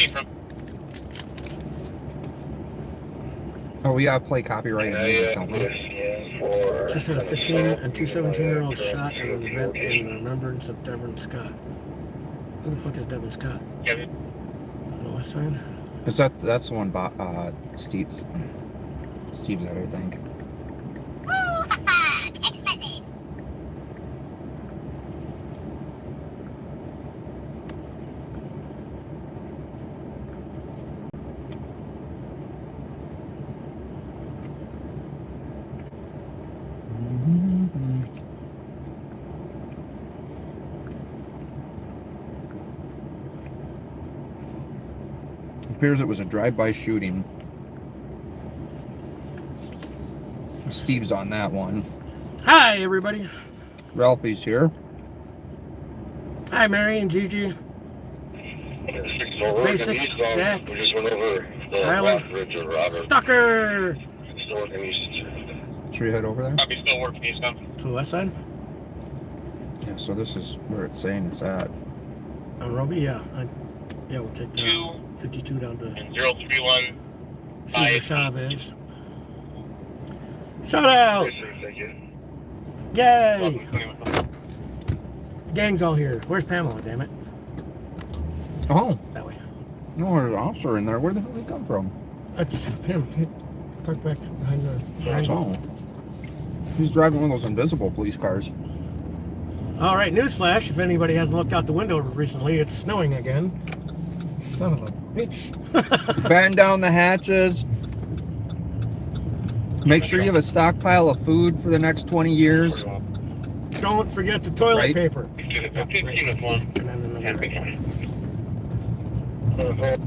came from? Oh, we gotta play copyrighted music, don't we? Just had a 15 and two 17-year-olds shot in an event in remembrance of Devin Scott. Who the fuck is Devin Scott? Kevin. On the west side? Is that's the one Steve's at, I think. Text message. Appears it was a drive-by shooting. Steve's on that one. Hi, everybody. Ralphie's here. Hi, Mary and Gigi. Basic, Jack, We just went over the Tyler, last bridge of Robert. Stucker. Still working east. Should we head over there? Copy, still working east now. To the west side? Yeah, so this is where it's saying it's at. On Roby? Yeah. Yeah, we'll take 2 52 down to and 031. Cesar Chavez. Shout out! Thank you. Yay! The gang's all here. Where's Pamela, damn it? Oh, That way. no, there's an officer in there. Where the hell did he come from? That's him. He parked back behind the Oh. He's driving one of those invisible police cars. All right, newsflash. If anybody hasn't looked out the window recently, it's snowing again. Son of a bitch. Batten down the hatches. Make sure you have a stockpile of food for the next 20 years. Don't forget the toilet Right. paper. 15 of one. And then another right.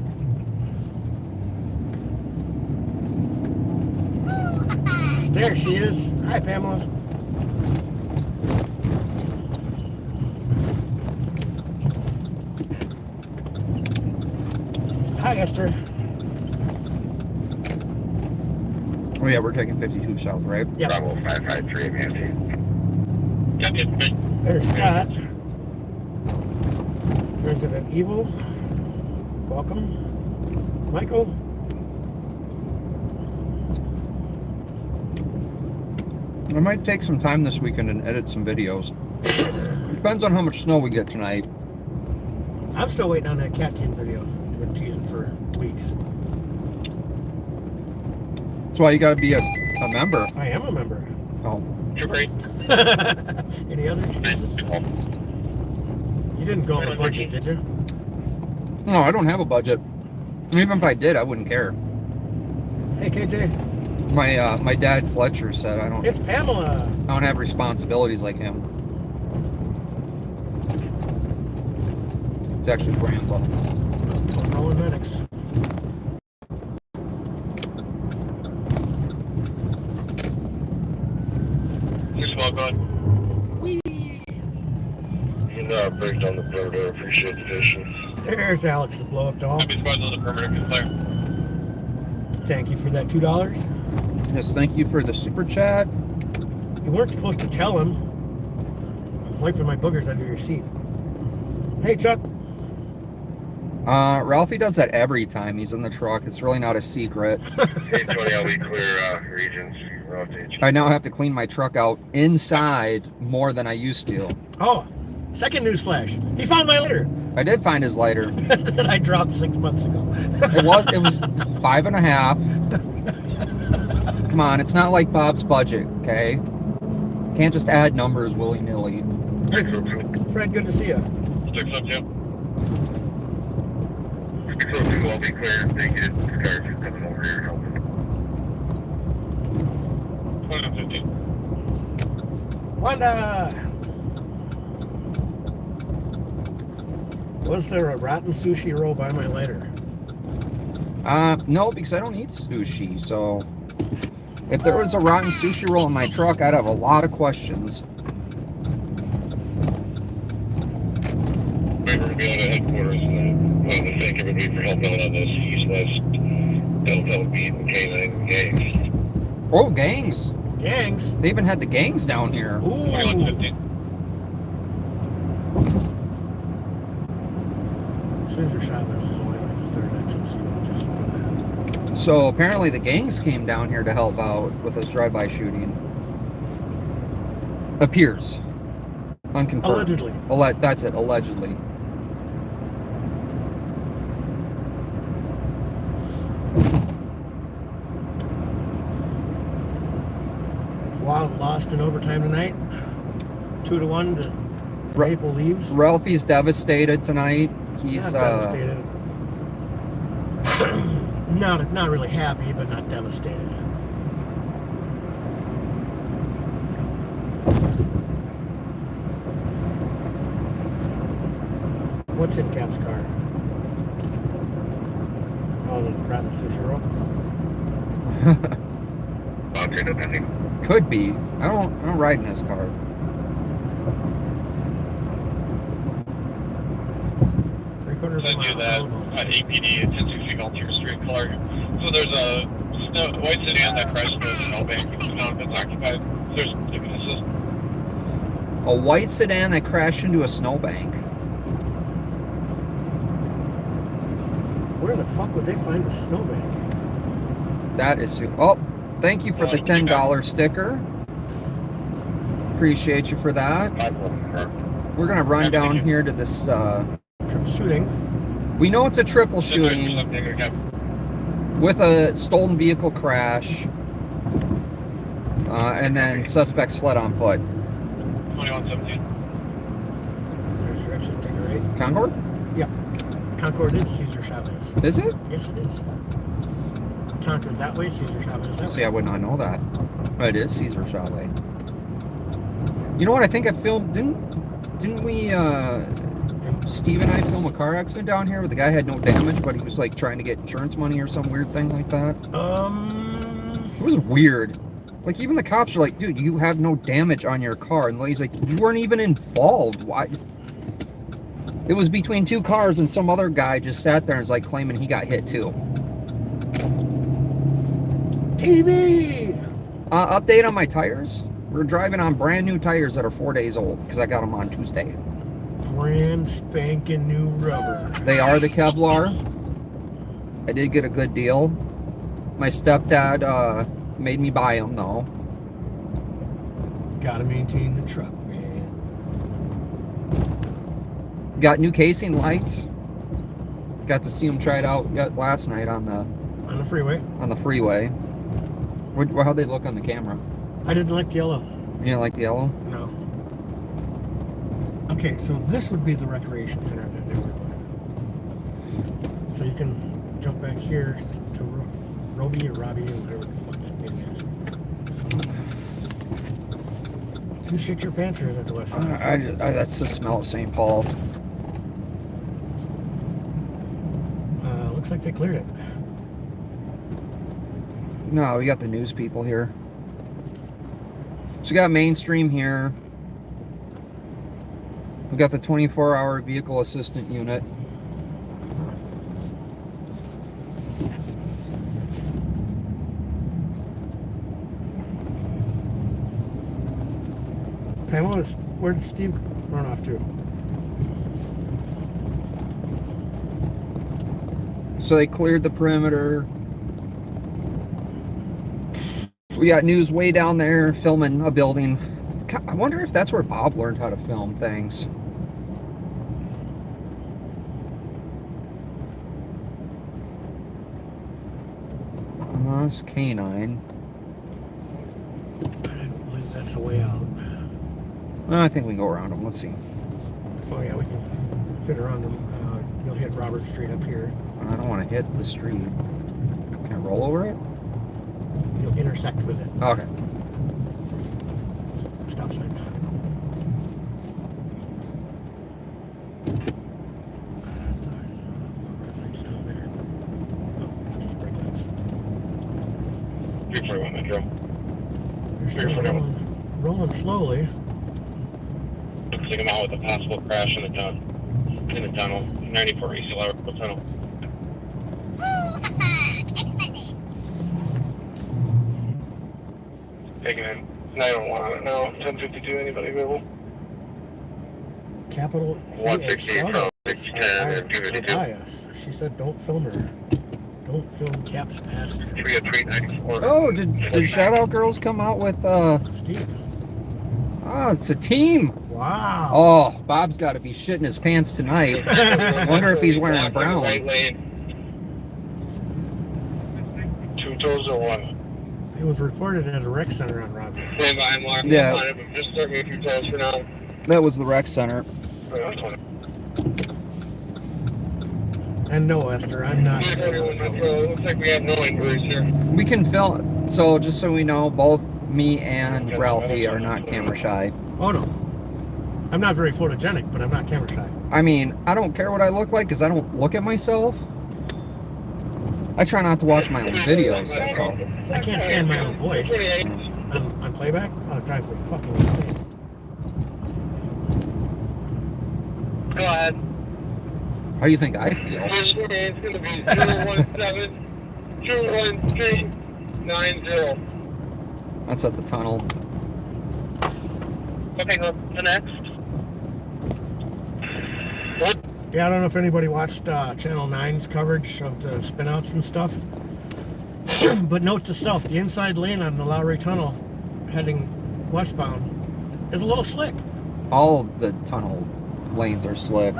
There she is. Hi, Pamela. Hi, Esther. Oh yeah, we're taking 52 south, right? Yep. Bravo 553, Nancy. Copy, There's Scott. Resident Evil. Welcome. Michael. I might take some time this weekend and edit some videos. Depends on how much snow we get tonight. I'm still waiting on that cat team video. I've been teasing for weeks. That's why you gotta be a member. I am a member. Oh. You're great. Any other excuses? You didn't go on a budget, did you? No, I don't have a budget. Even if I did, I wouldn't care. Hey, KJ. My dad Fletcher said I don't It's Pamela. have responsibilities like him. It's actually grandpa. Rolling medics. You're small going. You know I break down the perimeter. Appreciate the patience. There's Alex's blow up doll. Copy, squad on the perimeter. Good fire. Thank you for that $2. Yes, thank you for the super chat. You weren't supposed to tell him. I'm wiping my boogers under your seat. Hey, Chuck. Ralphie does that every time he's in the truck. It's really not a secret. Hey, Tony, I'll be clear regions. Rotate. I now have to clean my truck out inside more than I used to. Oh, second news flash. He found my litter I did find his lighter. that I dropped 6 months ago. It was 5.5. Come on, it's not like Bob's budget, okay? Can't just add numbers willy-nilly. Hey, Fred, good to see you. 602. 602, I'll be clear. Thank you. This car's coming over here helping. 2050. Wanda! Was there a rotten sushi roll by my lighter? No, because I don't eat sushi, so... If there was a rotten sushi roll in my truck, I'd have a lot of questions. We're going to be out at headquarters, and I want to thank everybody for helping out on this east-west Delta Beat and K9 gangs. Oh, gangs! Gangs? They even had the gangs down here. Ooh! 2150. Scissor Chavez is the way I like to third exit, so you don't just. So apparently the gangs came down here to help out with this drive-by shooting. Appears. Unconfirmed. Allegedly. That's it, allegedly. Wild lost in overtime tonight. 2-1 to Maple Leaves. Ralphie's devastated tonight. He's Not devastated. not really happy, but not devastated. What's in Cap's car? Oh, the rotten sushi roll. Okay, no, nothing. could be. I don't ride in his car. Send you that APD at 1060 Altier Street, Clark. So there's a white sedan that crashed into the snowbank. It's occupied. There's witnesses. A white sedan that crashed into a snowbank. Where the fuck would they find a snowbank? That is... Oh, thank you for the $10 sticker. Appreciate you for that. We're going to run down here to this... Shooting. We know it's a triple shooting with a stolen vehicle crash. And then suspects fled on foot. 2117. There's your exit ticket, right? Concord? Yeah. Concord is Cesar Chavez. Is it? Yes, it is. Concord that way, Cesar Chavez that See, way. I would not know that. Oh, it is Cesar Chavez. You know what? I think I filmed... Didn't we... Steve and I filmed a car accident down here where the guy had no damage, but he was like trying to get insurance money or some weird thing like that. It was weird. Like even the cops are like, dude, you have no damage on your car. And he's like, you weren't even involved. Why? It was between two cars and some other guy just sat there and was like claiming he got hit too. TV! Update on my tires. We're driving on brand new tires that are 4 days old because I got them on Tuesday. Brand spanking new rubber. They are the Kevlar. I did get a good deal. My stepdad made me buy them though. Gotta maintain the truck, man. Got new casing lights. Got to see them tried out last night on the freeway. On the freeway. How'd they look on the camera? I didn't like the yellow. You didn't like the yellow? No. Okay, so this would be the recreation center that they were looking at. So you can jump back here to Robbie or Robbie or whatever the fuck that name is. Did you shit your pants or is that the west side? That's the smell of St. Paul. Looks like they cleared it. No, we got the news people here. So we got Mainstream here. We got the 24-hour vehicle assistant unit. Pamela, where did Steve run off to? So they cleared the perimeter. We got news way down there filming a building. I wonder if that's where Bob learned how to film things. It's K9. I don't believe that's the way out. I think we can go around them. Let's see. Oh yeah, we can fit around them. You'll hit Robert Street up here. I don't want to hit the street. Can I roll over it? You'll intersect with it. Okay. Stop sign. Lights down there. Oh, it's just brake lights. 341 Metro. You're still rolling slowly. Looks like I'm out with a possible crash in the tunnel. 94 East Laurel Tunnel. Taking in 911 now. 1052. Anybody available? Capital 168 Soto. 610 and 252. Bias. She said don't film her. Don't film Cap's past 30394. Oh, did Shout Out Girls come out with Steve. oh, it's a team. Wow. Oh, Bob's got to be shitting his pants tonight. I wonder if he's wearing brown. Right lane. 2 toes or 1. It was reported at a rec center on Robbie. Stand by, Mark. Yeah. I'm on it, but just start me a few toes for now. That was the rec center. And no, Esther, I'm not. It looks like we have no injuries here. We can film. So just so we know, both me and Ralphie are not camera shy. Oh no. I'm not very photogenic, but I'm not camera shy. I mean, I don't care what I look like because I don't look at myself. I try not to watch my own videos, that's all. I can't stand my own voice. On playback? Oh, it drives me fucking insane. Go ahead. How do you think I feel? It's going to be 017-213-90. That's at the tunnel. Okay, go to the next. What? Yeah, I don't know if anybody watched Channel 9's coverage of the spinouts and stuff. But note to self, the inside lane on the Lowry Tunnel heading westbound is a little slick. All the tunnel lanes are slick.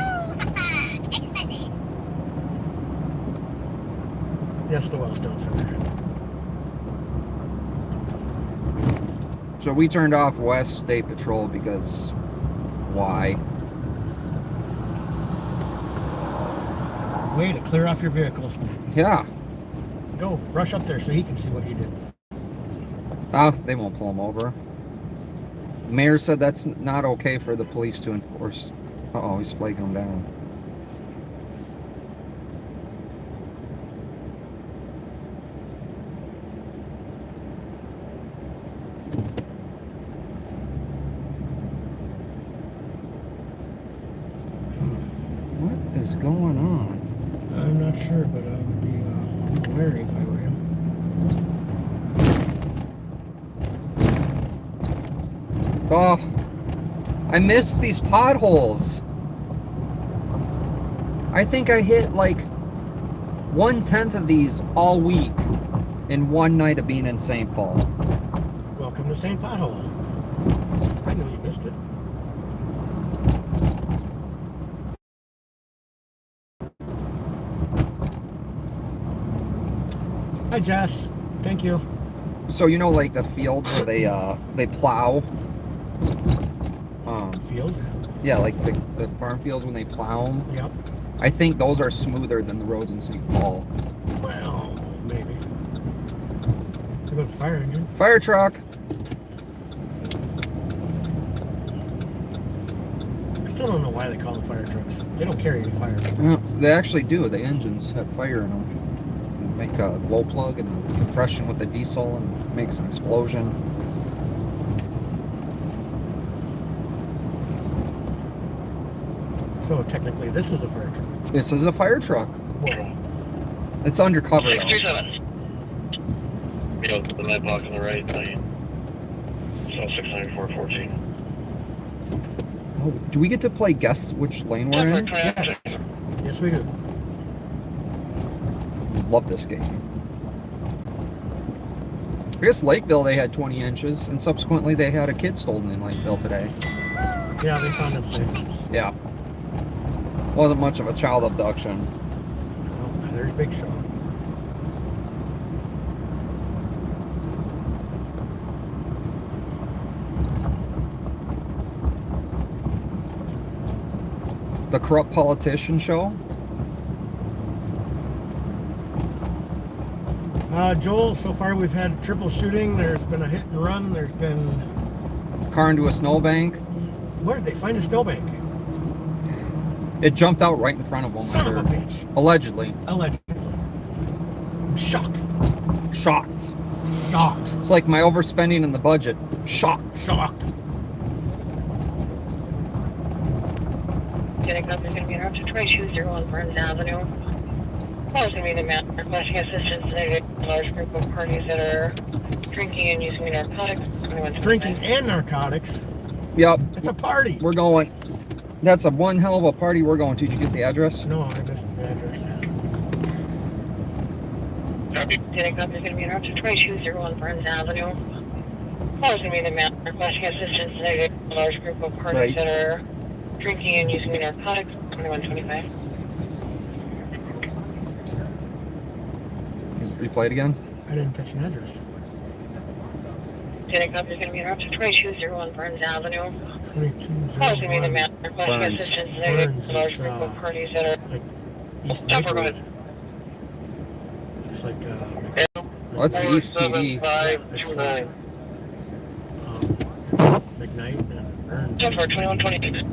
Yes, the Wellstone Center. So we turned off West State Patrol because why? Way to clear off your vehicle. Yeah. Go, rush up there so he can see what he did. Oh, they won't pull him over. Mayor said that's not okay for the police to enforce. Uh-oh, he's flagging him down. What is going on? I'm not sure, but I would be wary if I were him. Oh, I missed these potholes. I think I hit like 1/10 of these all week in one night of being in St. Paul. Welcome to St. Pothole. I know you missed it. Hi, Jess. Thank you. So you know, like the fields where they plow. Field? Yeah, like the farm fields when they plow them. Yep. I think those are smoother than the roads in St. Paul. Well, maybe. There goes the fire engine. Fire truck. I still don't know why they call them fire trucks. They don't carry any fire. They actually do. The engines have fire in them. Make a glow plug and compression with the diesel and makes an explosion. So technically, this is a fire truck. This is a fire truck. Whoa. It's undercover though. 627. Yeah, the lead box on the right lane. So 694-14. Oh, do we get to play guess which lane we're in? Yes. Yes, we do. Love this game. I guess Lakeville they had 20 inches, and subsequently they had a kid stolen in Lakeville today. Yeah, they found it safe. Yeah. Wasn't much of a child abduction. Oh, there's Big Shaw. The corrupt politician show. Joel, so far we've had triple shooting. There's been a hit and run. There's been... Car into a snowbank. Where did they find a snowbank? It jumped out right in front of them. Son of a bitch. Allegedly. Allegedly. I'm shocked. Shocked. Shocked. It's like my overspending in the budget. Shocked. Shocked. Getting up is going to be an up to 2201 Burns Avenue. Well, it's going to be the man requesting assistance today to a large group of parties that are drinking and using narcotics. Drinking and narcotics. Yep. It's a party. We're going. That's a one hell of a party we're going to. Did you get the address? No, I missed the address. Copy. Lieutenant Cup is going to be interrupted 2201 Burns Avenue. Call is going to be the man requesting assistance in a large group of parties Right. that are drinking and using narcotics. 2125. Replay it again. I didn't catch an address. Lieutenant Cup is going to be interrupted 2201 Burns Avenue. 2201. Call is going to be the man requesting Burns. assistance in Burns a large is, group of parties that are like East Jump Lakewood. road. It's like Well, it's East PD. 47529. McKnight and Burns. Jump for 2126.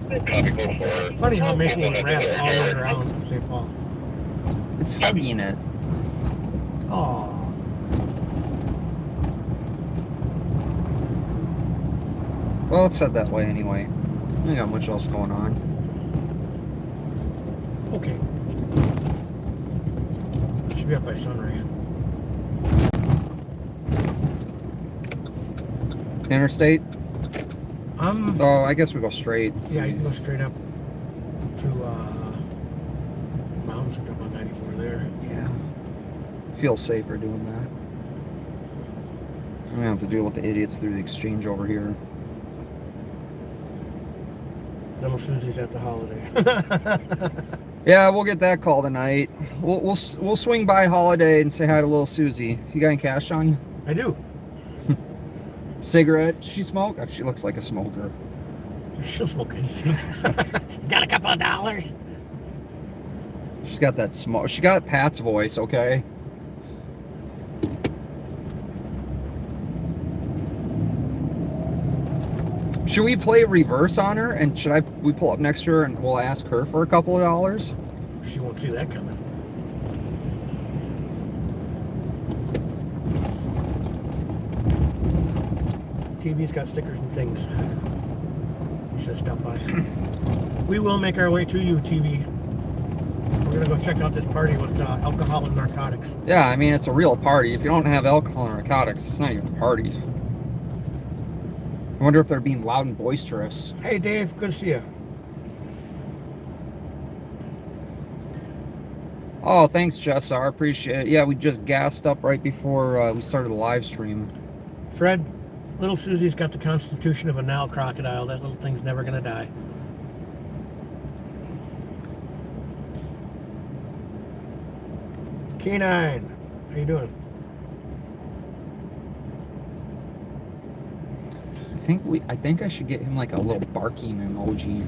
Copy code 4. Funny how Maplewood wraps all the way around St. Paul. It's hugging it. Oh, Well, it's said that way anyway. We got much else going on. okay. Should be up by Sunray. Interstate? Yeah, Oh, I guess we go straight. you can go straight up to Mountains and jump on 94 there. Yeah. Feel safer doing that. I'm gonna have to deal with the idiots through the exchange over here. Little Susie's at the Holiday. Yeah, we'll get that call tonight. We'll swing by Holiday and say hi to little Susie. You got any cash on you? I do. Cigarette? She smoke? Oh, she looks like a smoker. She'll smoke anything. Got a couple of dollars? She's got that smoke. She got Pat's voice, okay? Should we play reverse on her? And we pull up next to her and we'll ask her for a couple of dollars? She won't see that coming. TV's got stickers and things. He says stop by. We will make our way to you, TV. We're gonna go check out this party with alcohol and narcotics. Yeah, I mean, it's a real party. If you don't have alcohol and narcotics, it's not even a party. I wonder if they're being loud and boisterous. Hey Dave, good to see you. Oh, thanks, Jessar. Appreciate it. Yeah, we just gassed up right before we started the live stream. Fred, little Susie's got the constitution of a Nile crocodile. That little thing's never gonna die. K9, how you doing? I think I should get him like a little barking emoji.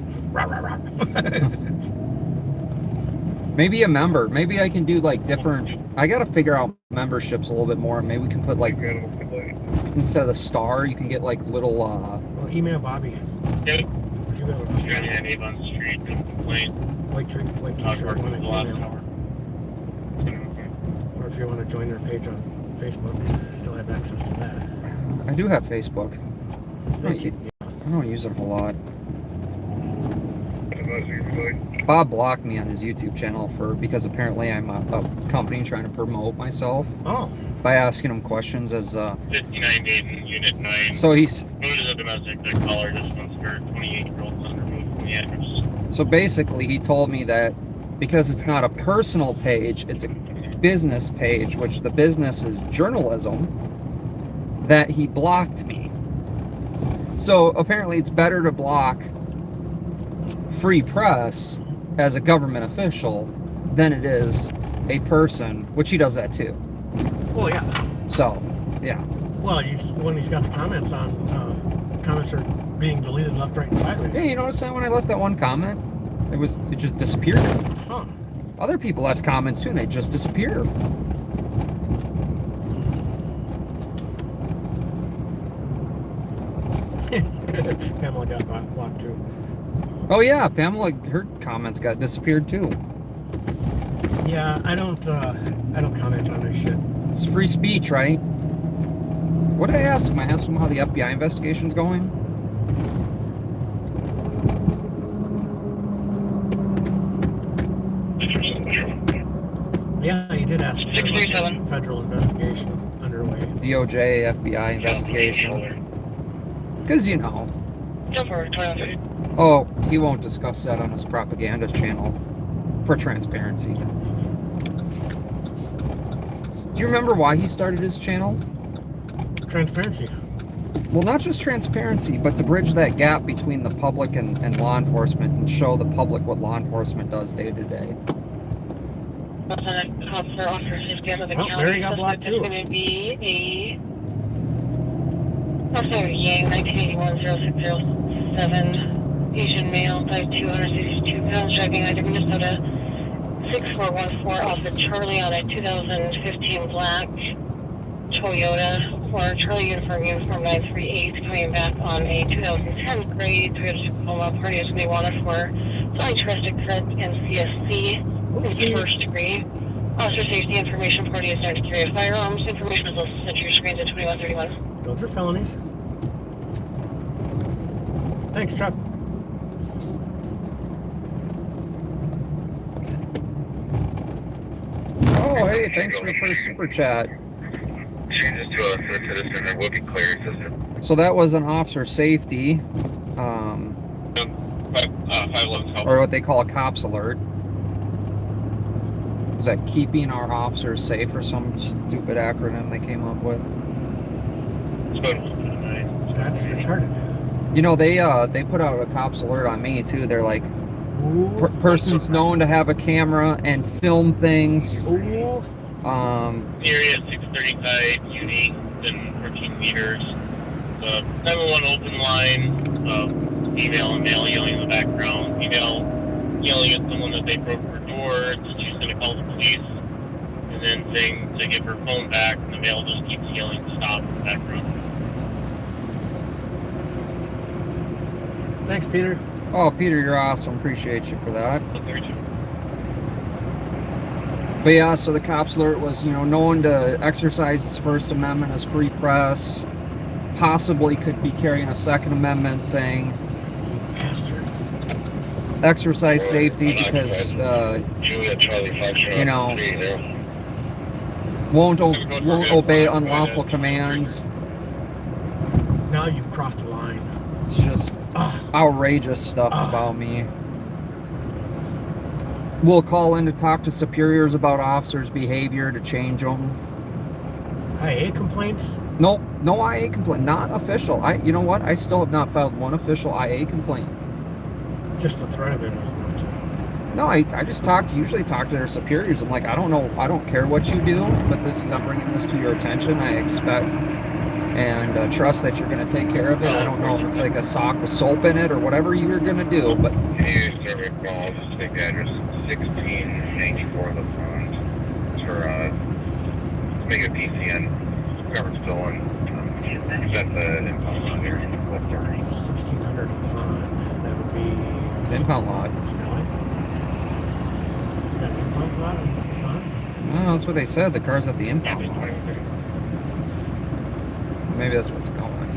Maybe a member. Maybe I can do like different. I gotta figure out memberships a little bit more. Maybe we can put like instead of the star, you can get like little. Or email Bobby. Yeah. You got a You're on Avon Street, complaint. white t-shirt, Working one the at last Gmail. hour. Or if you want to join their page on Facebook, you still have access to that. I do have Facebook. Thank you. I don't use it a lot. Bob blocked me on his YouTube channel because apparently I'm a company trying to promote myself Oh, by asking him questions as 59 Dayton, Unit 9. so he's Moved to the domestic. The caller just wants her 28-year-old son removed from the address. so basically he told me that because it's not a personal page, it's a business page, which the business is journalism, that he blocked me. So apparently it's better to block free press as a government official than it is a person, which he does that too. well, yeah. So, yeah. Well, when he's got the comments on, comments are being deleted left, right, and sideways. Hey, you notice that when I left that one comment, it just disappeared. Huh. Other people left comments too, and they just disappear. Pamela got blocked too. Oh yeah, Pamela, her comments got disappeared too. Yeah, I don't comment on this shit. It's free speech, right? What did I ask him? I asked him how the FBI investigation's going. Yeah, he did ask for 637. a federal investigation underway. DOJ, FBI investigation. Because, you know. Still for 23. Oh, he won't discuss that on his propaganda channel for transparency. Do you remember why he started his channel? Transparency. Well, not just transparency, but to bridge that gap between the public and law enforcement and show the public what law enforcement does day to day. Lieutenant Officer, Officer Safety out of the Oh, county. Mary got blocked Suspect too. is going to be a Officer Yang, 1981-0607, Asian male, 5'2", 162 pounds, driving either Minnesota 6414 off of Charlie on a 2015 black Toyota, or Charlie uniform 938, coming back on a 2010 gray Toyota Tacoma. Party is going to be wanted for flying traffic threat and CSC in Oopsie. first degree. Officer safety information, party is known to carry firearms. Information is also sent to your screens at 2131. Those are felonies. Thanks, Chuck. Oh, hey, thanks for the first super chat. Changes to a citizen and will be cleared system. So that was an officer safety, 511 help. or what they call a cops alert. Was that keeping our officers safe, or some stupid acronym they came up with? That's retarded. You know, they put out a cops alert on me too. They're like, Ooh. persons known to have a camera and film things. Ooh. Area 635, unique, within 14 meters. 911 open line, female and male yelling in the background. Female yelling at someone that they broke her door, that she's going to call the police, and then saying to give her phone back, and the male just keeps yelling stop in the background. Thanks, Peter. Oh, Peter, you're awesome. Appreciate you for that. So 32. But yeah, so the cops alert was, you know, known to exercise his First Amendment as free press. Possibly could be carrying a Second Amendment thing. Bastard. Exercise safety because Juliet Charlie Foxtrot. You know, 30. won't obey unlawful commands. Now you've crossed the line. It's just outrageous stuff about me. We'll call in to talk to superiors about officers' behavior to change them. IA complaints? Nope, no IA complaint. Not official. You know what? I still have not filed one official IA complaint. Just the threat of it is enough to... No, I just usually talk to their superiors. I'm like, I don't know, I don't care what you do, but I'm bringing this to your attention. I expect and trust that you're going to take care of it. I don't know if it's like a sock with soap in it or whatever you're going to do, but Hey, server call. Just take the address 1694 of the front for make a PCN. Covered stolen. Set the impound on here. 1605. That would be... impound lot. Snelling. Is that an impound lot in front? Well, that's what they said. The car's at the impound lot. Maybe that's what's going.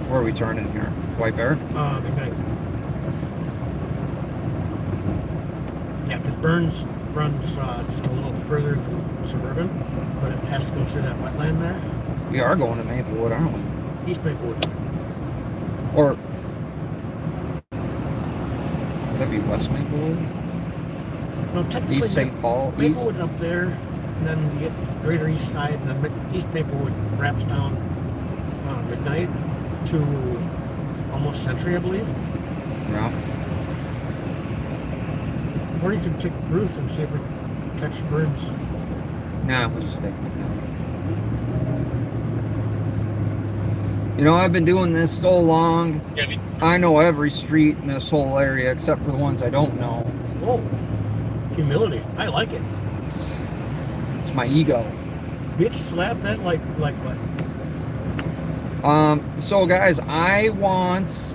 Where are we turning here? White Bear? Midnight. Yeah, because Burns runs just a little further than Suburban, but it has to go through that wetland there. We are going to Maplewood, aren't we? East Maplewood. Or would that be West Maplewood? No, technically, East St. Paul? East? Maplewood's up there, and then you get greater east side, and then East Maplewood wraps down Midnight to almost Century, I believe. Yeah. Or you could take Ruth and see if we can catch Burns. Nah, we'll just take it. You know, I've been doing this so long, I know every street in this whole area except for the ones I don't know. Whoa. Humility. I like it. It's my ego. Bitch, slap that like button. So guys, I want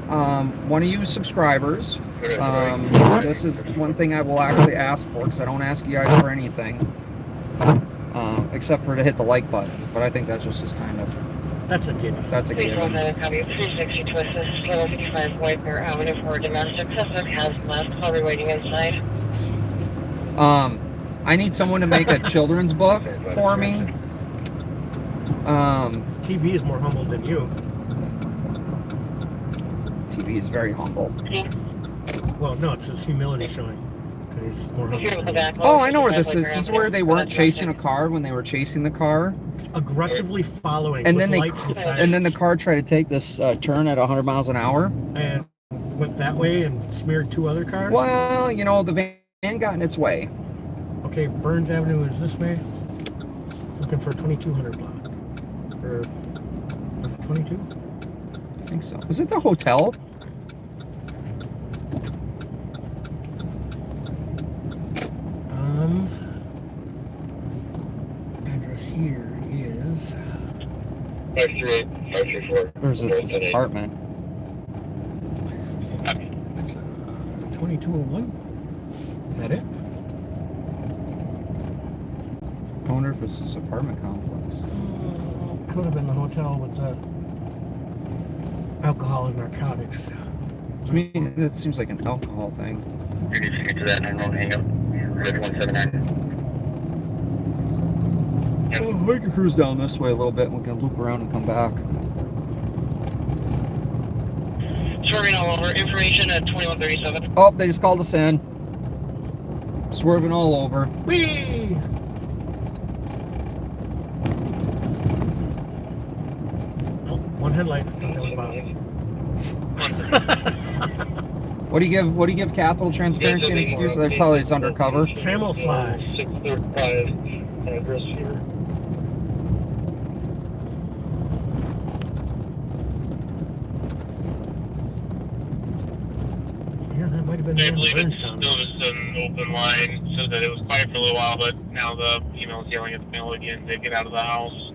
one of you subscribers. This is one thing I will actually ask for, because I don't ask you guys for anything, except for to hit the like button. But I think that's just as kind of, That's a gimme. that's a Please hold given. that copy. 360 to assist. Level 55 White Bear Avenue for domestic. Suspect has left. Call waiting inside. I need someone to make a children's book for me. TV is more humble than you. TV is very humble. Well, no, it's his humility showing. 'Cause he's more humble Here in than the you. back. Oh, I know where this is. This is where they weren't chasing a car. car when they were chasing the car, Aggressively following. and with then they lights and and then the sirens. car tried to take this turn at 100 miles an hour. And went that way and smeared 2 other cars. Well, you know, the van got in its way. Okay, Burns Avenue is this way. Looking for 2200 block. Or was it 22? I think so. Was it the hotel? Address here is 538, 534. Or is it this apartment? 2201. Is that it? I wonder if it's this apartment complex. Could have been the hotel with the alcohol and narcotics. To me, that seems like an alcohol thing. You need to get to that 911 hang up. 179. Oh, we can cruise down this way a little bit and we can loop around and come back. Swerving all over. Information at 2137. Oh, they just called us in. Swerving all over. Whee! Oh, one headlight. I thought that was Bob. What do you give Capital Transparency an excuse? They tell you it's undercover. Camouflage. 635 address here. Yeah, that might have been I the believe it's Burnstown. still just an open line. Says that it was quiet for a little while, but now the email's yelling at the mail again to get out of the house.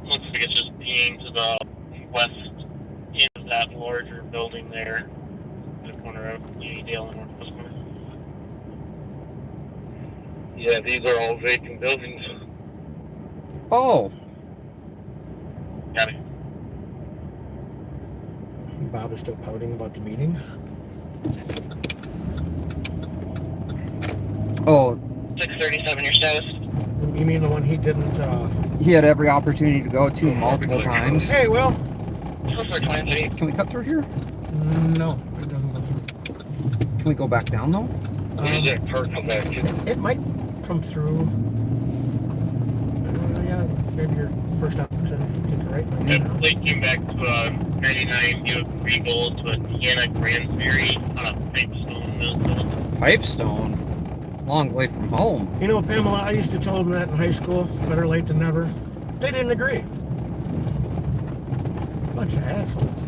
Looks like it's just peeing to the west end of that larger building there, at the corner of Unidale and Northwest Corner. Yeah, these are all vacant buildings. Oh, Got it. Bob is still pouting about the meeting. oh, 637 your status. You mean the one he didn't, he had every opportunity to go to multiple times. Hey, Will? So for 23. Can we cut through here? No, it doesn't go through. Can we go back down though? Where's that car come back to? It might come through. Yeah, maybe your first option. Take a right. That plate came back to a 99 Buick Regal to a Deanna Gransberry on a Pipestone, Minnesota. Pipestone. Long way from home. You know, Pamela, I used to tell them that in high school. Better late than never. They didn't agree. Bunch of assholes.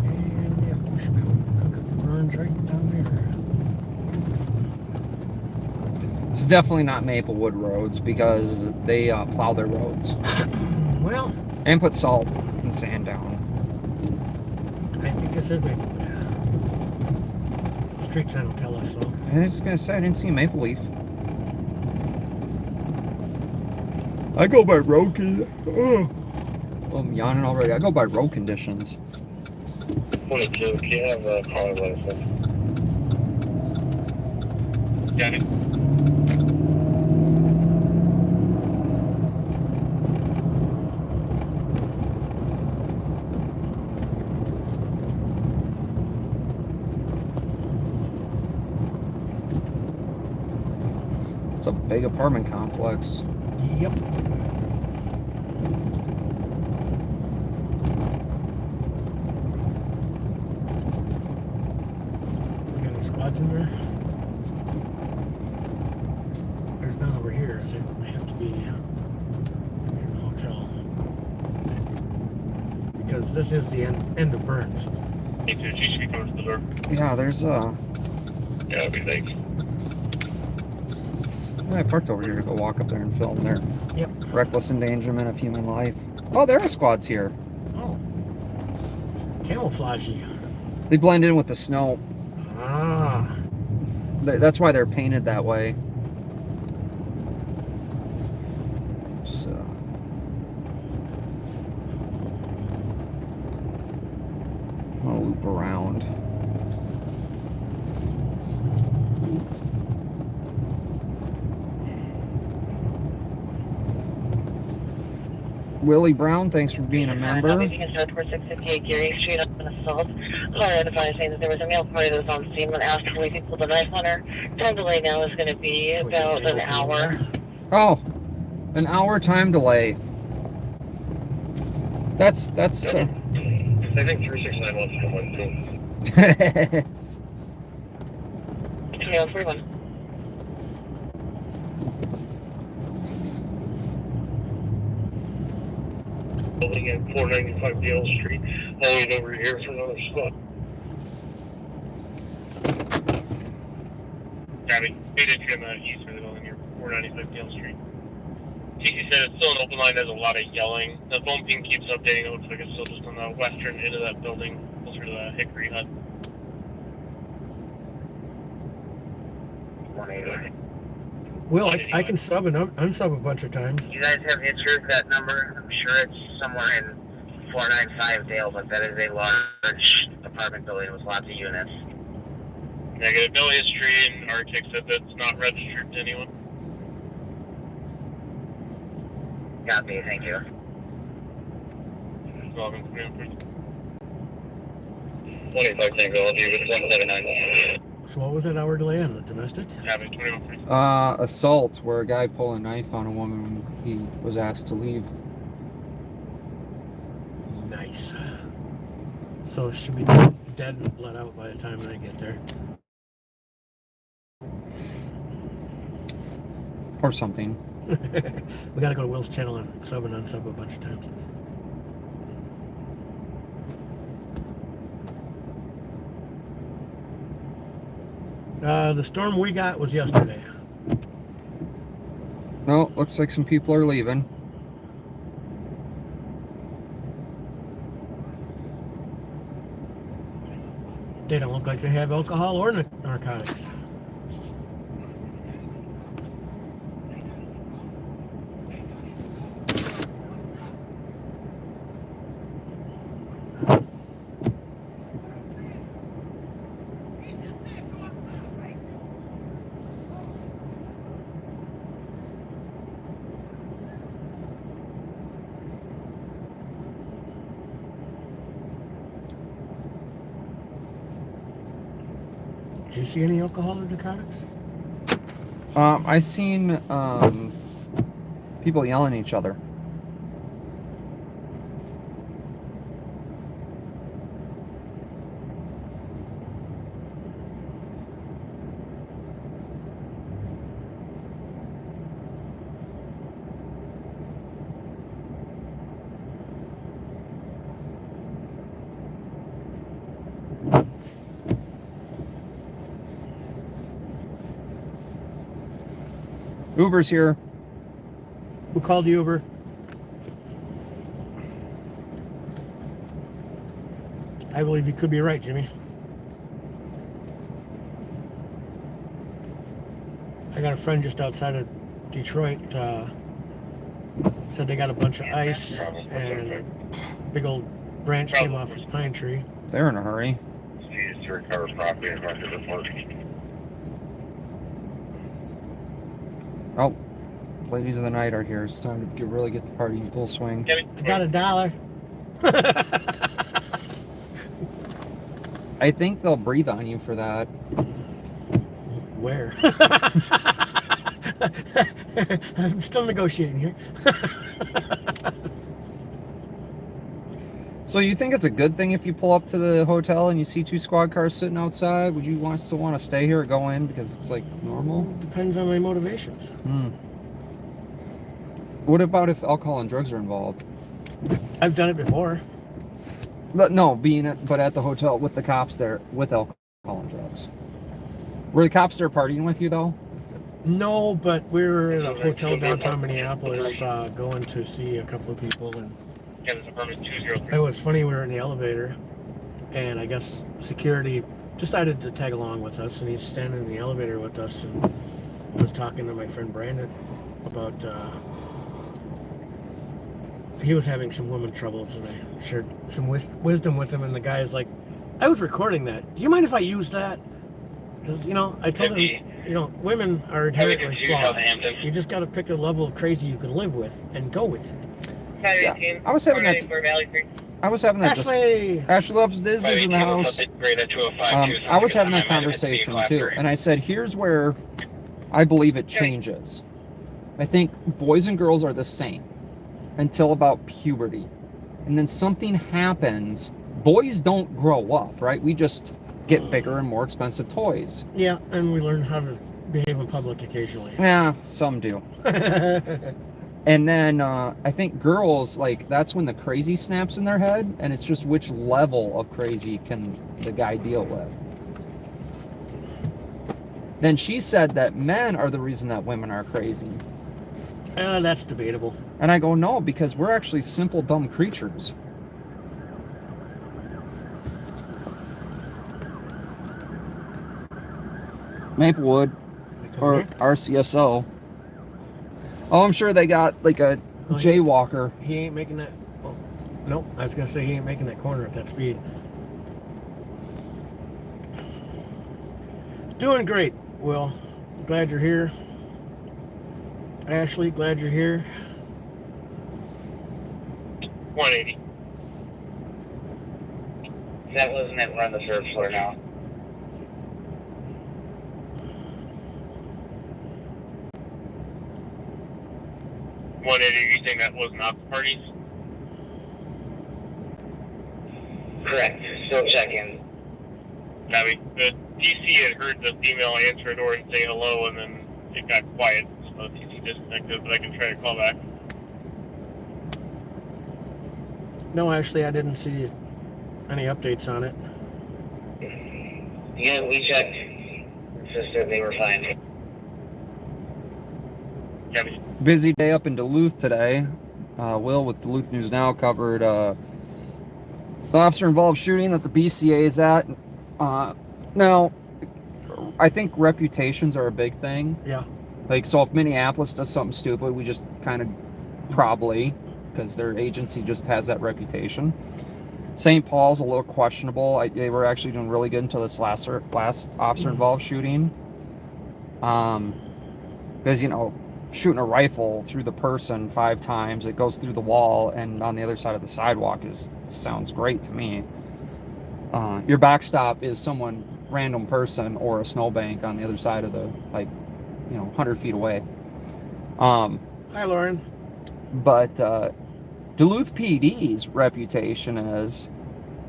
And yeah, we should be able to hook up Burns right down It's definitely not Maplewood roads because they plow their roads there. Well, and put salt and sand down. I think this is Maplewood. Street sign will tell us so. I was gonna say I didn't see Maple Leaf. I go by road conditions. Oh, I'm yawning already. I go by road conditions. 22, do you have a car license? Got it. It's a big apartment complex. Yep. We got any squads in there? There's none over here. So they have to be in the hotel. Because this is the end of Burns. Hey, dude, you should be coming to the door. Yeah, there's Yeah, that'd be thanks. I parked over here to go walk up there and film their Yep. reckless endangerment of human life. Oh, there are squads here. Oh. Camouflagey. They blend in with the snow. Ah. That's why they're painted that way. So. I'm gonna loop around. Willie Brown, thanks for being a member. You can start for 658 Geary Street on assault. Caller advising that there was a male party that was on scene when asked to leave people the knife on her. Time delay now is going to be about an hour. Oh, an hour time delay. That's I think 369 wants to come on too. 2031. Building at 495 Dale Street, hauling over here for another spot. Gabby, 8-inch on the east of the building here, 495 Dale Street. TC said it's still an open line, there's a lot of yelling. The phone ping keeps updating, it looks like it's still just on the western end of that building, closer to the Hickory Hut. 180. Will, I can sub and unsub a bunch of times. You guys have insured that number? I'm sure it's somewhere in 495 Dale, but that is a large apartment building with lots of units. Negative, no history, and Arctic said that's not registered to anyone. Copy, thank you. Welcome, 21. 25 Tango, I'll leave it 179. So what was that hour delay on the domestic? Gabby, 21. Assault, where a guy pulled a knife on a woman when he was asked to leave. Nice. So she'll be dead and bled out by the time I get there. Or something. We gotta go to Will's channel and sub and unsub a bunch of times. The storm we got was yesterday. No, looks like some people are leaving. They don't look like they have alcohol or narcotics. Did you see any alcohol or narcotics? I seen people yelling at each other. Uber's here. Who called the Uber? I believe you could be right, Jimmy. I got a friend just outside of Detroit. Said they got a bunch of ice and a big old branch came off his pine tree. They're in a hurry. Used to recover property and run to the park. Oh, ladies of the night are here. It's time to really get the party in full swing. Gabby, I got $1. I think they'll breathe on you for that. Where? I'm still negotiating here. So you think it's a good thing if you pull up to the hotel and you see 2 squad cars sitting outside? Would you still want to stay here or go in because it's like normal? Depends on my motivations. What about if alcohol and drugs are involved? I've done it before. No, but at the hotel with the cops there with alcohol and drugs. Were the cops there partying with you though? No, but we were in a hotel downtown Minneapolis going to see a couple of people, and Gabby's apartment 203. it was funny. We were in the elevator, and I guess security decided to tag along with us, and he's standing in the elevator with us and was talking to my friend Brandon about he was having some woman troubles, and I shared some wisdom with him, and the guy is like, I was recording that. Do you mind if I use that? Because, I told him, women are inherently flawed. You just got to pick a level of crazy you can live with and go with it. 518. I was having that. 494 Valley Creek. I was having that. Ashley! Ashley loves Disney's in the house. I was having that conversation too, and I said, here's where I believe it changes. I think boys and girls are the same until about puberty, and then something happens. Boys don't grow up, right? We just get bigger and more expensive toys. Yeah, and we learn how to behave in public occasionally. Yeah, some do. And then I think girls, like, that's when the crazy snaps in their head, and it's just which level of crazy can the guy deal with. Then she said that men are the reason that women are crazy. That's debatable. And I go, no, because we're actually simple, dumb creatures. Maplewood or RCSO. Oh, I'm sure they got like a jaywalker. He ain't making that. Oh, nope, I was gonna say he ain't making that corner at that speed. Doing great, Will. Glad you're here. Ashley, glad you're here. 180. That wasn't it. We're on the third floor now. You think that was not the parties? Correct. Still checking. Copy. The DC had heard the female answer the door and say hello, and then it got quiet, so the DC disconnected, but I can try to call back. No, Ashley, I didn't see any updates on it. Yeah, we checked. Insisted they were fine. Copy. Busy day up in Duluth today. Will with Duluth News Now covered the officer-involved shooting that the BCA is at. Now, I think reputations are a big thing. Yeah. Like, so if Minneapolis does something stupid, we just kind of probably, because their agency just has that reputation. St. Paul's a little questionable. They were actually doing really good until this last officer-involved shooting. Because, you know, shooting a rifle through the person 5 times, it goes through the wall and on the other side of the sidewalk sounds great to me. Your backstop is someone, random person, or a snowbank on the other side of the, 100 feet away. Hi, Lauren. But Duluth PD's reputation is,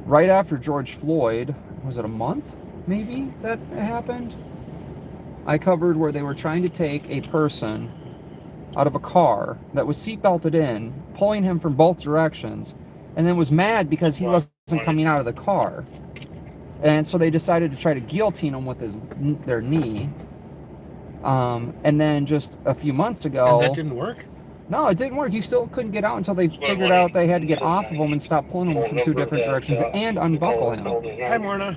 right after George Floyd, was it a month maybe that it happened? I covered where they were trying to take a person out of a car that was seatbelted in, pulling him from both directions, and then was mad because he wasn't coming out of the car. And so they decided to try to guillotine him with their knee. And then just a few months ago... And that didn't work? No, it didn't work. He still couldn't get out until they figured out they had to get off of him and stop pulling him from 2 different directions and unbuckle him. Hi, Morna.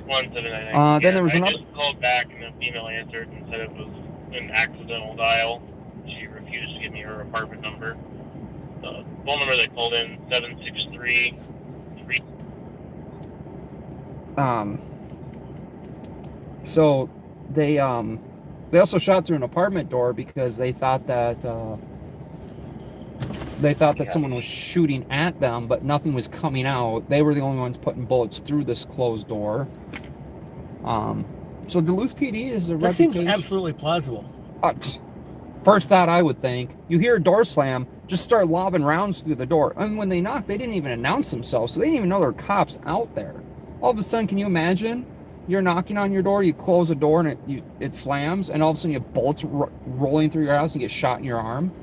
1799. Then there was I another... just called back and the female answered and said it was an accidental dial. She refused to give me her apartment number. The phone number they called in, 763. So they also shot through an apartment door because they thought that someone was shooting at them, but nothing was coming out. They were the only ones putting bullets through this closed door. So Duluth PD is a That seems absolutely plausible. First thought I would think, you hear a door slam, just start lobbing rounds through the door. And when they knocked, they didn't even announce themselves, so they didn't even know there were cops out there. All of a sudden, can you imagine? You're knocking on your door, you close a door, and it slams, and all of a sudden you have bullets rolling through your house and you get shot in your arm.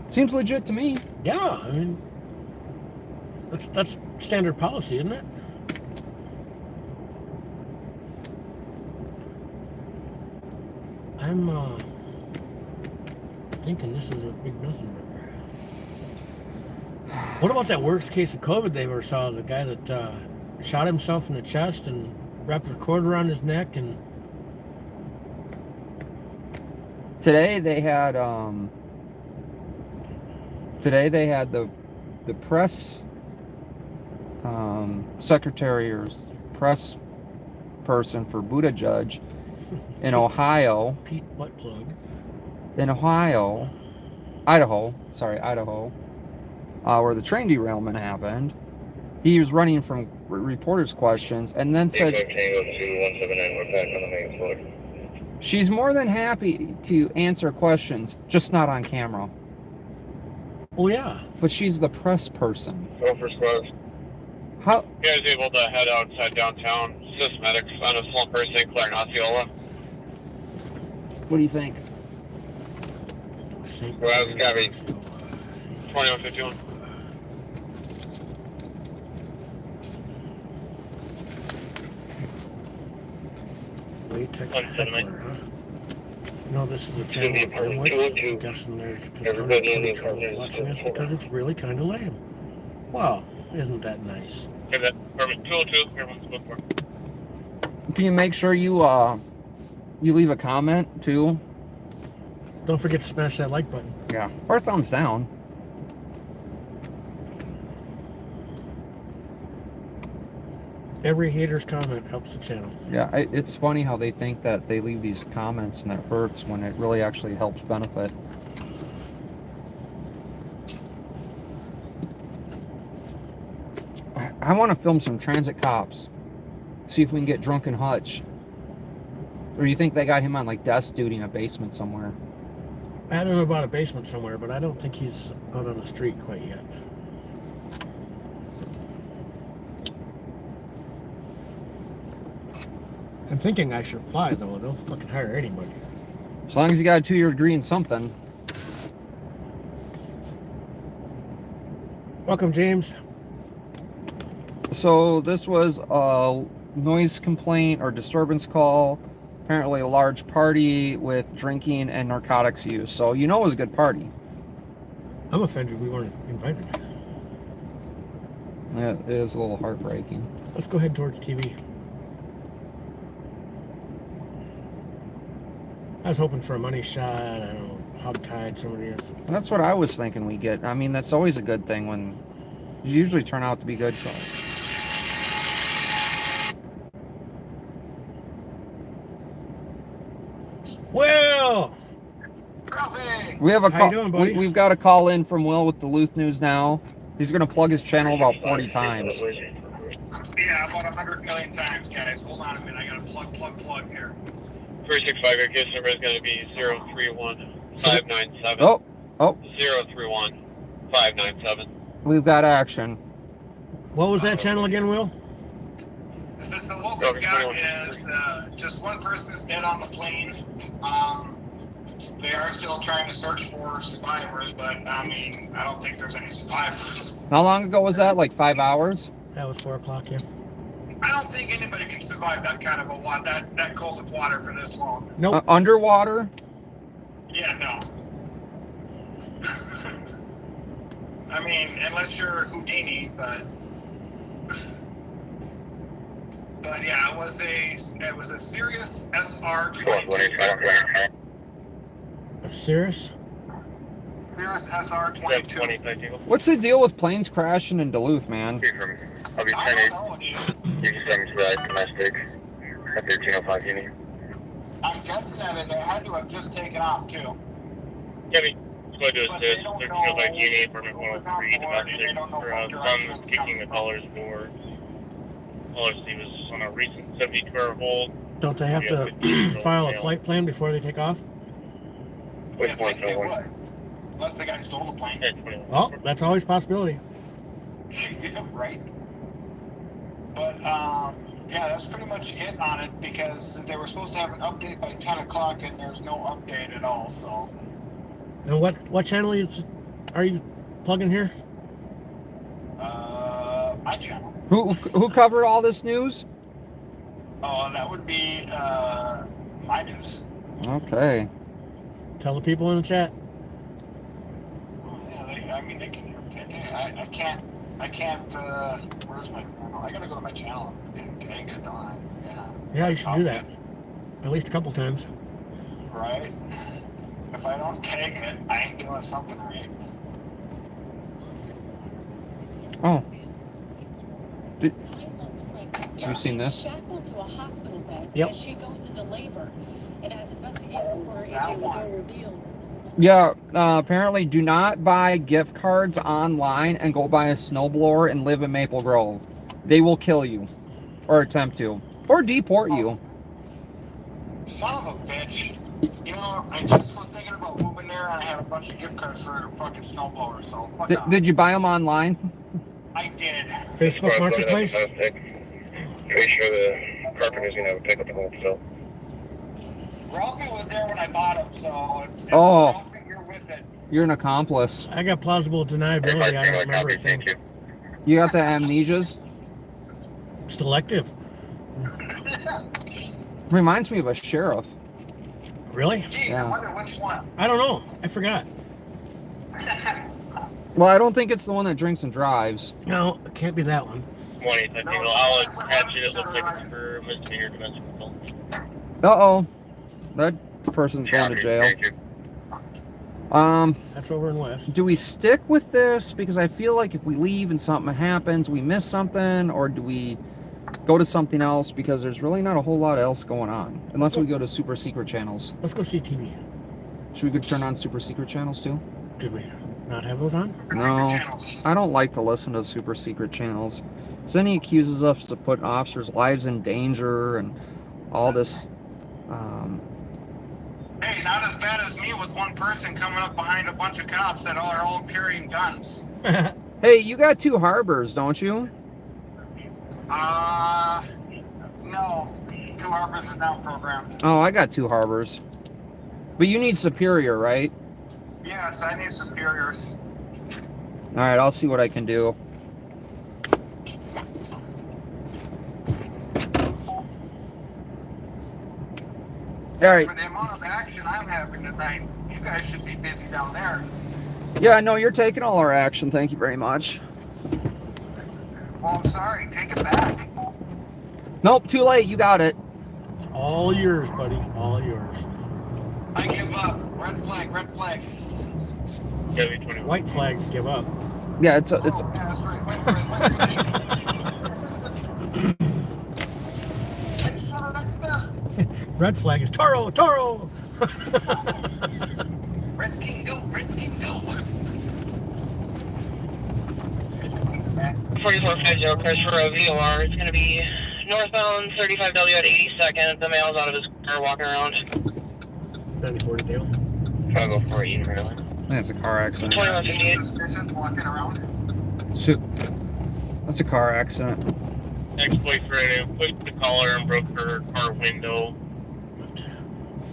Seems legit to me. Yeah, I mean, that's standard policy, isn't it? I'm thinking this is a big nothing burger. What about that worst case of COVID they ever saw? The guy that shot himself in the chest and wrapped a cord around his neck, and today they had the press secretary or press person for Buttigieg in Ohio. Pete butt plug. in Idaho, where the train derailment happened. He was running from reporters' questions and then said, she's more than happy to answer questions, just not on camera. Oh, yeah. But she's the press person. Go for squad. How? You guys able to head outside downtown? Medics on a slumper, St. Clair and Osceola. What do you think? Well, it's gotta be 2151. Latex 178. heckler, huh? No, this is a channel of Apartment Greenwich. 202. I'm guessing there's Everybody in the trouble apartment watching is this because it's really kind of lame. Wow, isn't that nice? Okay, that apartment 202, everyone's booked for. Can you make sure you leave a comment too? Don't forget to smash that like button. Yeah. Or thumbs down. Every hater's comment helps the channel. Yeah, it's funny how they think that they leave these comments and that hurts when it really actually helps benefit. I want to film some transit cops. See if we can get Drunken Hutch. Or you think they got him on like desk duty in a basement somewhere? I don't know about a basement somewhere, but I don't think he's out on the street quite yet. I'm thinking I should apply, though. They'll fucking hire anybody. As long as you got a 2-year degree in something. Welcome, James. So this was a noise complaint or disturbance call. Apparently a large party with drinking and narcotics use. So you know it was a good party. I'm offended we weren't invited. Yeah, it is a little heartbreaking. Let's go head towards TV. I was hoping for a money shot, I don't know, hogtied, somebody else. That's what I was thinking we get. I mean, that's always a good thing when you usually turn out to be good calls. Well, We have a How call. you doing, buddy? We've got a call in from Will with Duluth News Now. He's going to plug his channel about 40 times. Yeah, about 100 million times, guys. Hold on a minute. I got to plug here. 365, your case number is going to be 031597. Oh, 031597. we've got action. what was that channel again, Will? So what we've got is just one person is dead on the plane. They are still trying to search for survivors, but I mean, I don't think there's any survivors. How long ago was that? Like 5 hours? That was 4 o'clock, yeah. I don't think anybody can survive that kind of that cold of water for this long. Nope. Underwater? Yeah, no. I mean, unless you're Houdini, but yeah, it was a Sirius SR-22. A Cirrus? Sirius SR-22. What's the deal with planes crashing in Duluth, man? I'll be I 10 don't know, dude. You can send me to that domestic at 1305 Uni. I'm guessing that they had to have just taken off too. Kevin, go to But assist. they don't They're know by GNA Apartment who was 103 on board, and they domestic don't know for what direction some it's kicking coming the from. caller's door. Caller C was on a recent 72-hour hold. Don't they have to file a flight plan before they take off? Wait, I think they point would. Unless the guy stole the plane. Well, that's always a possibility. Yeah, right. But yeah, that's pretty much it on it because they were supposed to have an update by 10 o'clock and there's no update at all. So And what channel are you plugging here? my channel. Who covered all this news? Oh, that would be my news. Okay. Tell the people in the chat. Yeah, they can hear me. I can't. Where's my channel? I gotta go to my channel and tag it on. Yeah. Yeah, you should do that. At least a couple times. Right. If I don't tag it, I ain't doing something right. Oh. Have you seen this? Shackled to a hospital bed Yep. as she goes into labor. And as investigative reporter AJ Lago reveals, Yeah, apparently do not buy gift cards online and go buy a snowblower and live in Maple Grove. They will kill you. Or attempt to. Or deport you. Son of a bitch. You know, I just was thinking about moving there and I had a bunch of gift cards for a fucking snowblower, so fuck off. Did you buy them online? I did. Facebook Marketplace? Pretty sure the carpenter's gonna have a pickup at home, so. Ralphie was there when I bought him, so if Oh. Ralphie, you're with it. You're an accomplice. I got plausible deniability. I don't remember a thing. Thank you. You got the amnesias? Selective. Reminds me of a sheriff. Really? Gee, Yeah. I wonder which one. I don't know. I forgot. Well, I don't think it's the one that drinks and drives. No, it can't be that one. 20, I think I'll attach it. It looks like it's for misdemeanor domestic assault. Uh-oh. That person's going to jail. Thank you. That's over in West. Do we stick with this? Because I feel like if we leave and something happens, we miss something, or do we go to something else? Because there's really not a whole lot else going on. Unless we go to super secret channels. Let's go see TV. Should we go turn on super secret channels too? Did we not have those on? No. I don't like to listen to super secret channels. So then he accuses us to put officers' lives in danger and all this. Hey, not as bad as me with one person coming up behind a bunch of cops that are all carrying guns. Hey, you got 2 harbors, don't you? No. Two Harbors is now programmed. Oh, I got 2 harbors. But you need Superior, right? Yes, I need superiors. All right, I'll see what I can do. All right. For the amount of action I'm having tonight, you guys should be busy down there. Yeah, no, you're taking all our action. Thank you very much. Well, I'm sorry. Take it back. Nope, too late. You got it. It's all yours, buddy. All yours. I give up. Red flag, red flag. Chevy 21. White flags give up. Yeah, it's Yeah, that's right. White flag, white flag. Red flag is Toro, Toro. Red King go, Red King go. 4450 Christopher VOR. It's going to be northbound 35W at 82nd. The male's out of his car walking around. 94 to Dale. Try to go for it, really. That's a car accident. 2158. This is walking around. Shoot. That's a car accident. Ex-boyfriend put the collar and broke her car window.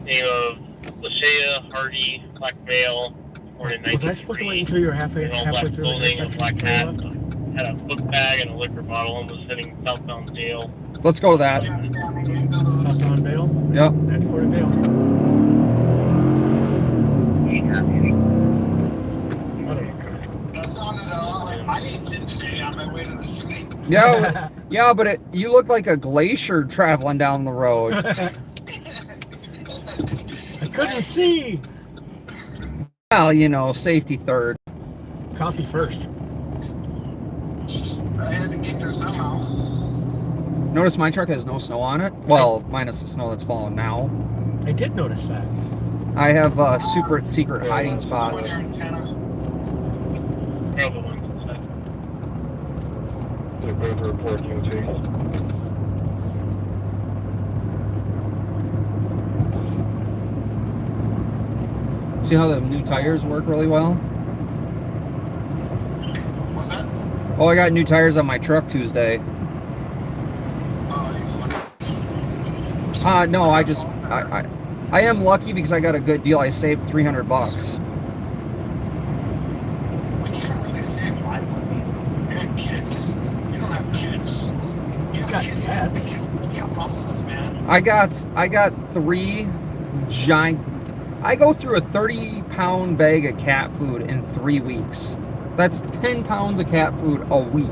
Name of Lashea Hardy, black male, born in Was I supposed to wait until you were halfway all black through the clothing, a intersection black before you hat, left? had a book bag and a liquor bottle and was heading southbound Dale. Let's go to that. Southbound Dale? Yep. 94 to Dale. That sounded like my engine today on my way to the shooting. Yeah, yeah, but you look like a glacier traveling down the road. I couldn't see. Well, you know, safety third. Coffee first. I had to get there somehow. Notice my truck has no snow on it. Well, minus the snow that's falling now. I did notice that. I have super secret hiding spots. Probably one inside. They're going to report you too. See how the new tires work really well? What's that? Oh, I got new tires on my truck Tuesday. No, I am lucky because I got a good deal. I saved $300. We can't really say why, but you have kids. You don't have kids. He's got cats. You have muscles, man. I got 3 giant. I go through a 30-pound bag of cat food in 3 weeks. That's 10 pounds of cat food a week.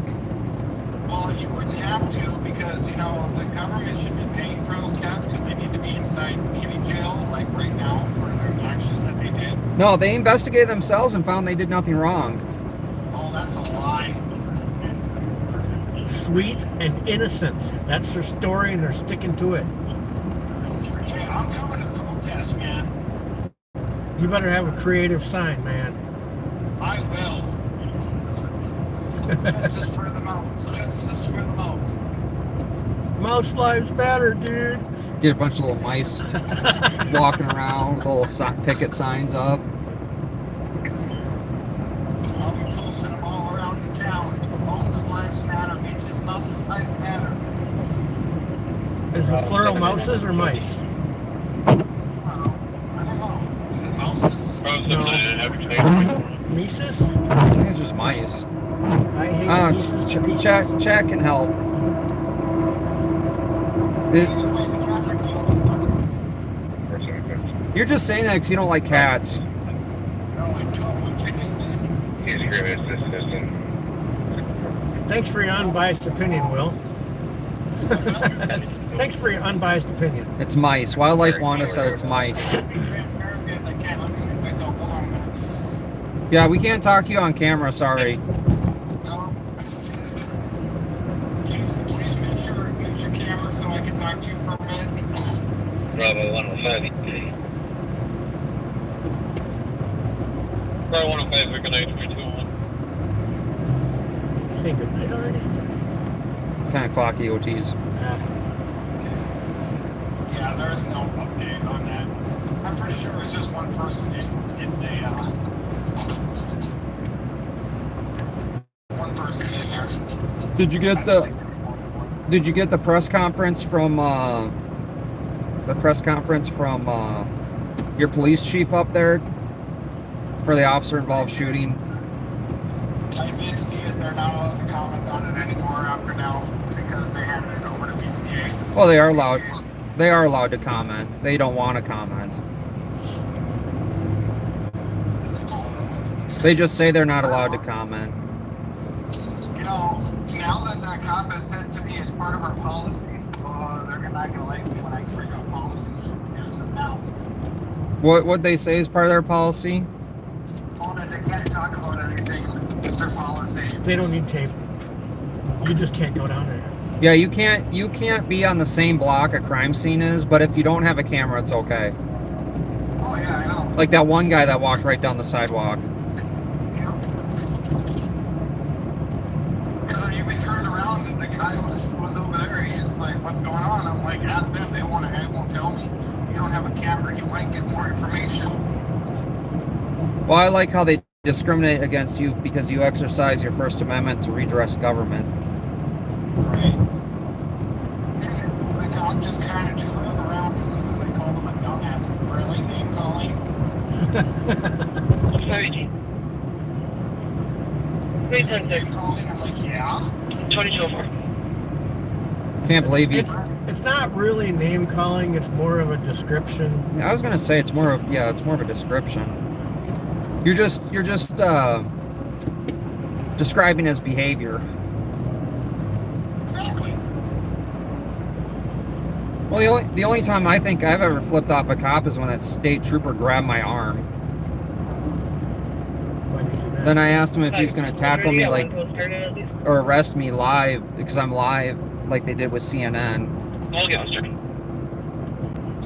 Well, you wouldn't have to because, you know, the government should be paying for those cats because they need to be inside kitty jail, like right now, for their actions that they did. No, they investigated themselves and found they did nothing wrong. Oh, that's a lie. Sweet and innocent. That's their story, and they're sticking to it. Hey, I'm coming to protest, man. You better have a creative sign, man. I will. Just for the mouse. Just for the mouse. Mouse lives matter, dude. Get a bunch of little mice walking around with little picket signs up. I'll be posting them all around the town. Mouse's lives matter. Beaches, mouse's lives matter. Is it plural mouses or mice? I don't know. Is it mouses? Mises? I think it's just mice. I hate Mises. Chat can help. Either way, the cats are cute. You're just saying that because you don't like cats. No, I don't. He's screaming at this assistant. Thanks for your unbiased opinion, Will. Thanks for your unbiased opinion. It's mice. Wildlife Wanda said it's mice. Transparency as I can. Let me make myself belong. Yeah, we can't talk to you on camera, sorry. No. Please mute your camera so I can talk to you for a minute. Bravo 105. Bravo 105, we're going to 321. Saying good night already? 10 o'clock EOTs. Yeah, there is no update on that. I'm pretty sure it was just one person in one person in there. Did you get the press conference from your police chief up there for the officer involved shooting? I did see it. They're not allowed to comment on it anymore after now because they handed it over to BCA. Well, they are allowed. They are allowed to comment. They don't want to comment. They just say they're not allowed to comment. You know, now that that cop has said to me it's part of our policy, they're not going to like me when I bring up policies. Here's them now. What they say is part of their policy? Oh, that they can't talk about anything. It's their policy. They don't need tape. You just can't go down there. Yeah, you can't be on the same block a crime scene is, but if you don't have a camera, it's okay. Oh, yeah, I know. Like that one guy that walked right down the sidewalk. Because if you be turned around and the guy was over there, he's like, what's going on? I'm like, ask them. They won't tell me. You don't have a camera, you might get more information. Well, I like how they discriminate against you because you exercise your First Amendment to redress government. Right. The cop just kind of turned around as soon as I called him a dumbass. Really? Name calling? 30. 310. Name calling? I'm like, yeah. 2204. Can't believe you. It's not really name calling. It's more of a description. I was gonna say it's more of a description. You're just describing his behavior. Exactly. Well, the only time I think I've ever flipped off a cop is when that state trooper grabbed my arm. Why do you do that? Then I asked him if he's gonna tackle me or arrest me live because I'm live, like they did with CNN. I'll get this.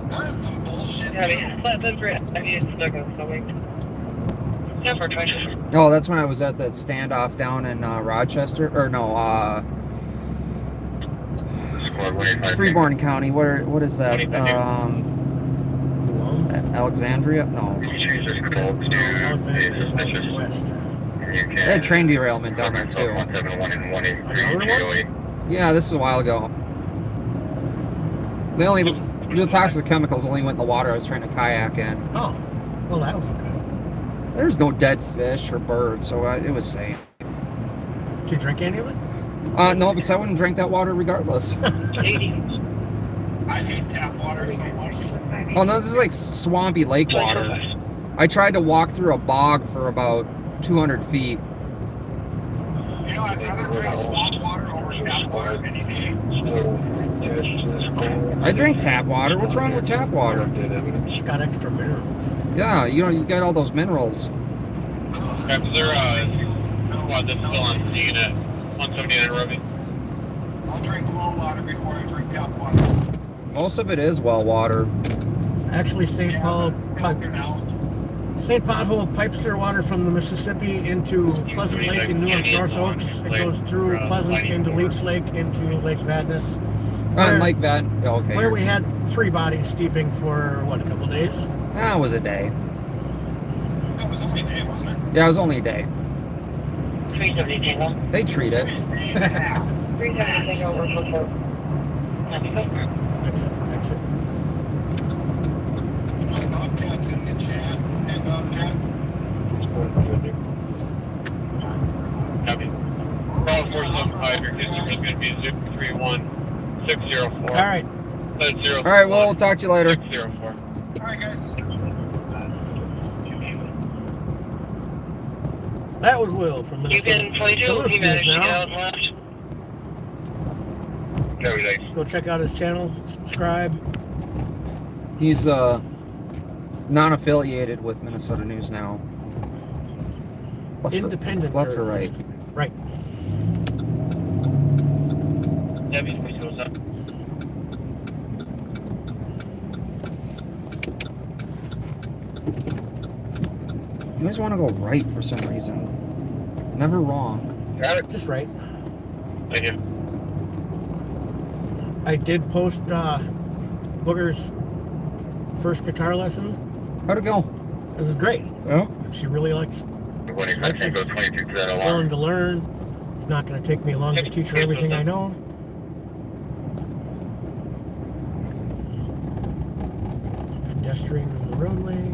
That is some bullshit. Yeah, I mean, that's right. I mean, it's stuck on something. Yeah, for 22. Oh, that's when I was at that standoff down in Rochester, or no, Squad 185. Freeborn County. What is that? Hello? Alexandria? No. You change this code to Alexandria's out suspicious. west. And you They had train derailment down there too. 171 and 183 Another one? Yeah, this is a while ago. The toxic chemicals only went in the water I was trying to kayak in. Oh, well, that was good. There's no dead fish or birds, so it was safe. Did you drink any of it? No, because I wouldn't drink that water regardless. 80. I hate tap water so much. Oh no, this is like swampy lake water. I tried to walk through a bog for about 200 feet. You know, I'd rather drink swamp water over tap water any day. I drink tap water. What's wrong with tap water? It's got extra minerals. Yeah, you got all those minerals. After their squad that's still on scene at 179 Ruby. I'll drink well water before I drink tap water. Most of it is well water. Actually, St. Paul, Filtered out. St. Pothole pipes their water from the Mississippi into Pleasant Lake in Newark, North Oaks. It goes through Pleasant into Leech Lake into Lake Vadnais. Like that. Okay. Where we had 3 bodies steeping for, what, a couple days? That was a day. That was only a day, wasn't it? Yeah, it was only a day. 370 Tango. They treat it. 370 Tango, we're for 4. Exit. Bobcat's in the chat. Hey, Bobcat. Copy. Call 475, your kids are going to be 031604. All right. That's 0. All right, well, we'll talk to you later. 604. All right, guys. That was Will from You Minnesota. can 22 Duluth if you managed to News get now. out left. Very nice. Go check out his channel, subscribe. He's non-affiliated with Minnesota News Now. Independent. Left or right? Right. Debbie's please goes up. You always want to go right for some reason. Never wrong. Got it. Just right. Thank you. I did post Booger's first guitar lesson. How'd it go? It was great. Oh. She really likes 25 Tango 22 to that willing alarm. to learn. It's not going to take me long to teach her everything I know. Pedestrian on the roadway.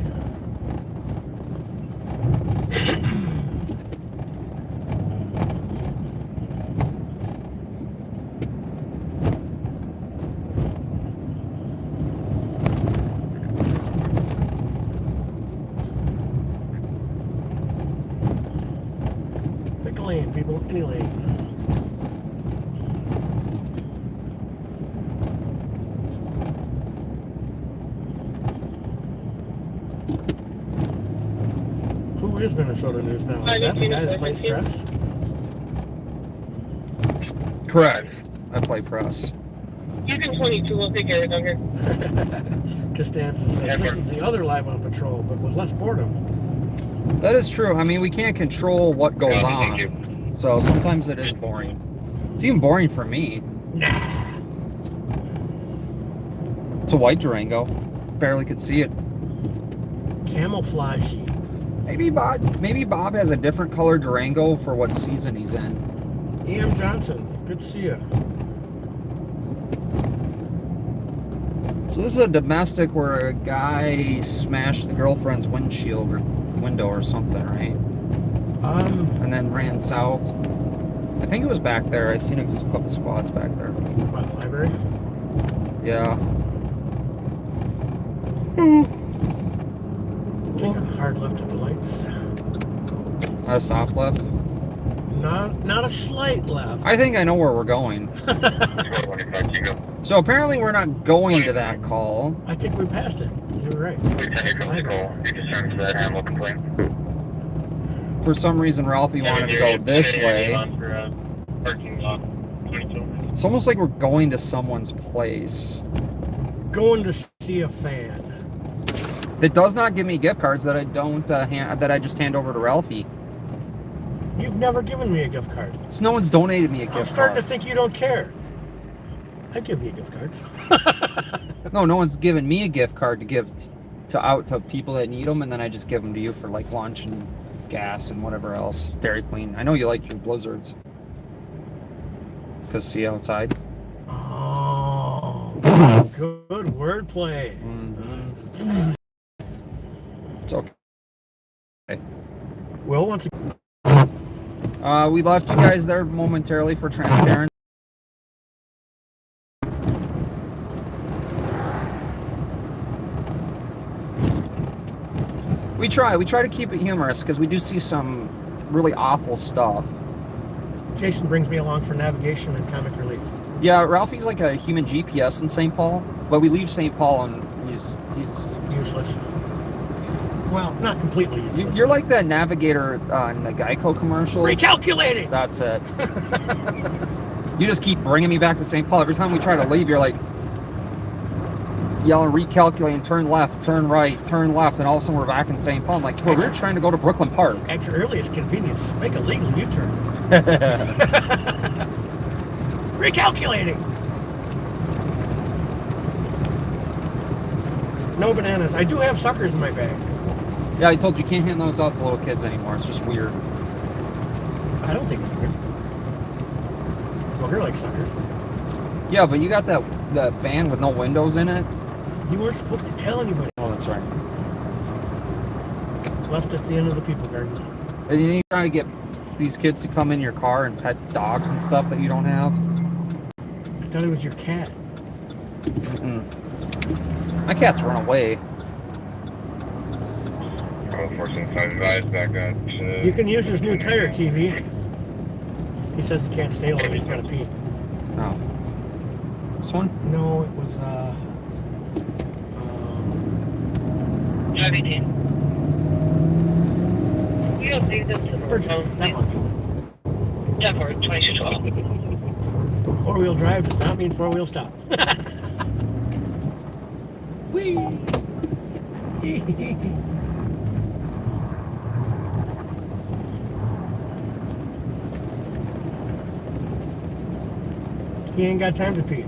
Pick a lane, people. Any lane. Who is Minnesota News Now? Is that the guy that plays press? Correct. I play press. You can 22, we'll take care of it, Dunker. Costanza says this is the other Live on Patrol, but with less boredom. That is true. I mean, we can't control what goes Thank on. you. So sometimes it is boring. It's even boring for me. Nah. It's a white Durango. Barely could see it. Camouflage. Maybe Bob has a different color Durango for what season he's in. E.M. Johnson, good to see you. So this is a domestic where a guy smashed the girlfriend's window or something, right? And then ran south. I think it was back there. I seen a couple squads back there. By the library. Yeah. Take a hard left at the lights. A soft left. Not a slight left. I think I know where we're going. 25 Tango. So apparently we're not going to that call. I think we passed it. You were right. We tend to come to call. You concerned for that animal complaint? For some reason, Ralphie wanted to go this way. Parking lot 22. It's almost like we're going to someone's place. Going to see a fan. It does not give me gift cards that I don't that I just hand over to Ralphie. You've never given me a gift card. So no one's donated me a gift I'm starting card. to think you don't care. I've given you gift cards. No one's given me a gift card to give out to people that need them, and then I just give them to you for like lunch and gas and whatever else. Dairy Queen. I know you like your Blizzards. Cause see outside. Oh, good wordplay. Mm-hmm. It's okay. Well, once again, We left you guys there momentarily for transparency. We try to keep it humorous because we do see some really awful stuff. Jason brings me along for navigation and comic relief. Yeah, Ralphie's like a human GPS in St. Paul, but we leave St. Paul and he's Useless. Well, not completely useless. you're like that navigator in the Geico commercials. Recalculating! That's it. You just keep bringing me back to St. Paul. Every time we try to leave, you're like, yelling, recalculating, turn left, turn right, turn left, and all of a sudden we're back in St. Paul. I'm like, well, we're trying to go to Brooklyn Park. At your earliest convenience, make a legal U-turn. Recalculating. No bananas. I do have suckers in my bag. Yeah, I told you can't hand those out to little kids anymore. It's just weird. I don't think it's weird. Well, you're like suckers. Yeah, but you got that van with no windows in it. You weren't supposed to tell anybody. Oh, that's right. Left at the end of the people garden. And you trying to get these kids to come in your car and pet dogs and stuff that you don't have. I thought it was your cat. Mm-mm. My cat's run away. Forcing side advice back up. You can use his new tire, TV. He says he can't stay long. He's got to pee. Oh. This one? No, it was, 518. You don't leave them to the Burgess. That one. 2212. Four-wheel drive does not mean four-wheel stop. Whee! He ain't got time to pee.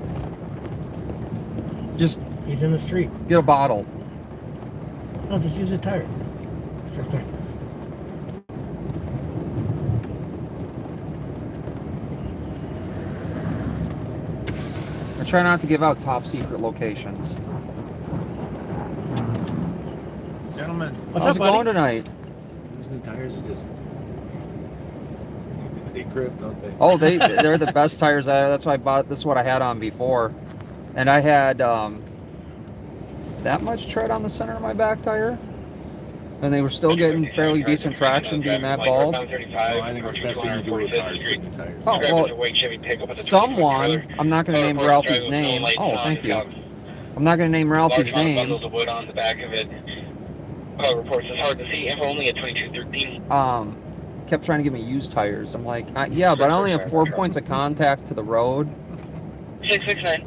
Just He's in the street. get a bottle. No, just use a tire. It's right there. I try not to give out top secret locations. Gentlemen, What's How's up, it going buddy? tonight? these new tires are just they grip, don't they? Oh, they're the best tires ever. That's why I bought. This is what I had on before, and I had that much tread on the center of my back tire, and they were still getting fairly decent traction being that bald. Well, I think it's the best thing you do with cars, put new tires. Oh, well, someone, I'm not going to name Ralphie's name. Oh, thank you. I'm not going to name Ralphie's name. Bundles of wood on the back of it. Reports it's hard to see. Info only at 2213. Kept trying to give me used tires. I'm like, yeah, but I only have 4 points of contact to the road. 669.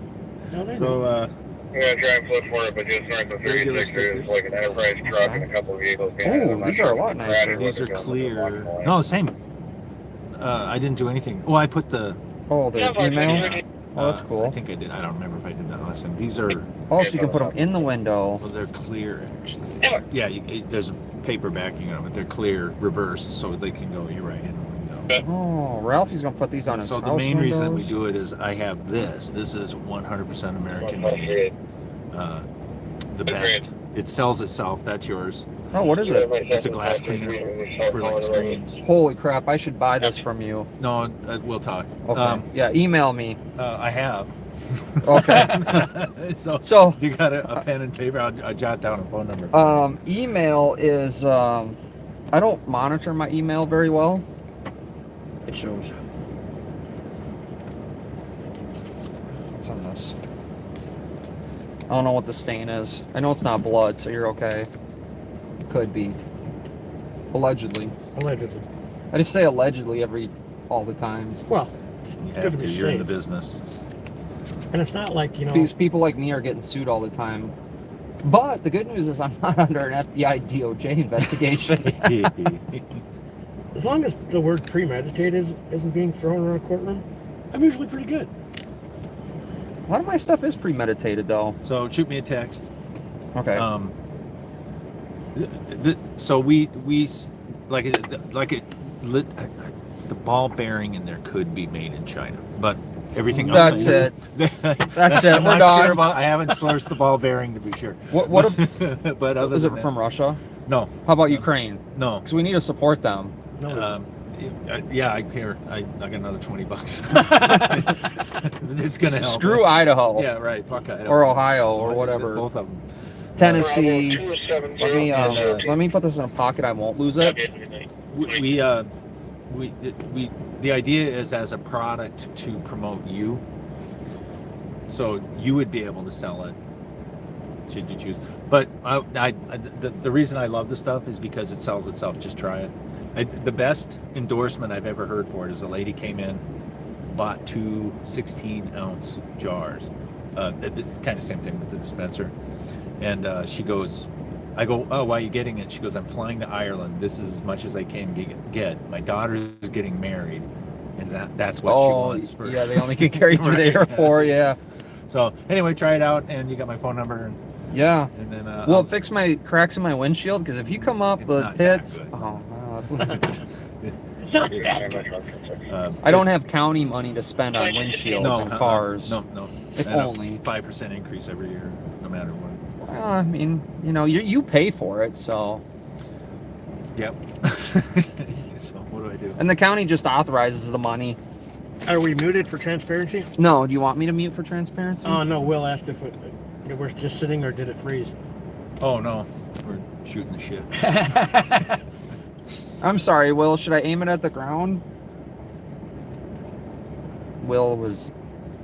No, they're not. So, I'm gonna try and flip for it, but just north of 36, there's like an Enterprise truck and a couple of vehicles. Oh, these are a lot nicer. these are clear. No, same. I didn't do anything. Oh, I put the. Oh, the email? Oh, that's I cool. think I did. I don't remember if I did that last time. These are. Oh, so you can put them in the window. Well, they're clear, actually. Yeah, there's a paper backing on them, but they're clear, reversed, so they can go. You're right in the window. Oh, Ralphie's going to put these on his So house the main reason we windows. do it is I have this. This is 100% American made. The best. It sells itself. That's yours. Oh, what is it? It's a glass cleaner for like screens. Holy crap, I should buy this from you. No, we'll talk. Okay. Yeah, email me. I have. Okay. So, you got a pen and paper? I'll jot down a phone number. email is, I don't monitor my email very well. It shows. What's on this? I don't know what the stain is. I know it's not blood, so you're okay. Could be. Allegedly. Allegedly. I just say allegedly all the time. Well, it's You good have to to. be You're in the safe. business. And it's not like, you know, Because people like me are getting sued all the time. But the good news is I'm not under an FBI DOJ investigation. as long as the word premeditate isn't being thrown around a courtroom, I'm usually pretty good. A lot of my stuff is premeditated, though. So shoot me a text. Okay. So we like it the ball bearing in there could be made in China, but everything else. That's it. That's it. I'm We're not done. sure about. I haven't sourced the ball bearing to be sure. What But other is than it that, from Russia? No, How about Ukraine? no. Because we need to support them. No, Yeah, I pay her. I got another $20. It's gonna help. Screw Idaho Yeah, right. Fuck Idaho. or Ohio or whatever. Both of them. Tennessee. 270. Let me put this in a pocket. I won't lose it. We the idea is as a product to promote you, so you would be able to sell it should you choose. But the reason I love this stuff is because it sells itself. Just try it. The best endorsement I've ever heard for it is a lady came in, bought two 16-ounce jars, Kind of same thing with the dispenser. And she goes, I go, oh, why are you getting it? She goes, I'm flying to Ireland. This is as much as I can get. My daughter is getting married, and that's what she wants. For, yeah, they only can carry through the airport. Yeah. So anyway, try it out, and you got my phone number. And, Yeah. and then Will it fix my cracks in my windshield? Because if you come up It's the not that pits, good. oh, wow. It's not that good. I don't have county money to spend on windshields and cars. No. If And a only. 5% increase every year, no matter what. Well, I mean, you pay for it, so. Yep. So what do I do? And the county just authorizes the money. Are we muted for transparency? No, do you want me to mute for transparency? Oh, no. Will asked if we're just sitting or did it freeze? Oh no, we're shooting the shit. I'm sorry, Will. Should I aim it at the ground? Will was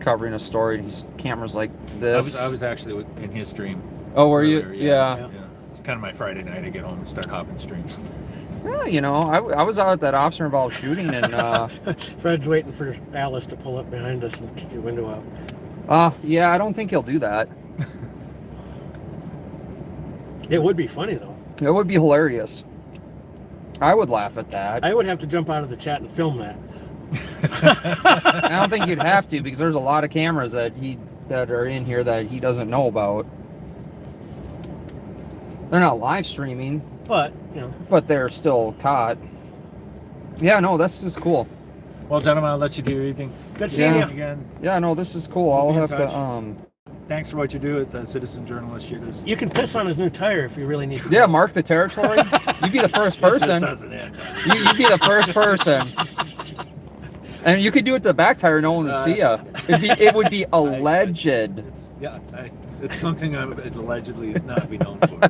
covering a story. His camera's like this. I was actually in his stream. Oh, were you? earlier, Yeah. It's kind of my Friday night. I get home and start hopping streams. Well, I was out at that officer-involved shooting, and Fred's waiting for Alice to pull up behind us and kick your window out. yeah, I don't think he'll do that. It would be funny, though. It would be hilarious. I would laugh at that. I would have to jump out of the chat and film that. I don't think you'd have to, because there's a lot of cameras that are in here that he doesn't know about. They're not live streaming, But, but they're still caught. Yeah, no, this is cool. Well, gentlemen, I'll let you do your evening. good seeing Yeah. you. Again, Yeah, no, this is cool. I'll We'll be in have to touch. Thanks for what you do at the Citizen Journalist Shooters. You can piss on his new tire if you really need to. yeah, mark the territory. You'd be the first It just person. doesn't end. You'd be the first person. And you could do it to the back tire, no one would see you. It would be alleged. It's something I would allegedly not be known for.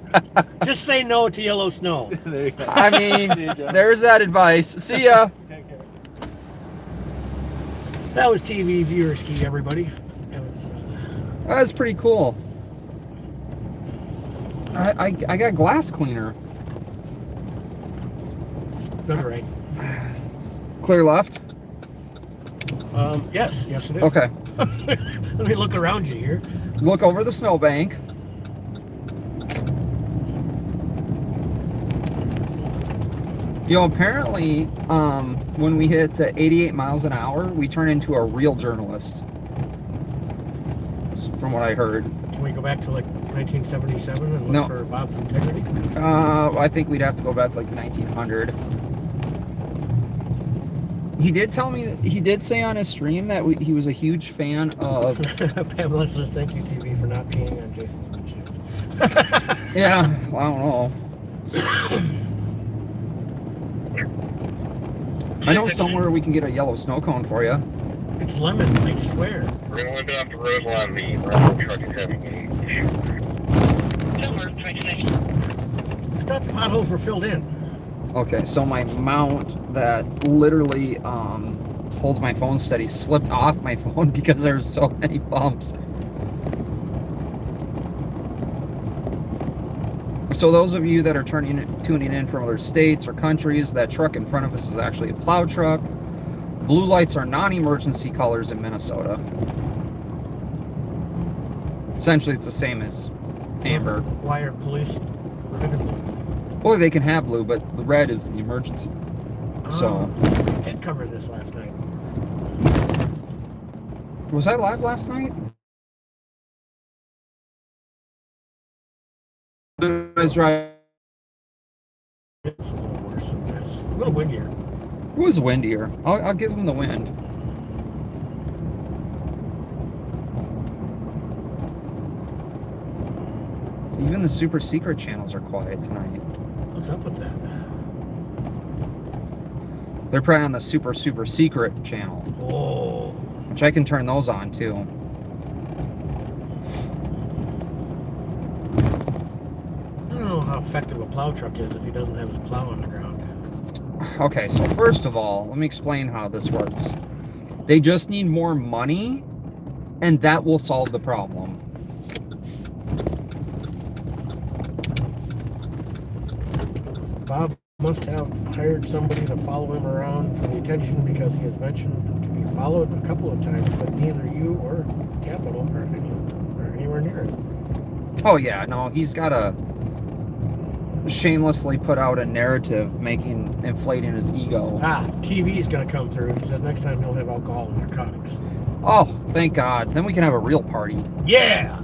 Just say no to yellow snow. There you go. I mean, there's that advice. See ya. Take care. That was TV viewer ski, everybody. That was, That's pretty cool. I got glass cleaner. all right. Clear left. Yes, it is. Okay. Let me look around you here. Look over the snowbank. Apparently, when we hit 88 miles an hour, we turn into a real journalist. From what I heard. Can we go back to like 1977 and look No. for Bob's integrity? I think we'd have to go back to like 1900. He did tell me, he did say on his stream that he was a huge fan of. Pamela says, thank you, TV, for not peeing on Jason's windshield. Yeah, well, I don't know. I know somewhere we can get a yellow snow cone for you. It's lemon, I swear. We're going down the road on the Brown truck is having an issue. I thought the potholes were filled in. Okay, so my mount that literally holds my phone steady slipped off my phone because there's so many bumps. So those of you that are tuning in from other states or countries, that truck in front of us is actually a plow truck. Blue lights are non-emergency colors in Minnesota. Essentially, it's the same as amber. Why are police prohibited? Or they can have blue, but the red is the emergency. So, I did cover this last night. was I live last night? That's right. It's a little worse than this. A little windier. It was windier. I'll give them the wind. Even the super secret channels are quiet tonight. What's up with that? They're probably on the super secret channel, Oh. which I can turn those on too. I don't know how effective a plow truck is if he doesn't have his plow on the ground. Okay, so first of all, let me explain how this works. They just need more money, and that will solve the problem. Bob must have hired somebody to follow him around for the attention because he has mentioned to be followed a couple of times, but neither you or Capital or anyone. anywhere near it. Oh yeah, no, he's got to shamelessly put out a narrative inflating his ego. TV's gonna come through. He said next time he'll have alcohol and narcotics. Oh, thank God. Then we can have a real party. Yeah!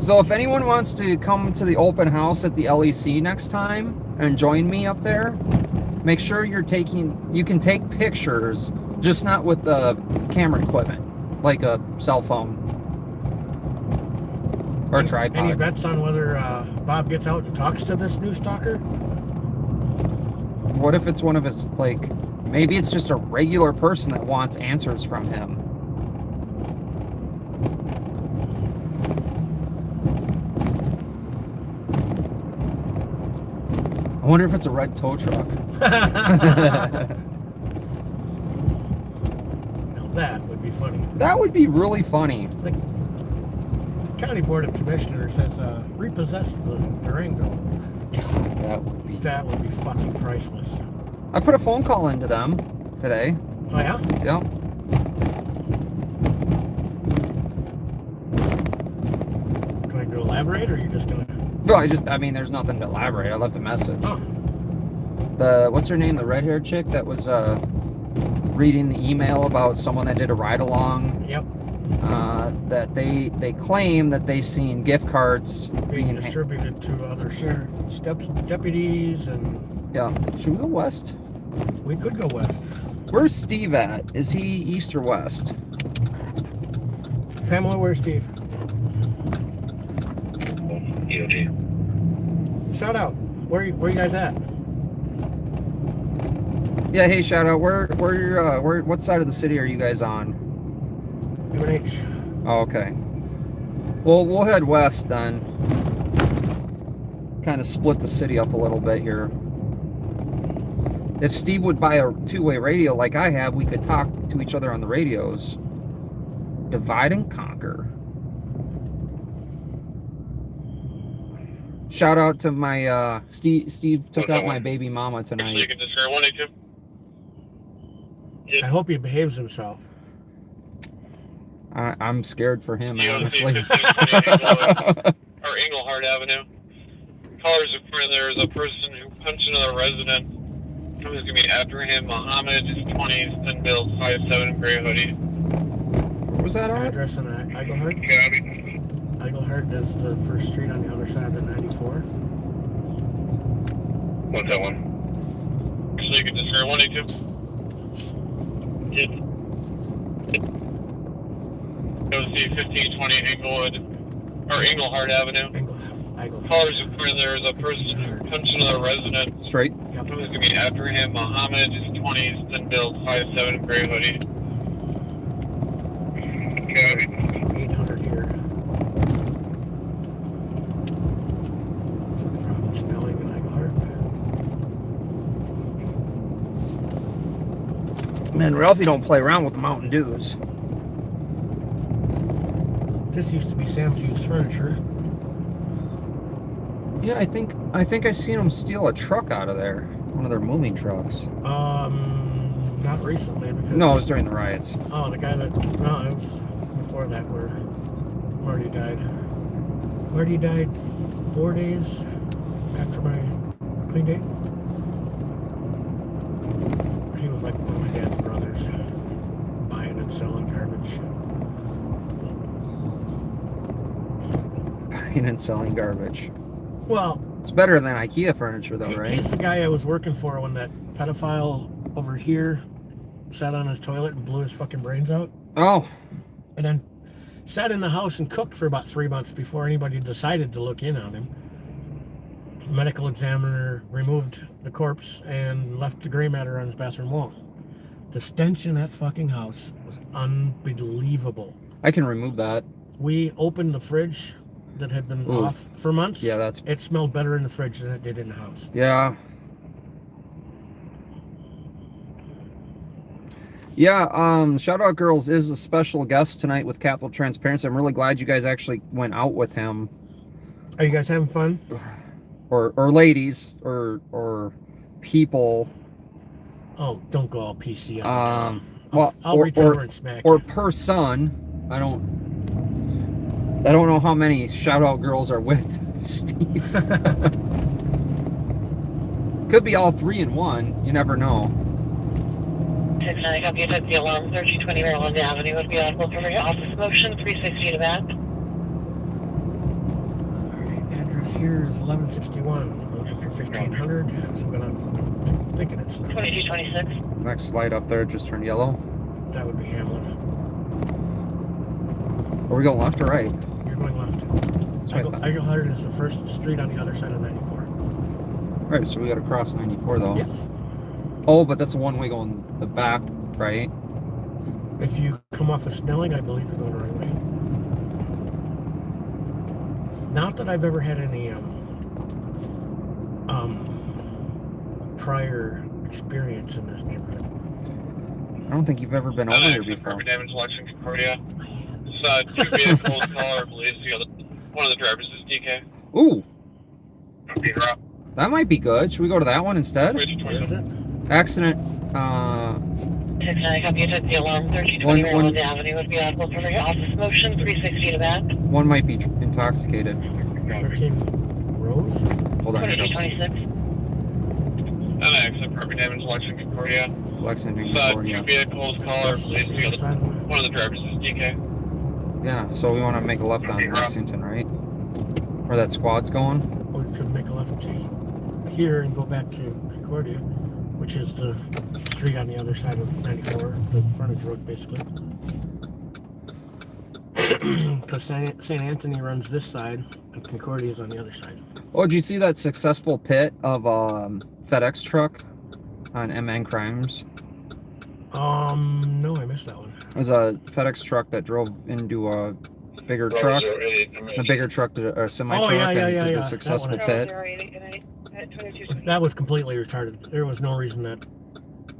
So if anyone wants to come to the open house at the LEC next time and join me up there, make sure you can take pictures, just not with the camera equipment, like a cell phone or a tripod. Any bets on whether Bob gets out and talks to this new stalker? What if it's one of his, like, maybe it's just a regular person that wants answers from him? I wonder if it's a red tow truck. Now that would be funny. That would be really funny. The County Board of Commissioners has repossessed the Durango. That would be fucking priceless. I put a phone call into them today. Oh yeah? Yep. Going to elaborate, or are you just gonna? No, I mean, there's nothing to elaborate. I left a message. Oh. What's her name? The red-haired chick that was reading the email about someone that did a ride-along. Yep. That they claim that they seen gift cards Being distributed to other deputies, and yeah. Should we go west? we could go west. Where's Steve at? Is he east or west? Pamela, where's Steve? EOG. Shout out. Where you guys at? Yeah. Hey, shout out. What side of the city are you guys on? UNH. Oh, okay. Well, we'll head west then. Kind of split the city up a little bit here. If Steve would buy a two-way radio like I have, we could talk to each other on the radios. Divide and conquer. Shout out to my Steve took out my baby mama So you tonight. can just share 182. I hope he behaves himself. I'm scared for him, DOC honestly. 1520 or Englehart Avenue. Callers in front there is a person who punched another resident. Who's gonna be after him? Muhammad is 20s, thin build, 5'7", gray hoodie. What was that on? Address in Eaglehart. Eaglehart is the first street on the other side of 94. What's that one? So you can just share 182. DOC 1520 Englewood or Englehart Avenue. Eaglehart. Callers in front there is a person who punched another resident. Straight. Yep. Who's gonna be after him? Muhammad is 20s, thin build, 5'7", gray hoodie. 800 here. So it's probably Snelling and Eaglehart. Man, Ralphie don't play around with the Mountain Dews. This used to be Sam's Used Furniture. Yeah, I think I seen him steal a truck out of there. One of their moving trucks. Not recently because. No, it was during the riots. Oh, the guy that. No, it was before that where Marty died. Marty died 4 days after my clean date. He was like one of my dad's brothers, buying and selling garbage. Buying and selling garbage. Well, It's better than IKEA furniture, though, right? he's the guy I was working for when that pedophile over here sat on his toilet and blew his fucking brains out. Oh, And then sat in the house and cooked for about 3 months before anybody decided to look in on him. Medical examiner removed the corpse and left the gray matter on his bathroom wall. The stench in that fucking house was unbelievable. I can remove that. We opened the fridge that had been Ooh. off for months. Yeah, that's... It smelled better in the fridge than it did in the house. Yeah. Yeah, Shout Out Girls is a special guest tonight with Capital Transparency. I'm really glad you guys actually went out with him. Are you guys having fun? Or ladies, or people. Oh, don't go all PC on me. Well, I'll reach over and smack or you. per son. I don't... I don't know how many shout out girls are with Steve. Could be all three in one. You never know. 690, copy, took the alarm, 1320 Maryland Avenue would be audible for your office motion, 360 to back. Alright, address here is 1161. I'm looking for 1500. So I'm thinking it's 2226. Next light up there just turned yellow. that would be Hamlin. Are we going left or right? You're going left. That's right. Eaglehart is the first street on the other side of 94. Right, so we got to cross 94 though. Yes. Oh, but that's a one way going the back, right? If you come off of Snelling, I believe you're going the right way. Not that I've ever had any prior experience in this neighborhood. I don't think you've ever been over here before. Property damage, Lexington, Concordia. It's two vehicles, caller, believes the other, one of the drivers is DK. Ooh, Peter up. that might be good. Should we go to that one instead? Where is it? Accident, 690, copy, took the alarm, 1320 One- Maryland Avenue would be audible for your office motion, 360 to back. one might be intoxicated. 13 Rose? Hold on, hiccups. 2226. An accident, property damage, Lexington, Concordia. Lexington, Two California. vehicles, caller, That's believes just the the other, side. one of the drivers is DK. Yeah, so we want to make a left on Lexington, right? Where that squad's going. Or we could make a left to here and go back to Concordia, which is the street on the other side of 94, the frontage road basically. Because St. Anthony runs this side and Concordia is on the other side. Oh, did you see that successful pit of FedEx truck on MN Crimes? No, I missed that one. It was a FedEx truck that drove into a bigger truck. The bigger truck to a semi truck Oh, yeah, and yeah, did yeah. a That successful one. pit. That was completely retarded. There was no reason that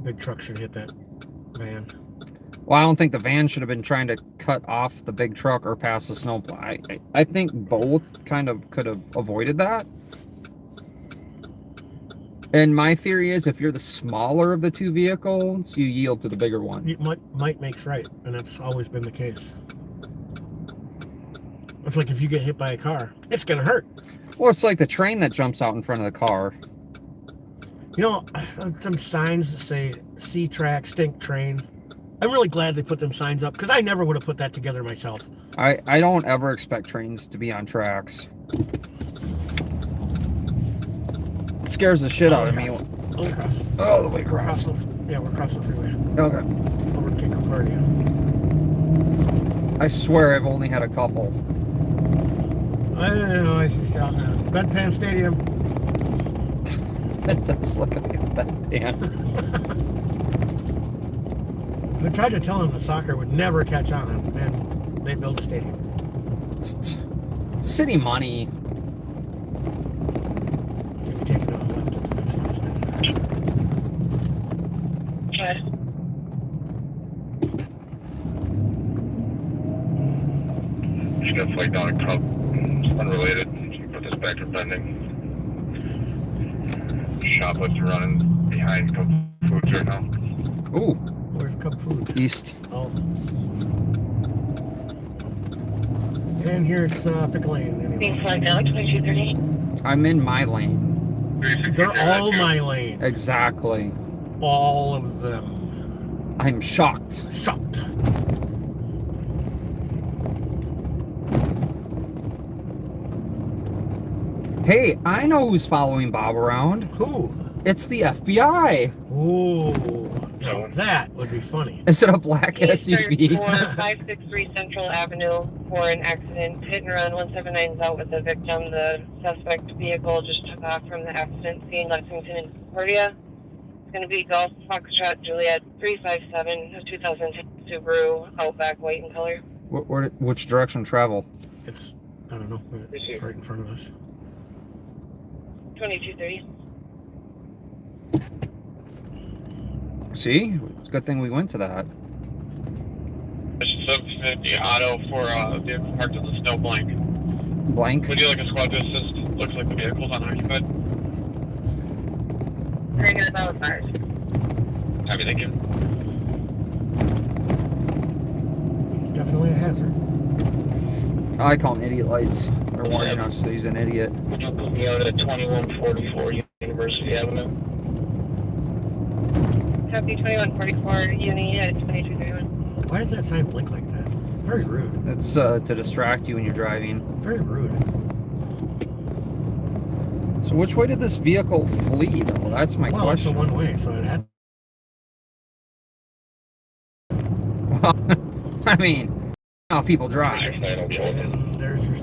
big truck should hit that van. Well, I don't think the van should have been trying to cut off the big truck or pass the snowplow. I think both kind of could have avoided that. And my theory is if you're the smaller of the two vehicles, you yield to the bigger one. Might makes right, and that's always been the case. It's like if you get hit by a car, it's gonna hurt. Well, it's like the train that jumps out in front of the car. You know, some signs that say C-Track, stink train. I'm really glad they put them signs up because I never would have put that together myself. I don't ever expect trains to be on tracks. It scares the shit out of me. All across. All the way across. Yeah, we're across the freeway. Okay. Over to King Concordia. I swear I've only had a couple. I don't know. I see out now. Bedpan Stadium. It does look like a bedpan. I tried to tell them the soccer would never catch on, and they built a stadium. It's city money. Maybe take it on left at the next stop. Good. Just gonna flag down a Cub. It's unrelated. Put this back to pending. Shoplifter running behind Cub Foods right now. Ooh, Where's Cub Food? east. Oh. And here's Pickle Lane. Anyway. Being flagged out, 2230. I'm in my lane. They're all my lane. Exactly. All of them. I'm shocked. Shocked. Hey, I know who's following Bob around. Who? It's the FBI. Ooh. Now that would be funny. Is it a black SUV? 563 Central Avenue for an accident. Hit and run 179's out with the victim. The suspect vehicle just took off from the accident scene, Lexington and Concordia. It's going to be Golf Foxtrot Juliet 357, a 2010 Subaru Outback, white in color. Which direction travel? It's, I don't know, but it's right in front of us. 2230. See? It's a good thing we went to that. 750 auto for a vehicle parked in the snow blank. Blank. Would you like a squad to assist? Looks like the vehicle's unoccupied. Negative about 5. Happy, thank you. It's definitely a hazard. I call them idiot lights. They're warning us that he's an idiot. Would you put me out at 2144 University Avenue? Copy 2144, Uni at 2231. Why does that sign blink like that? It's very rude. It's to distract you when you're driving. Very rude. So which way did this vehicle flee, though? That's my Well, it's a question. one-way, so it had. Well, I mean, how people drive. And there's your.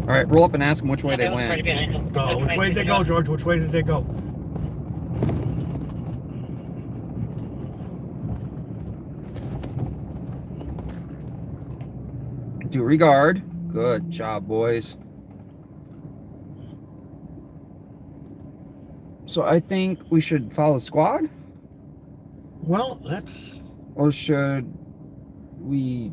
All right, roll up and ask them which way they Right went. behind him. Oh, which way did they go, George? Which way did they go? Due regard. Good job, boys. So I think we should follow the squad, Well, that's. or should we?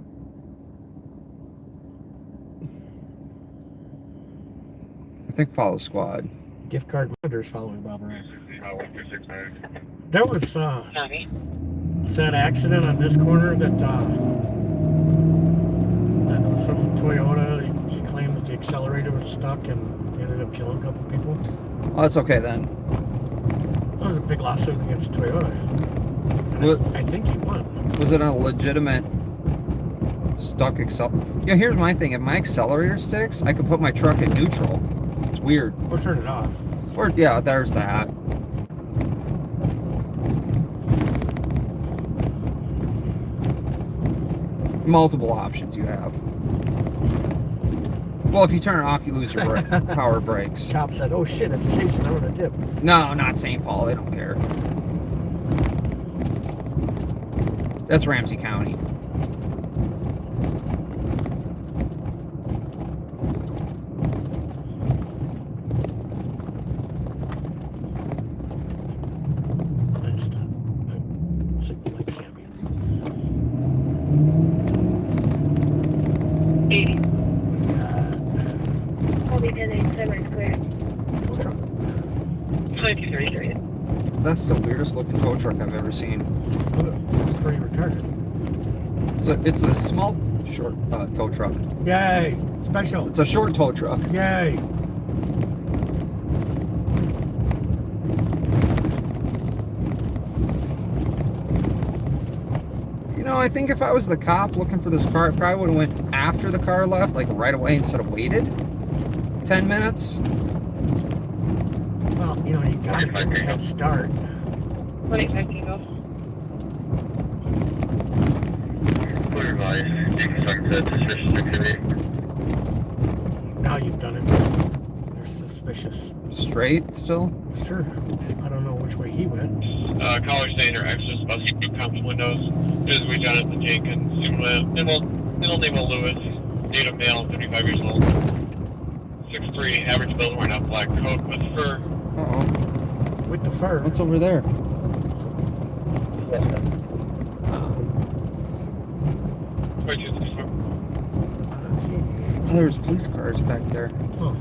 I think follow the squad. Gift card monitors following Bob around. 126. There was Copy. that accident on this corner that was some Toyota. He claimed that the accelerator was stuck and ended up killing a couple people. Oh, that's okay then. That was a big lawsuit against Toyota. And What- I think he won. Was it a legitimate stuck Yeah, here's my thing. If my accelerator sticks, I could put my truck in neutral. It's weird. Or turn it off. Or yeah, there's that. Multiple options you have. Well, if you turn it off, you lose your power brakes. Cop said, "Oh shit, it's chasing. I'm gonna dip." No, not St. Paul. They don't care. That's Ramsey County. Let's stop. That signal light can't be. 80. I'll be 1087 square. Tow truck. 2233. That's the weirdest looking tow truck I've ever seen. It's pretty retarded. It's a small, short tow truck. Yay! Special. It's a short tow truck. Yay! You know, I think if I was the cop looking for this car, I probably would have went after the car left, like right away instead of waited 10 minutes. Well, you know, you gotta get a head start. 25 Kilo. Clear advice. Deconstruct suspicious activity. Now you've done it. They're suspicious. Straight still. Sure. I don't know which way he went. Caller saying their exit bus comps windows. This is we Jonathan Jenkins. Middle name of Lewis. Date of male, 35 years old. 6'3", average build, wearing a black coat with fur. Uh-oh. With the fur. What's over there? Let's see. Oh, there's police cars back there. Oh.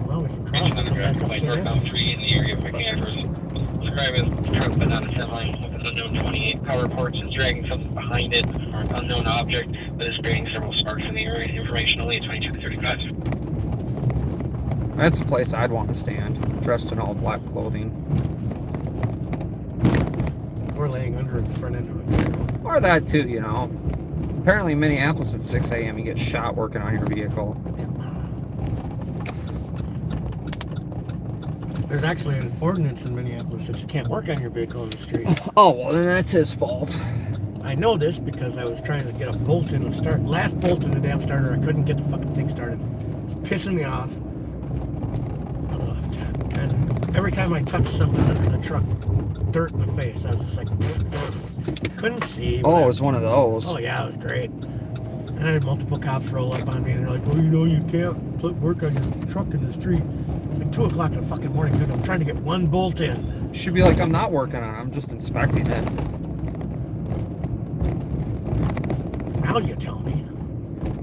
Well, we can cross and come back up St. Anthony. 3 in the area of McAndrews. Describe as a truck but not a semi with an unknown 28. Power reports is dragging something behind it or an unknown object that is creating several sparks in the area. Information only at 2235. That's a place I'd want to stand, dressed in all black clothing. We're laying under the front end of a vehicle. Or that too, you know. Apparently in Minneapolis at 6 a.m. you get shot working on your vehicle. There's actually an ordinance in Minneapolis that you can't work on your vehicle in the street. Oh, well then that's his fault. I know this because I was trying to get a bolt in the start. Last bolt in the damn starter, I couldn't get the fucking thing started. It's pissing me off. And every time I touched something under the truck, dirt in the face, I was just like, couldn't see. Oh, it was one of those. Oh yeah, it was great. And I had multiple cops roll up on me and they're like, well, you know, you can't work on your truck in the street. It's like 2 o'clock in the fucking morning, dude. I'm trying to get one bolt in. Should be like, I'm not working on it, I'm just inspecting it. Now you tell me.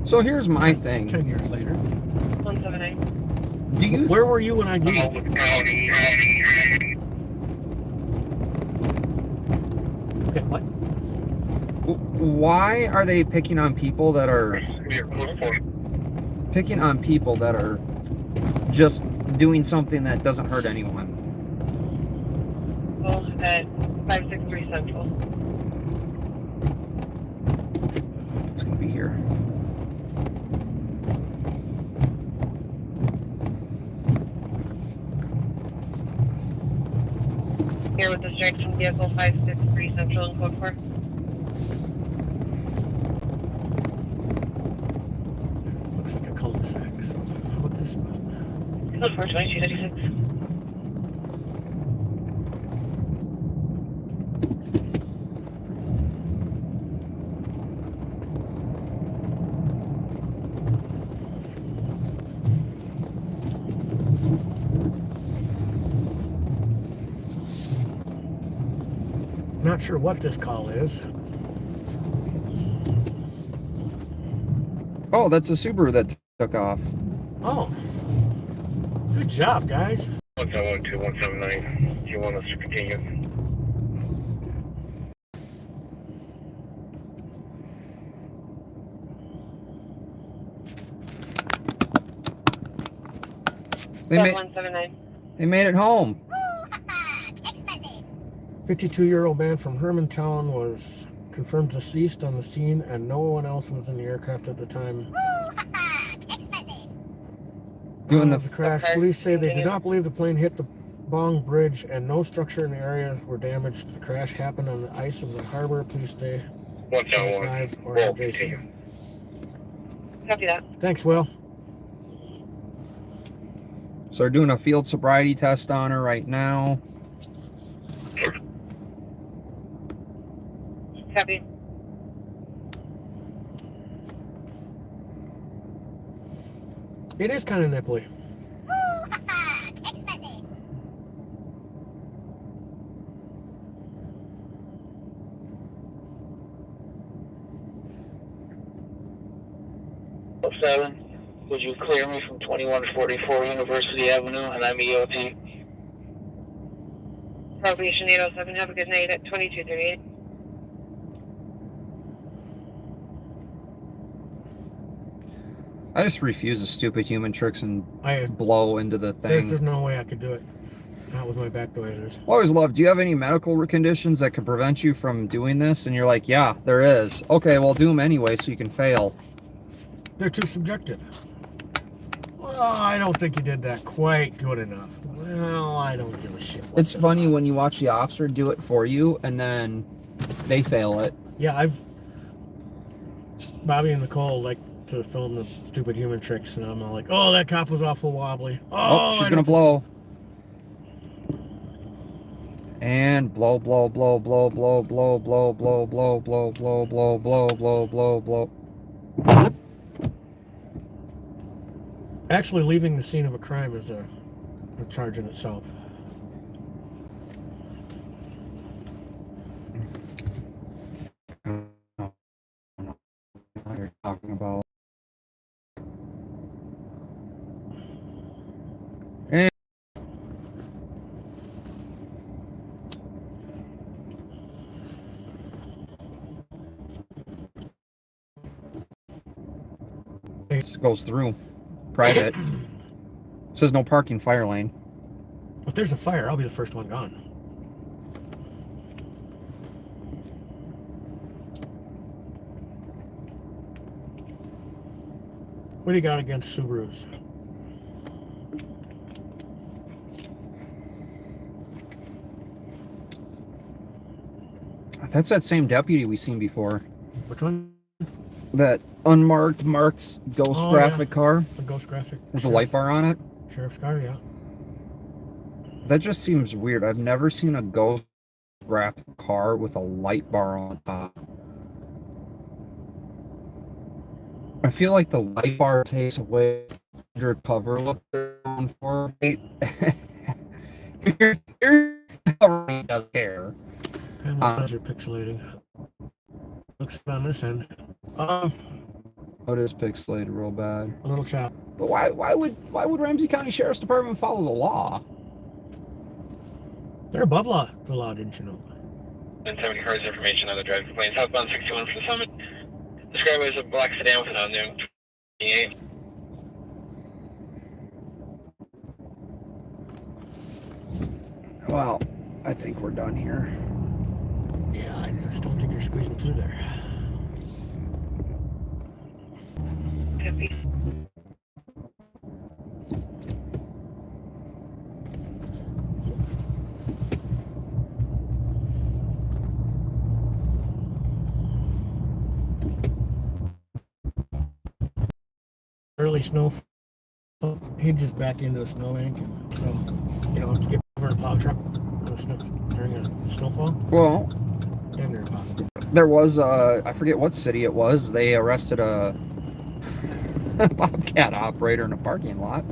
So here's my thing. 10 years later. 178. Do you Where were you when I needed you? Okay, what? Why are they picking on people that are just doing something that doesn't hurt anyone? Well, at 563 Central. It's gonna be here. Here with distraction vehicle 563 Central in code 4. Looks like a cul-de-sac. So how about this spot? Code 4 2236. Not sure what this call is. Oh, that's a Subaru that took off. Oh, good job, guys. 1712179. Do you want us to continue? They made 179. they made it home. 52-year-old man from Hermantown was confirmed deceased on the scene, and no one else was in the aircraft at the time Doing of the crash. Okay. Police say they do not believe the plane hit the Bong Bridge, and no structure in the area were damaged. The crash happened on the ice of the harbor. Please stay 171. alive or We'll have continue. Jason. Copy that. Thanks, Will. So they're doing a field sobriety test on her right now. Copy. It is kind of nipply. Would you clear me from 2144 University Avenue, and I'm EOT? Probation 807. Have a good night at 2238. I just refuse the stupid human tricks and I blow into the there's thing. no way I could do it. Not with my back the way it is. Always love, do you have any medical conditions that could prevent you from doing this? And you're like, yeah, there is. Okay, well, do them anyway so you can fail. They're too subjective. Well, I don't think you did that quite good enough. Well, I don't give a shit. It's funny when you watch the officer do it for you and then they fail it. Yeah, Bobby and Nicole like to film the stupid human tricks, and I'm all like, oh, that cop was awful wobbly. Oh, she's gonna blow. And blow, blow, blow, blow, blow, blow, blow, blow, blow, blow, blow, blow, blow, blow, blow, blow. Actually, leaving the scene of a crime is a charge in itself. You're talking about. And it goes through private. Says no parking, fire lane. If there's a fire, I'll be the first one gone. What do you got against Subarus? That's that same deputy we seen before. Which one? That unmarked, marked ghost Oh, graphic car The ghost graphic. with a light bar on it. Sheriff's car, yeah. That just seems weird. I've never seen a ghost graphic car with a light bar on top. I feel like the light bar takes away your cover look they're going for. Your cover doesn't care. And the sides are pixelating. Looks good on this end. Oh, it is pixelated real bad. A little chop. But why would Ramsey County Sheriff's Department follow the law? They're above the law, didn't you know? And 70 cars information on the driving plane. Southbound 61 for the summit. Described as a black sedan with an unknown 28. Well, I think we're done here. Yeah, I just don't think you're squeezing through there. Copy. Early snow. He'd just back into a snow bank, and so to get over a plow truck during a snowfall, Well, damn near impossible. there was I forget what city it was. They arrested a Bobcat operator in a parking lot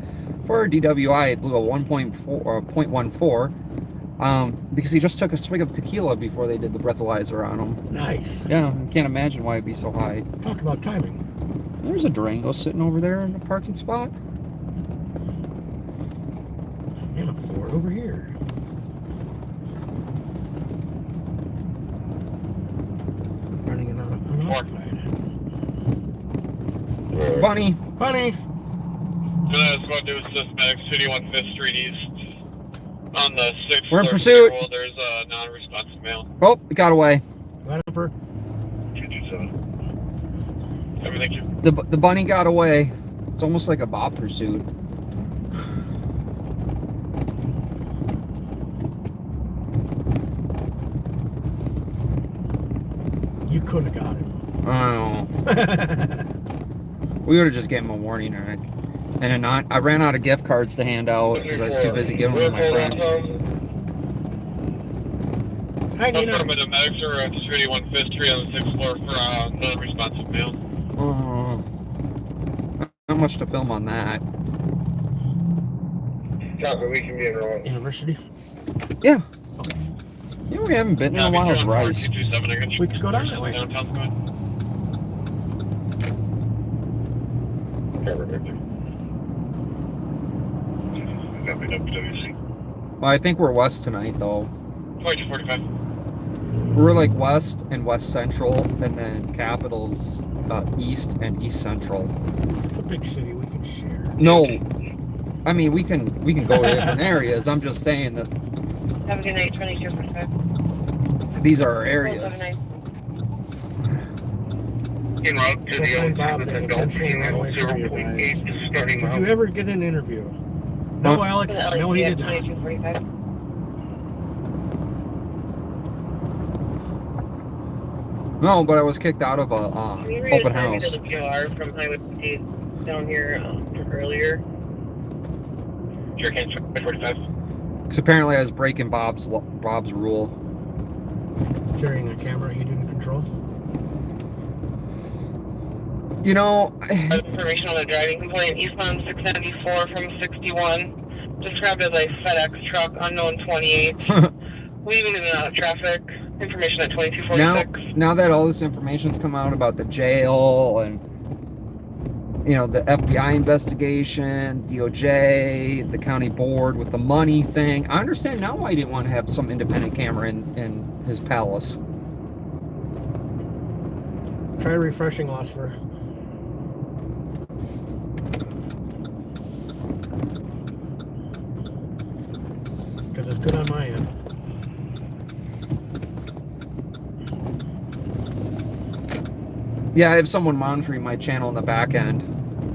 for a DWI. It blew a 1.14 because he just took a swig of tequila before they did the breathalyzer on him. Nice. Yeah, I can't imagine why it'd be so high. Talk about timing. There's a Durango sitting over there in the parking spot. And a Ford over here. Running an unoccupied. Bunny. Bunny! Squad news suspect, City 1 5th Street East. On the 6th We're in floor pursuit. stairwell, there's a non-responsive male. Oh, it got away. Right up her. 227. Everything you. The bunny got away. It's almost like a Bob pursuit. You could have got him. Oh. We would have just given him a warning, and I ran out of gift cards to hand out because I was too busy giving them to my friends. Hi, Nina. Affirmative medics are at City 1 5th Street on the 6th floor for non-responsive male. Not much to film on that. Copy, we can be enrolled. University. Yeah. Okay. You know, we haven't been in a while as Rice. We could go down that way. Downtown Squad. WWC. Well, I think we're west tonight, though. 2245. We're like west and west central, and then Capitals east and east central. It's a big city. We can share. No, I mean we can go to different areas. I'm just saying that Have a good night, 2245. these are our areas. 479. En route to So the find Bob Old and Adult intentionally run away from you 0.8 guys. starting Did route. you ever get an interview? No, Huh? Alex. No, he did not. 2245. No, but I was kicked out of a Can you open reassign me house. to the PR from Highway 58 down here earlier? Sure can, 45. Because apparently I was breaking Bob's rule. Carrying a camera he didn't control. You know, Information on the driving complaint, eastbound 694 from 61. Described as a FedEx truck, unknown 28. Weaving in and out of traffic. Information at 2246. now that all this information's come out about the jail and the FBI investigation, DOJ, the county board with the money thing, I understand now why he didn't want to have some independent camera in his palace. Try refreshing, Oscar. Because it's good on my end. Yeah, I have someone monitoring my channel in the back end.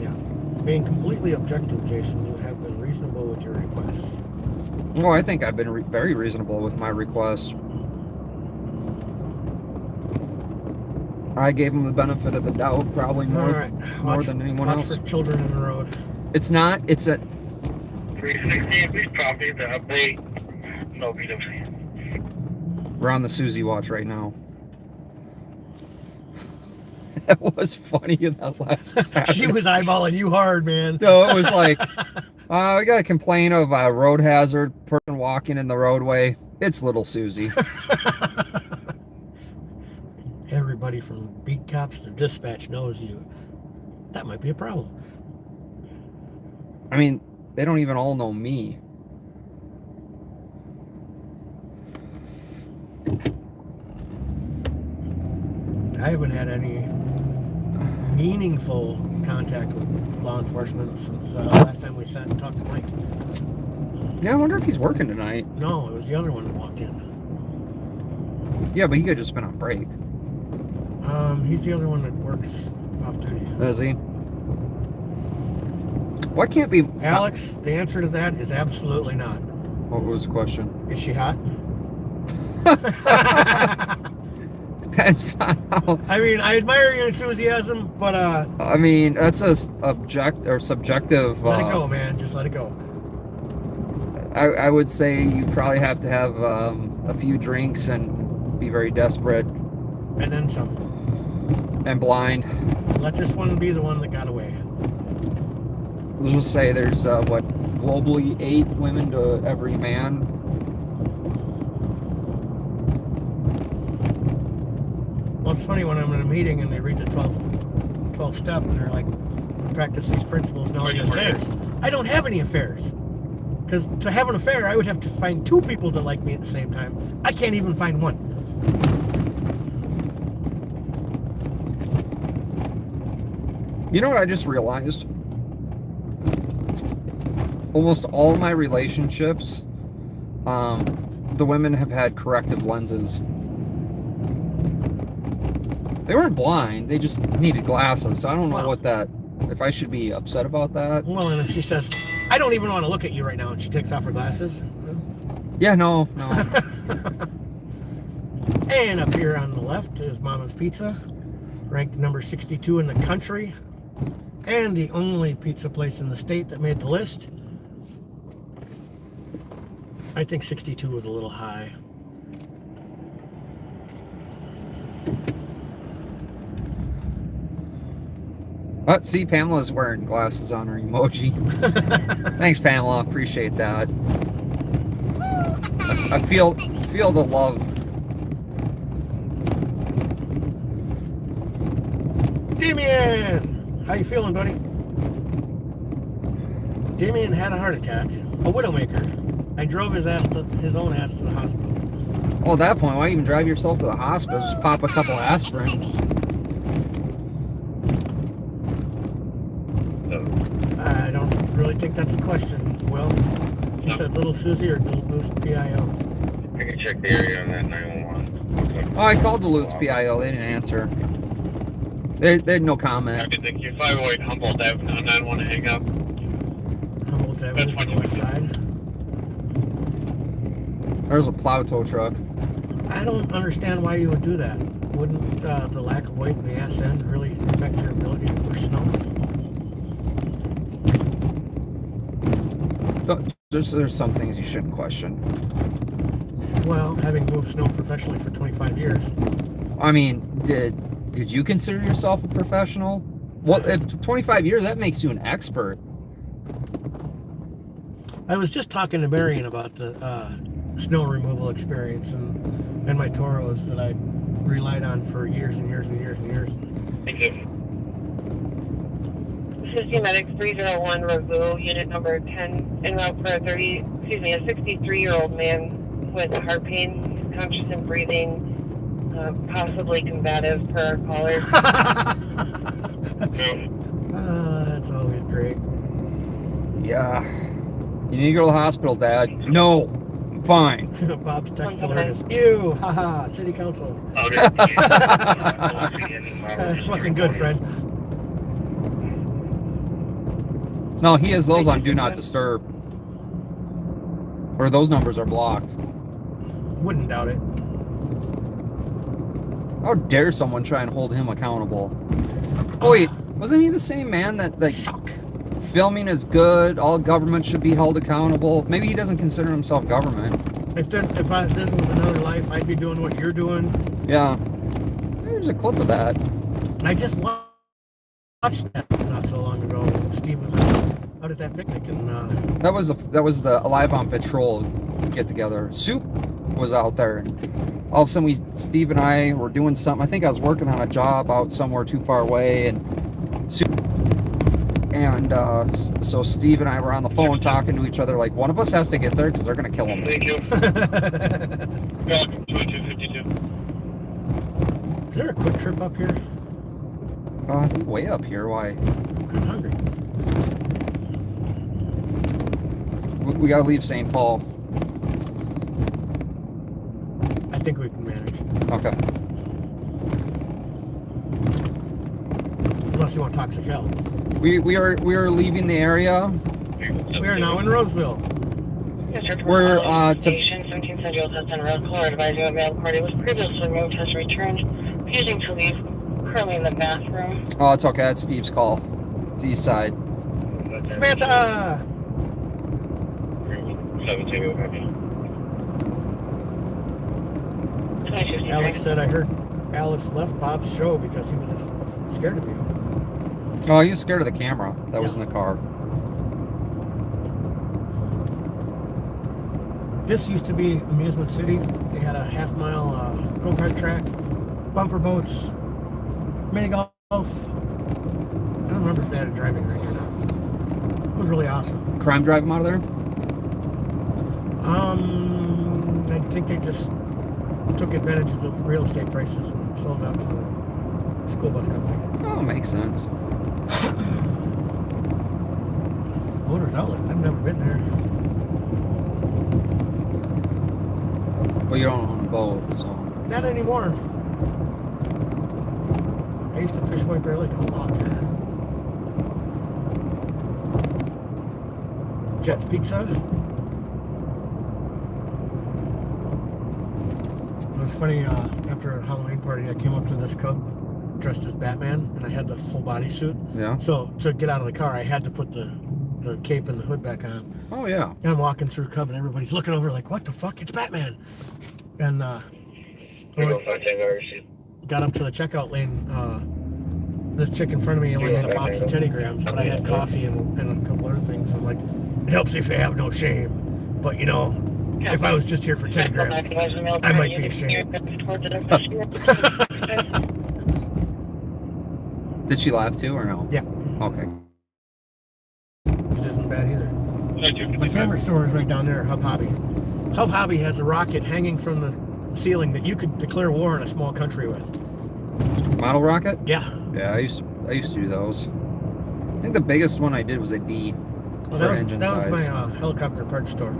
Yeah. Being completely objective, Jason, you have been reasonable with your requests. Well, I think I've been very reasonable with my requests. I gave him the benefit of the doubt, probably more, All right. more than anyone watch else. for children in the road. It's not. It's a. 360, please copy the update. No BWC. We're on the Susie watch right now. That was funny in that last. She was eyeballing you hard, man. No, it was like, we got to complain of a road hazard, person walking in the roadway. It's little Susie. Everybody from beat cops to dispatch knows you. That might be a problem. I mean, they don't even all know me. I haven't had any meaningful contact with law enforcement since last time we sat and talked to Mike. Yeah, I wonder if he's working tonight. No, it was the other one that walked in. Yeah, but he could have just been on break. He's the other one that works off duty. Does he? Why can't be... Alex, the answer to that is absolutely not. What was the question? Is she hot? Depends on how... I mean, I admire your enthusiasm, but I mean, that's a subjective... let it go, man. Just let it go. I would say you probably have to have a few drinks and be very desperate. And then some. And blind. Let this one be the one that got away. Let's just say there's, globally 8 women to every man. Well, it's funny when I'm in a meeting and they read the 12 step and they're like, practice these principles in all your affairs. I don't have any affairs. Because to have an affair, I would have to find 2 people that like me at the same time. I can't even find one. You know what I just realized? Almost all my relationships, the women have had corrective lenses. They weren't blind, they just needed glasses. So I don't know what that, if I should be upset about that. Well, and if she says, I don't even want to look at you right now, and she takes off her glasses. Yeah, no. And up here on the left is Mama's Pizza, ranked number 62 in the country, and the only pizza place in the state that made the list. I think 62 was a little high. See, Pamela's wearing glasses on her emoji. Thanks, Pamela. Appreciate that. I feel the love. Damien! How you feeling, buddy? Damien had a heart attack, a widowmaker, and drove his own ass to the hospital. Well, at that point, why even drive yourself to the hospital? Just pop a couple of aspirin. I don't really think that's a question. Well, you said Little Susie or Duluth PIO? I can check the area on that 911. Oh, I called Duluth PIO. They didn't answer. They had no comment. Okay, thank you. 508 Humboldt Avenue, 911 hang up. Humboldt Avenue on the west side. There's a plow tow truck. I don't understand why you would do that. Wouldn't the lack of weight in the ass end really affect your ability to push snow? There's some things you shouldn't question. Well, having moved snow professionally for 25 years. I mean, did you consider yourself a professional? Well, if 25 years, that makes you an expert. I was just talking to Marion about the snow removal experience and my Toros that I relied on for years and years and years and years. Thank you. This is Medic 301 Ravu, unit number 10, en route for a 63-year-old man with heart pain, conscious and breathing, possibly combative per our callers. That's always great. Yeah. You need to go to the hospital, Dad. No. I'm fine. Bob's text alert is, ew, haha, city council. Okay. That's fucking good, friend. No, he has those on Do Not Disturb. Or those numbers are blocked. Wouldn't doubt it. How dare someone try and hold him accountable? Oh wait, wasn't he the same man that, like, filming is good, all government should be held accountable? Maybe he doesn't consider himself government. If this was another life, I'd be doing what you're doing. Yeah. There's a clip of that. I just watched that not so long ago. Steve was out at that picnic, and That was the Alive on Patrol get together. Soup was out there, and all of a sudden Steve and I were doing something. I think I was working on a job out somewhere too far away, and so Steve and I were on the phone talking to each other like one of us has to get there because they're gonna kill him. Thank you. 2252. there a quick trip up here? I think way up here. Why? I'm kind of hungry. We gotta leave St. Paul. I think we can manage. Okay. Unless you want toxic hell. We are leaving the area. We are now in Roseville. We're, to- Station 17 Central Hudson Road, Color advising a male party was previously removed, has returned, refusing to leave, currently in the bathroom. Oh, it's okay. That's Steve's call. It's east side. Samantha! 17, go ahead. 2053. Alex said I heard Alice left Bob's show because he was scared of you. Oh, he was scared of the camera that was in the car. This used to be Amusement City. They had a half-mile go-kart track, bumper boats, mini golf. I don't remember if they had a driving range or not. It was really awesome. Crime drive him out of there? I think they just took advantage of the real estate prices and sold out to the school bus company. Oh, makes sense. Motors Outlet. I've never been there. Well, you don't own a boat, so. Not anymore. I used to fish White Bear Lake a lot. Jet's Pizza. It was funny, after a Halloween party, I came up to this cub dressed as Batman, and I had the full body suit. Yeah. So to get out of the car, I had to put the cape and the hood back on. Oh, yeah. And I'm walking through Cub, and everybody's looking over like, what the fuck? It's Batman. And when I got up to the checkout lane, this chick in front of me only had a box of Teddy Grahams, but I had coffee and a couple other things. I'm like, it helps if you have no shame. But, you know, if I was just here for Teddy Grahams, I might be ashamed. Did she laugh too or no? Yeah. Okay. This isn't bad either. My favorite store is right down there, Hub Hobby. Hub Hobby has a rocket hanging from the ceiling that you could declare war in a small country with. Model rocket? Yeah. Yeah, I used to do those. I think the biggest one I did was a D for Well, engine that was size. my helicopter parts store.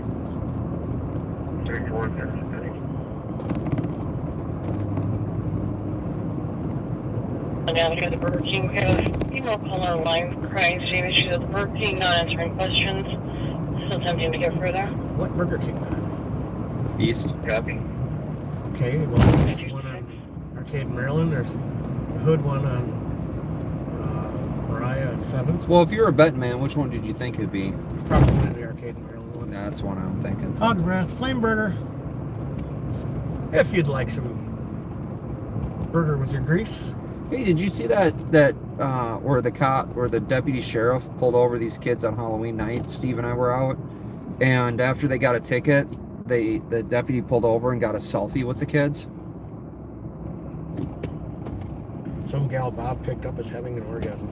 34, Now we got the Burger King. We have a female caller line crying, Jamie. She's at the Burger King, not answering questions. So attempting to get further. What Burger King? East. Copy. Okay, well, there's one on Arcade in Maryland. There's the Hood one on Mariah and 7th. Well, if you were a betting man, which one did you think it'd be? Probably the Arcade in Maryland one. That's one I'm thinking. Hog's Breath, Flame Burger. If you'd like some burger with your grease. Hey, did you see that where the deputy sheriff pulled over these kids on Halloween night? Steve and I were out, and after they got a ticket, the deputy pulled over and got a selfie with the kids. Some gal Bob picked up as having an orgasm.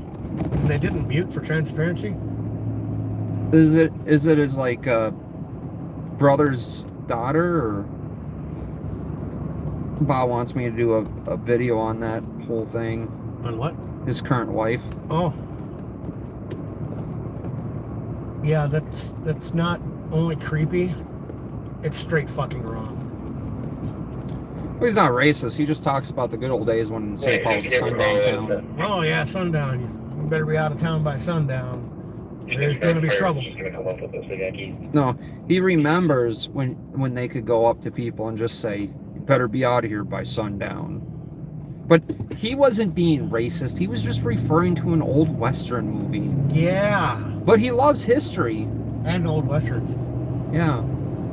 And they didn't mute for transparency. Is it his like brother's daughter, or Bob wants me to do a video on that whole thing? On what? His current wife. Oh. Yeah, that's not only creepy, it's straight fucking wrong. Well, he's not racist. He just talks about the good old days when St. Paul was a sundown town. Oh yeah, sundown. You better be out of town by sundown. There's gonna be trouble. No, he remembers when they could go up to people and just say, "You better be out of here by sundown." But he wasn't being racist. He was just referring to an old Western movie. Yeah. But he loves history. And old westerns. Yeah.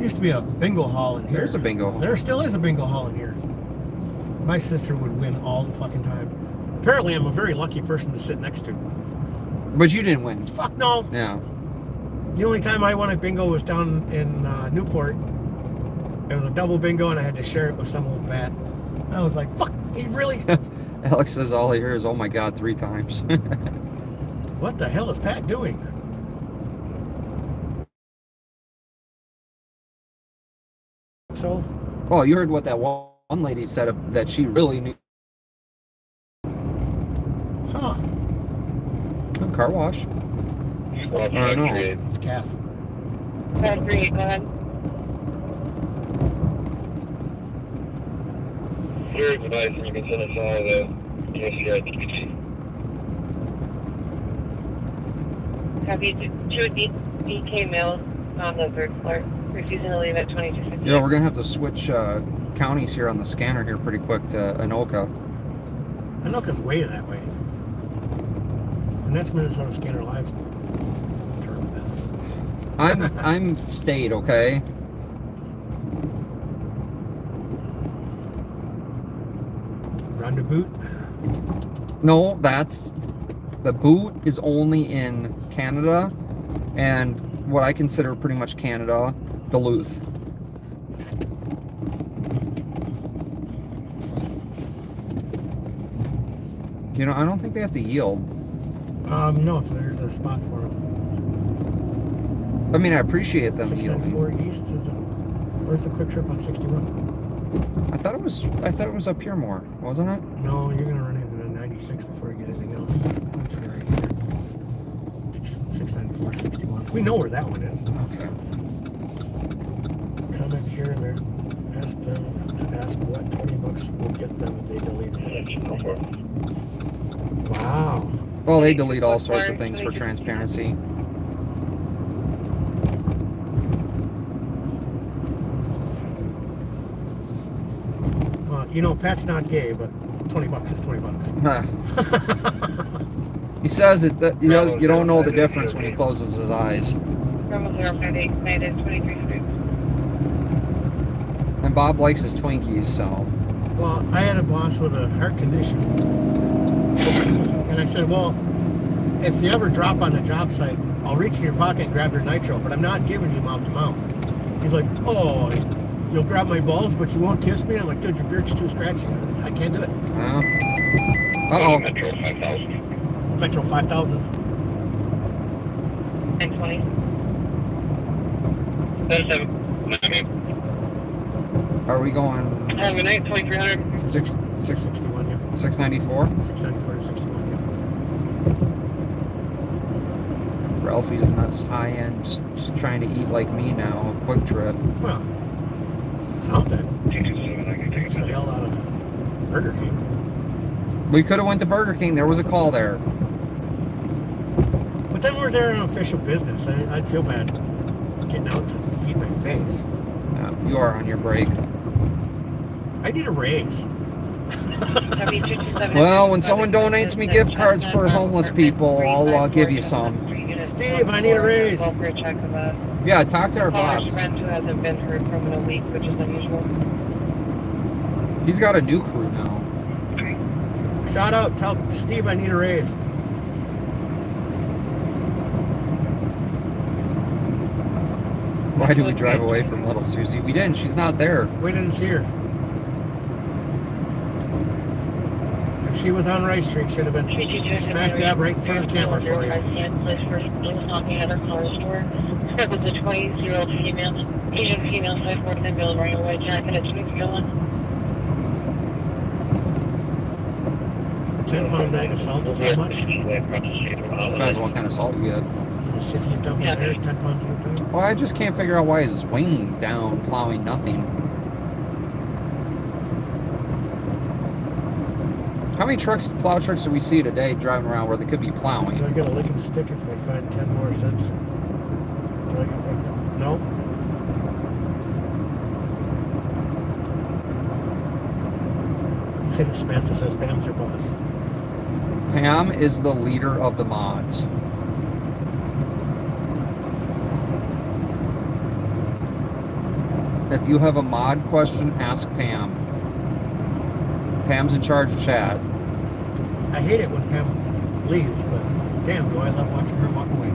Used to be a bingo hall in here. There's a bingo hall. There still is a bingo hall in here. My sister would win all the fucking time. Apparently, I'm a very lucky person to sit next to. But you didn't win. Fuck no. Yeah. The only time I won a bingo was down in Newport. It was a double bingo, and I had to share it with some old bat. I was like, fuck, he really? Alex says all I hear is, "Oh my God," 3 times. What the hell is Pat doing? So? Oh, you heard what that one lady said, that she really knew car wash. Squad Or no. 538. It's Cass. 538, go ahead. Clear device, and you can send us all the USCID. Copy. Two DK males on the third floor, refusing to leave at 2250. You know, we're gonna have to switch counties here on the scanner here pretty quick to Anoka. Anoka's way that way. And that's Minnesota Scanner Live. I'm state, okay? Roundabout. No, that's the boot is only in Canada and what I consider pretty much Canada, Duluth. You know, I don't think they have to yield. No, if there's a spot for them. I mean, I appreciate them yielding. 694 East is where's the quick trip on 61? I thought it was up here more, wasn't it? No, you're gonna run into the 96 before you get anything else. I think they're right here. 694, 61. We know where that one is. Okay. Comment here and there. Ask them to ask what $20 will get them. They deleted it. Wow. Well, they delete all sorts of things for transparency. You know, Pat's not gay, but $20 is $20. He says it. You don't know the difference when he closes his eyes. Bravo 058, United 23 And Bob likes his Twinkies, so. Well, I had a boss with a heart condition. And I said, well, if you ever drop on a job site, I'll reach in your pocket and grab your nitro, but I'm not giving you mouth to mouth. He's like, oh, you'll grab my balls, but you won't kiss me? I'm like, dude, your beard's too scratchy. I can't do it. Uh-oh. Metro 5000. Metro 5000. and 20. 7. Are we going Have a night, 2300. 661, yeah. 694? 694 to 61, yeah. Ralphie's nuts high end, just trying to eat like me now. A quick trip. Well, something. 227, I can take It's the hell out of Burger King. We could have went to Burger King. There was a call there. But then we're there on official business. I'd feel bad getting out to feed my face. Yeah, you are on your break. I need a raise. Well, when someone donates me gift cards for homeless people, I'll give you some. Steve, I need a raise. Yeah, talk to our boss. Friend who hasn't been heard from in a week, which is unusual. He's got a new crew now. Shout out, tell Steve I need a raise. Why did we drive away from little Susie? We didn't. She's not there. We didn't see her. If she was on Rice Street, should have been smack dab right in front of the camera for you. It was a 20-year-old female, Asian female, 5'4", thin build, wearing a white jacket at Smithfield. 10-pound bag of salt is how much? Depends on what kind of salt you get. The shit he's dumping there, 10 pounds at a time. Well, I just can't figure out why his wing down, plowing nothing. How many plow trucks do we see today driving around where they could be plowing? Do I get a lick and stick if I find 10 more cents? Do I get like no? Hey, Samantha says Pam's your boss. Pam is the leader of the mods. If you have a mod question, ask Pam. Pam's in charge of chat. I hate it when Pam leaves, but damn, do I love watching her walk away.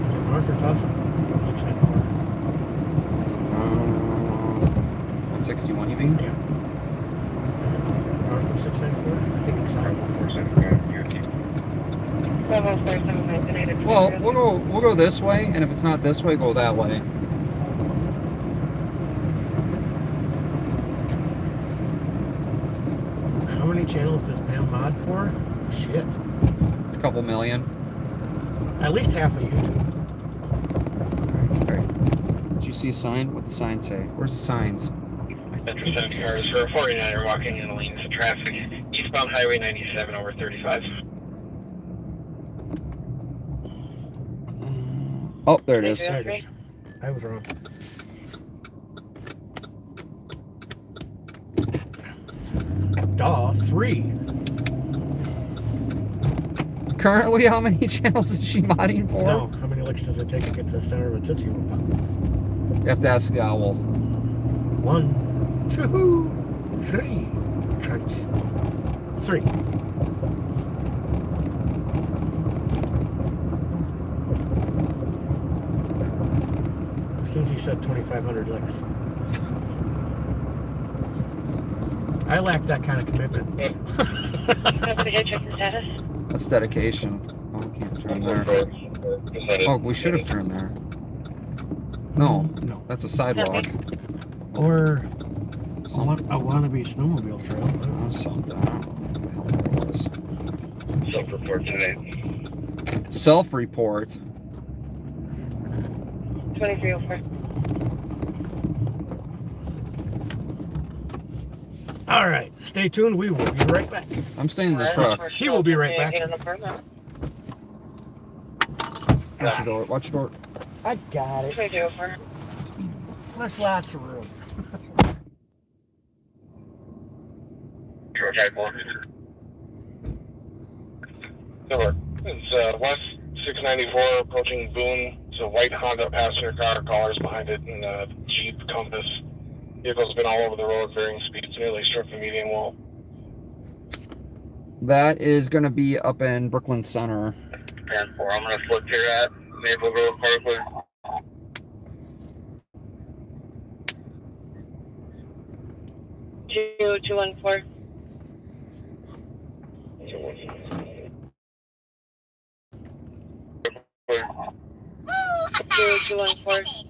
Is it north or south? 694. 161, you mean? Yeah. Is it north of 694? I think it's south. Well, we'll go this way, and if it's not this way, go that way. How many channels does Pam mod for? Shit. It's a couple million. At least half of YouTube. Right. Did you see a sign? What the sign say? Where's the signs? Intercept cars for a 49er walking in the lanes of traffic. Eastbound Highway 97 over 35. Oh, there it is. There it is. I was wrong. Duh, 3. Currently, how many channels is she modding for? No, how many licks does it take to get to the center of a Tootsie Roll Pop? You have to ask the owl. 1, 2, 3. Crunch. 3. Susie said 2,500 licks. I lack that kind of commitment. That's the check the status. That's dedication. Oh, we can't turn there. Oh, we should have turned there. No, No. that's a sidewalk. Or a Something. wannabe snowmobile trail. Something. I don't know what the hell that was. Self-report today. Self-report. 2304. All right, stay tuned. We will be right back. I'm staying in the truck. He will be right back. Watch your door. Watch your door. I got it. 2304. There's lots of room. George I-4. Silver. It's West 694 approaching Boone. It's a white Honda passenger car, callers behind it, and a Jeep Compass. Vehicle's been all over the road, varying speeds, nearly struck the median wall. That is going to be up in Brooklyn Center. 10-4. I'm going to flip here at Maple Grove Parkway. Two 214. Two 214.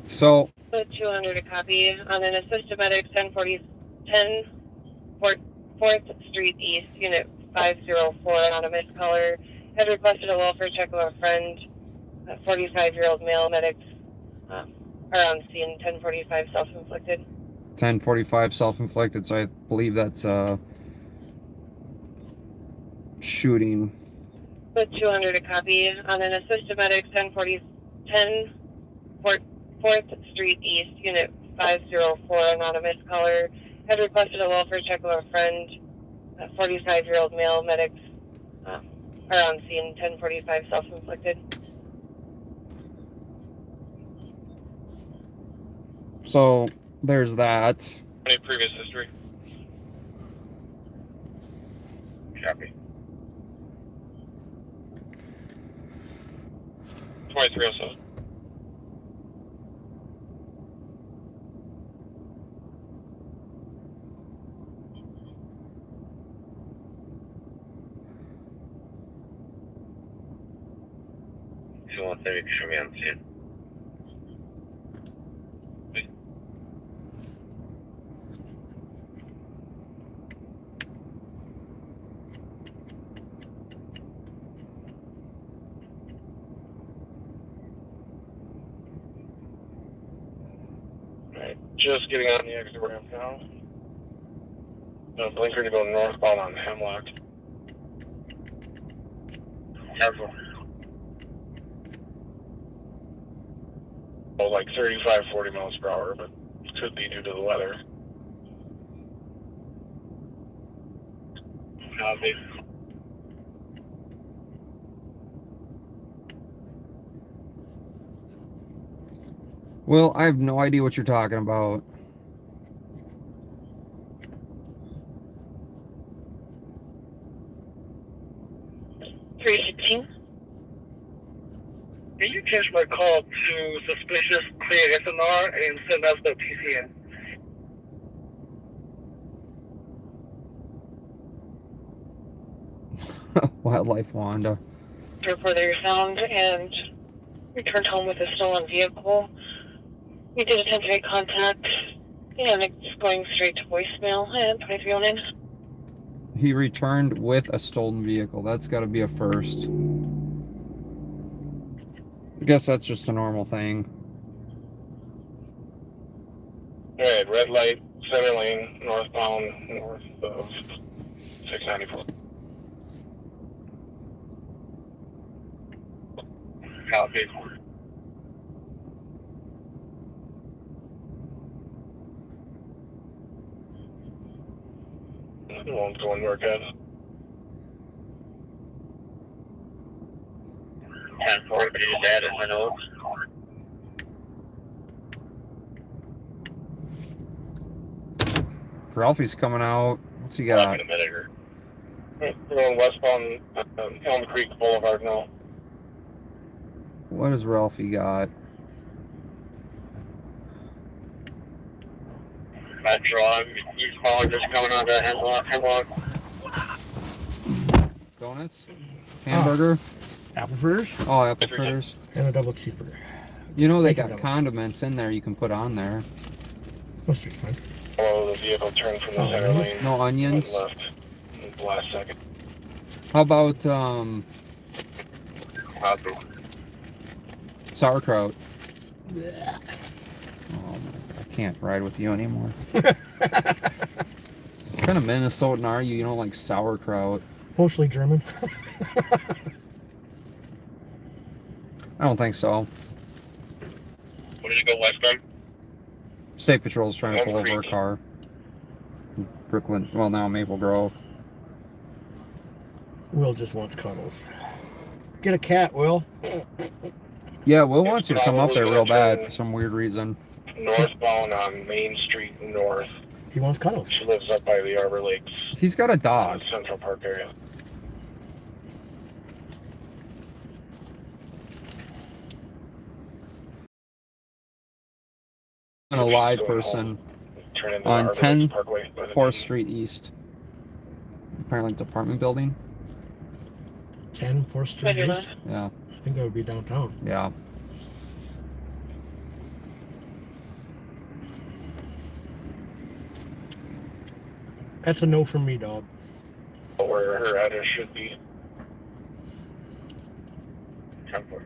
So, Put 200 a copy on an assisted medic 10 4th Street East, Unit 504, anonymous caller. Had requested a welfare check of a friend, a 45-year-old male medic, around scene 1045 self-inflicted. 1045 self-inflicted, so I believe that's shooting. Put 200 a copy on an assisted medic 10 4th Street East, Unit 504, anonymous caller. Had requested a welfare check of a friend, a 45-year-old male medic, around scene 1045 self-inflicted. So, there's that. Any previous history? Copy. 2307. You want to make sure we on scene. Alright, just getting on the exit ramp now. Blinker to go northbound on Hemlock. Careful. Oh, like 35, 40 miles per hour, but could be due to the weather. Copy. Well, I have no idea what you're talking about. $316. Can you change my call to suspicious clear SNR and send us the PCN? Wildlife Wanda. Reported your sound and returned home with a stolen vehicle. We did attempt to make contact, and it's going straight to voicemail at 2309. He returned with a stolen vehicle. That's got to be a first. I guess that's just a normal thing. Alright, red light, center lane, northbound, north of 694. Copy. Won't go and work out. 10-4, could you just add in the notes? Ralphie's coming out. What's he Like got? in a minute or. We're going westbound Elm Creek Boulevard now. What has Ralphie got? Metro, you calling just coming on to Hemlock. Donuts? Hamburger? Apple fritters Oh, apple fritters. and a double cheeseburger. You know they Thank you, got double. condiments in there you can put on there. Mustard's fine. Follow the vehicle turn from the center lane. No onions. Left. Last second. How about Copy. sauerkraut? Oh, I can't ride with you anymore. What kind of Minnesotan are you? You don't like sauerkraut. Mostly German. I don't think so. What did you go westbound? State Patrol's trying to Elm pull over a Creek. car. Brooklyn, well now Maple Grove. Will just wants cuddles. Get a cat, Will. Yeah, Will wants you to come up there real bad for some weird reason. Northbound on Main Street North. He wants cuddles. She lives up by the Arbor Lakes He's got a dog. Central Park area. And a live person Turn into on Arbor 10 Lakes Parkway by the 4th Street East. Apparently it's apartment building. 10 4th Street Roger East. Yeah, I think that would be downtown. yeah. That's a no from me, dog. where her address should be. 10-4.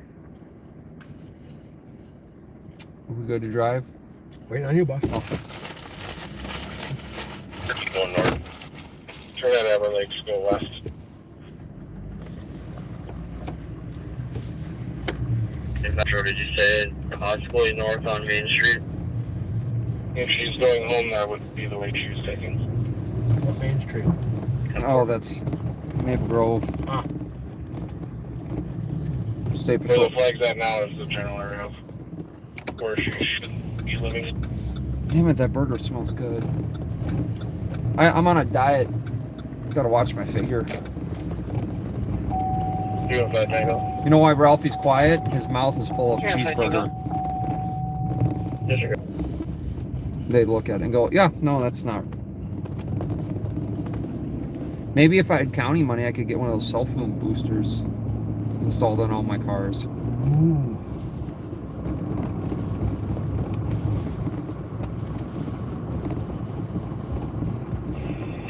We good to drive? Waiting on you, boss. Keep going north. Turn at Arbor Lakes, go west. In Metro, did you say possibly north on Main Street? If she's going home, that would be the way she was taking. What Main Street? Oh, that's Maple Grove. Ah, State Where Patrol. the flag's at now is the general area of where she should be living. Damn it, that burger smells good. I'm on a diet. Gotta watch my figure. You have that tango. You know why Ralphie's quiet? His mouth is full of Yeah, I cheeseburger. Disregard. They look at it and go, yeah, no, that's not. Maybe if I had county money, I could get one of those cell phone boosters installed on all my cars. ooh.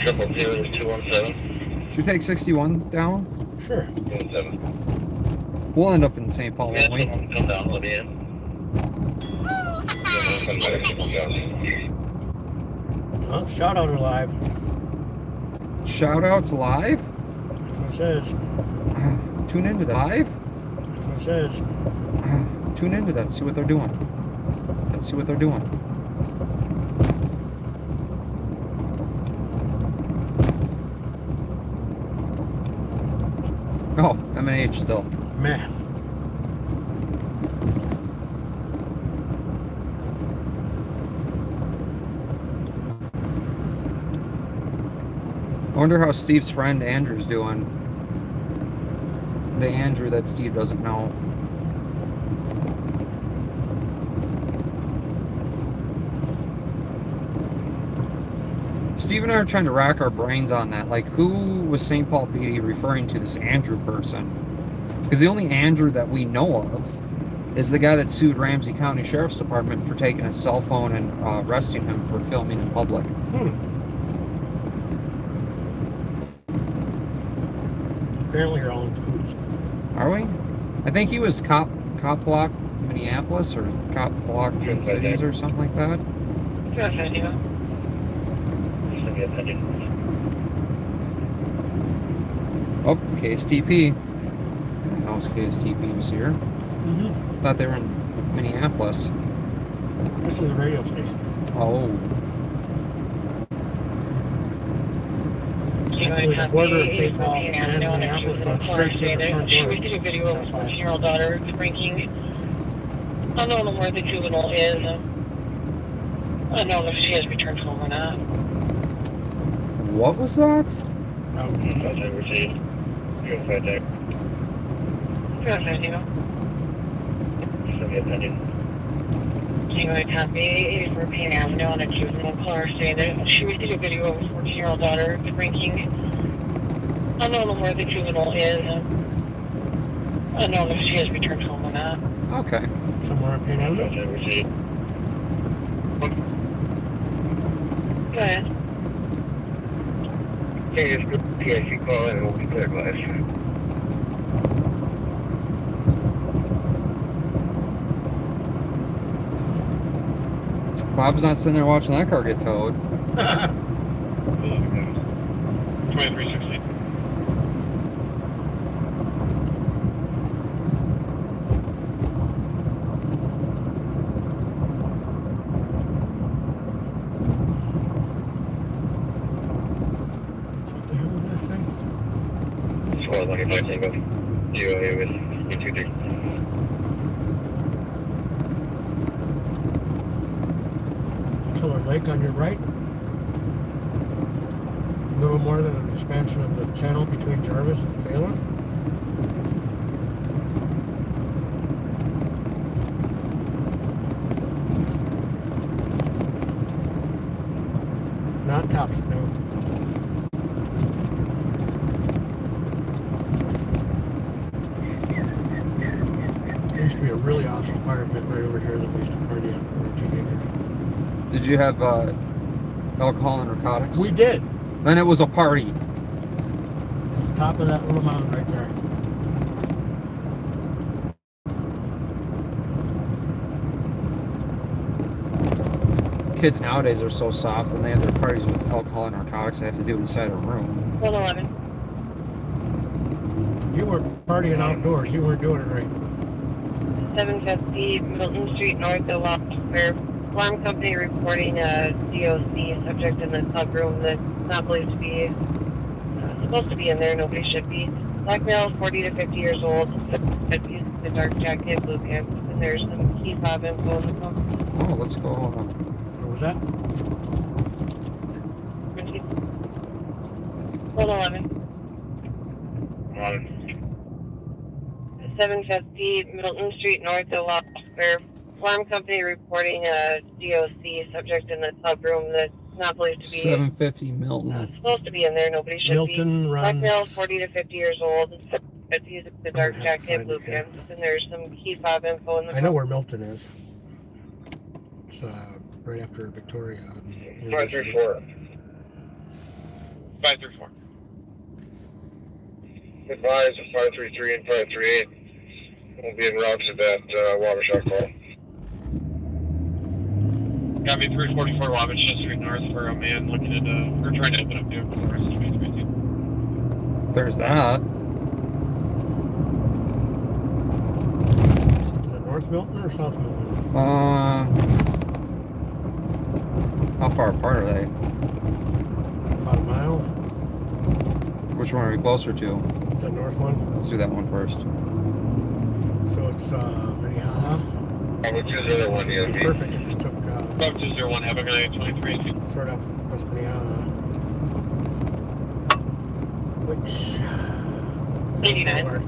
Triple zero is 217. Should we take 61 down? Sure. 217. We'll end up in St. Paul, Yeah, won't we? someone come down, let me in. Shout out alive. Shout outs live? That's what it says. Tune into that. Live? That's what it says. Tune into that. See what they're doing. Let's see what they're doing. Oh, M&H still. Meh. I wonder how Steve's friend Andrew's doing. The Andrew that Steve doesn't know. Steve and I are trying to rack our brains on that. Like, who was St. Paul PD referring to, this Andrew person? Because the only Andrew that we know of is the guy that sued Ramsey County Sheriff's Department for taking his cell phone and arresting him for filming in public. Apparently you're all in cahoots. Are we? I think he was cop block Minneapolis or cop block Twin Cities or something like that. Oh, KSTP. I didn't know KSTP was here. Thought they were in Minneapolis. This is a radio station. Oh. Actually, the border of St. Paul and Minneapolis on straight to the front She door. received a video of her 14-year-old daughter drinking. Unknown where the juvenile is. Unknown if she has returned home or not. What was that? Anyway, copy 84 Payne Avenue on a juvenile caller saying that she received a video of her 14-year-old daughter drinking. Unknown where the juvenile is. Unknown if she has returned home or not. Okay. Somewhere on Payne Avenue? Go ahead. PSC call and we'll be clear, guys. Bob's not sitting there watching that car get towed. 2360. What the hell is that thing? Squad 25 Tango. DOA with E23. Killer Lake on your right. A little more than an expansion of the channel between Jarvis and Phelan. Not cops, no. There used to be a really awesome fire pit right over here that we used to party at when we were teenagers. Did you have alcohol and narcotics? We did. Then it was a party. It's the top of that little mountain right there. Kids nowadays are so soft when they have their parties with alcohol and narcotics, they have to do it inside a room. 111. You were partying outdoors. You weren't doing it right. 750 Milton Street North, the Lost Square. Alarm company reporting a DOC subject in the club room that's not believed to be supposed to be in there. Nobody should be. Black male, 40 to 50 years old. He's the dark jacket, blue pants, and there's some key fob info in the phone. Oh, let's go. Where was that? 111. 750 Milton Street North, the Lost Square. Alarm company reporting a DOC subject in the club room that's not believed to be 750 Milton. supposed to be in there. Nobody should Milton be. Black runs. male, 40 to 50 years old. He's the dark Oh, yeah, jacket, find blue it here. pants, and there's some key fob info in the I know where Milton is. It's right after Victoria. 534. 534. Advise of 533 and 538. We'll be en route to that water shot call. Got me 344 Wabasha Street North for a man looking at we're trying to open up vehicle for us to be. There's that. Is it North Milton or South Milton? How far apart are they? About a mile. Which one are we closer to? The north one. Let's do that one first. So it's Minnehaha. I would choose the other one, It'd be yeah. perfect if you took 5201, have a good night, 23. it's right off West Minnehaha. Which 89. Where?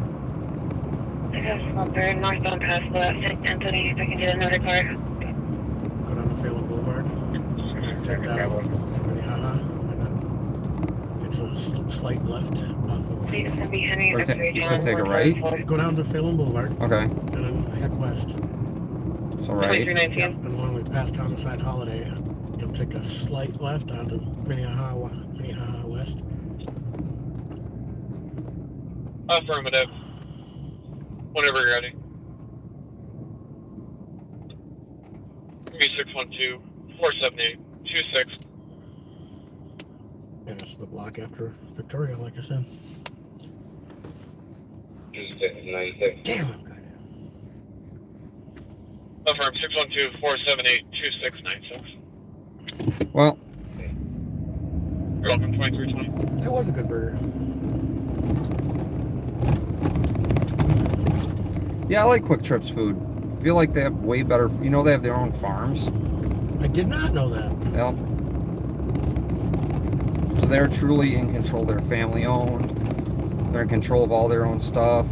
Yes, I'm very northbound past the St. Anthony. If I can get another car. Go down to Phelan Boulevard. Take that out to Minnehaha, and then it's a slight left off of. St. Henry, Or X-ray you said channel take a 144. right? Go down to Phelan Boulevard Okay. and then head west. So right. 2319. And when we pass Homicide Holiday, you'll take a slight left onto Minnehaha West. Affirmative. Whenever you're ready. 612-478-26. And it's the block after Victoria, like I said. 96. Damn, I'm good. Affirm 612-478-2696. Well, You're welcome, 2320. That was a good burger. yeah, I like Quick Trip's food. I feel like they have way better. You know, they have their own farms. I did not know that. Yep. So they're truly in control. They're family owned. They're in control of all their own stuff.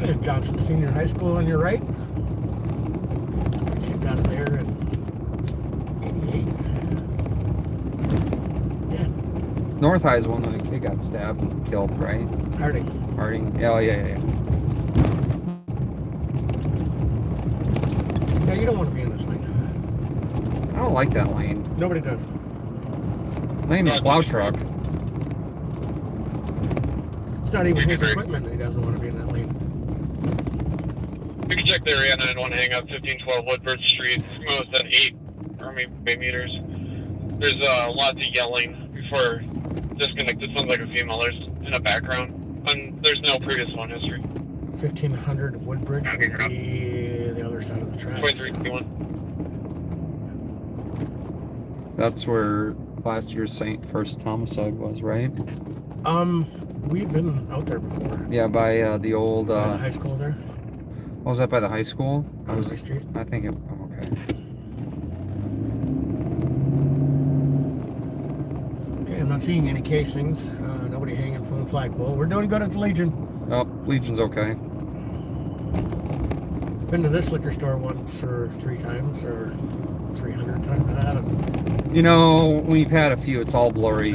And Johnson Senior High School on your right. Kicked out of there in 88. Yeah, North High is one that the kid got stabbed and killed, right? Harding. Harding. Yeah, yeah. Yeah, you don't want to be in this lane. I don't like that lane. Nobody does. Not even a plow truck. It's not even his Agreed. equipment that he doesn't want to be in that lane. You can check the area 91 hang up 1512 Woodbridge Street. Most at 8 Army Bay meters. There's lots of yelling before disconnected. Sounds like a female. There's in the background. And there's no previous phone history. 1500 Woodbridge would be the other side of the tracks. 2321. That's where last year's first homicide was, right? We've been out there before. Yeah, by the old. By the high school there. Was that by the high school? I On was. High Street. I think it. Oh, okay. Okay, I'm not seeing any casings. Nobody hanging from the flagpole. We're doing good at the Legion. Oh, Legion's okay. Been to this liquor store once or 3 times or 300 times. I don't know. You know, we've had a few. It's all blurry.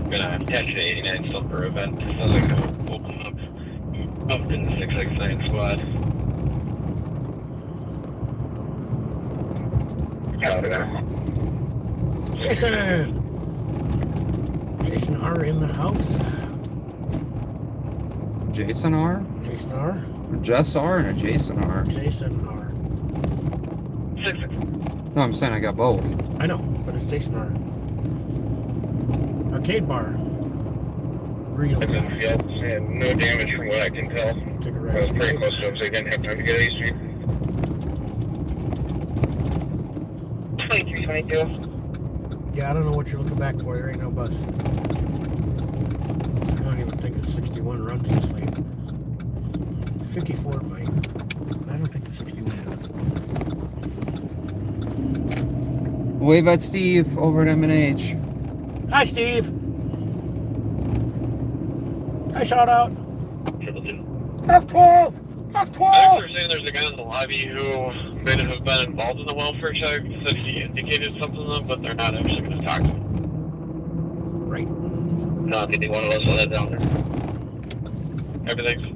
Gonna attach the 89 Silver event. Sounds like it'll open up in the 669 squad. Copy that. Jason! Jason R in the house. Jason R, Jason R. a Jess R, and a Jason R. Jason R. 66. No, I'm saying I got both. I know, but it's Jason R. Arcade bar. Real. Yep, and no damage from what I can tell. Take a I was right. pretty close to them, so they didn't have time to get A Street. 2322. Yeah, I don't know what you're looking back for. There ain't no bus. I don't even think the 61 runs this late. 54 might. I don't think the 61 does. Wave at Steve over at M&H. Hi, Steve. Hi, shout out. F12. I F12. understand there's a guy in the lobby who may have been involved in the welfare check. Said he indicated something to them, but they're not actually going to talk to him. Right. No, I think they wanted us to let down there. Everything's.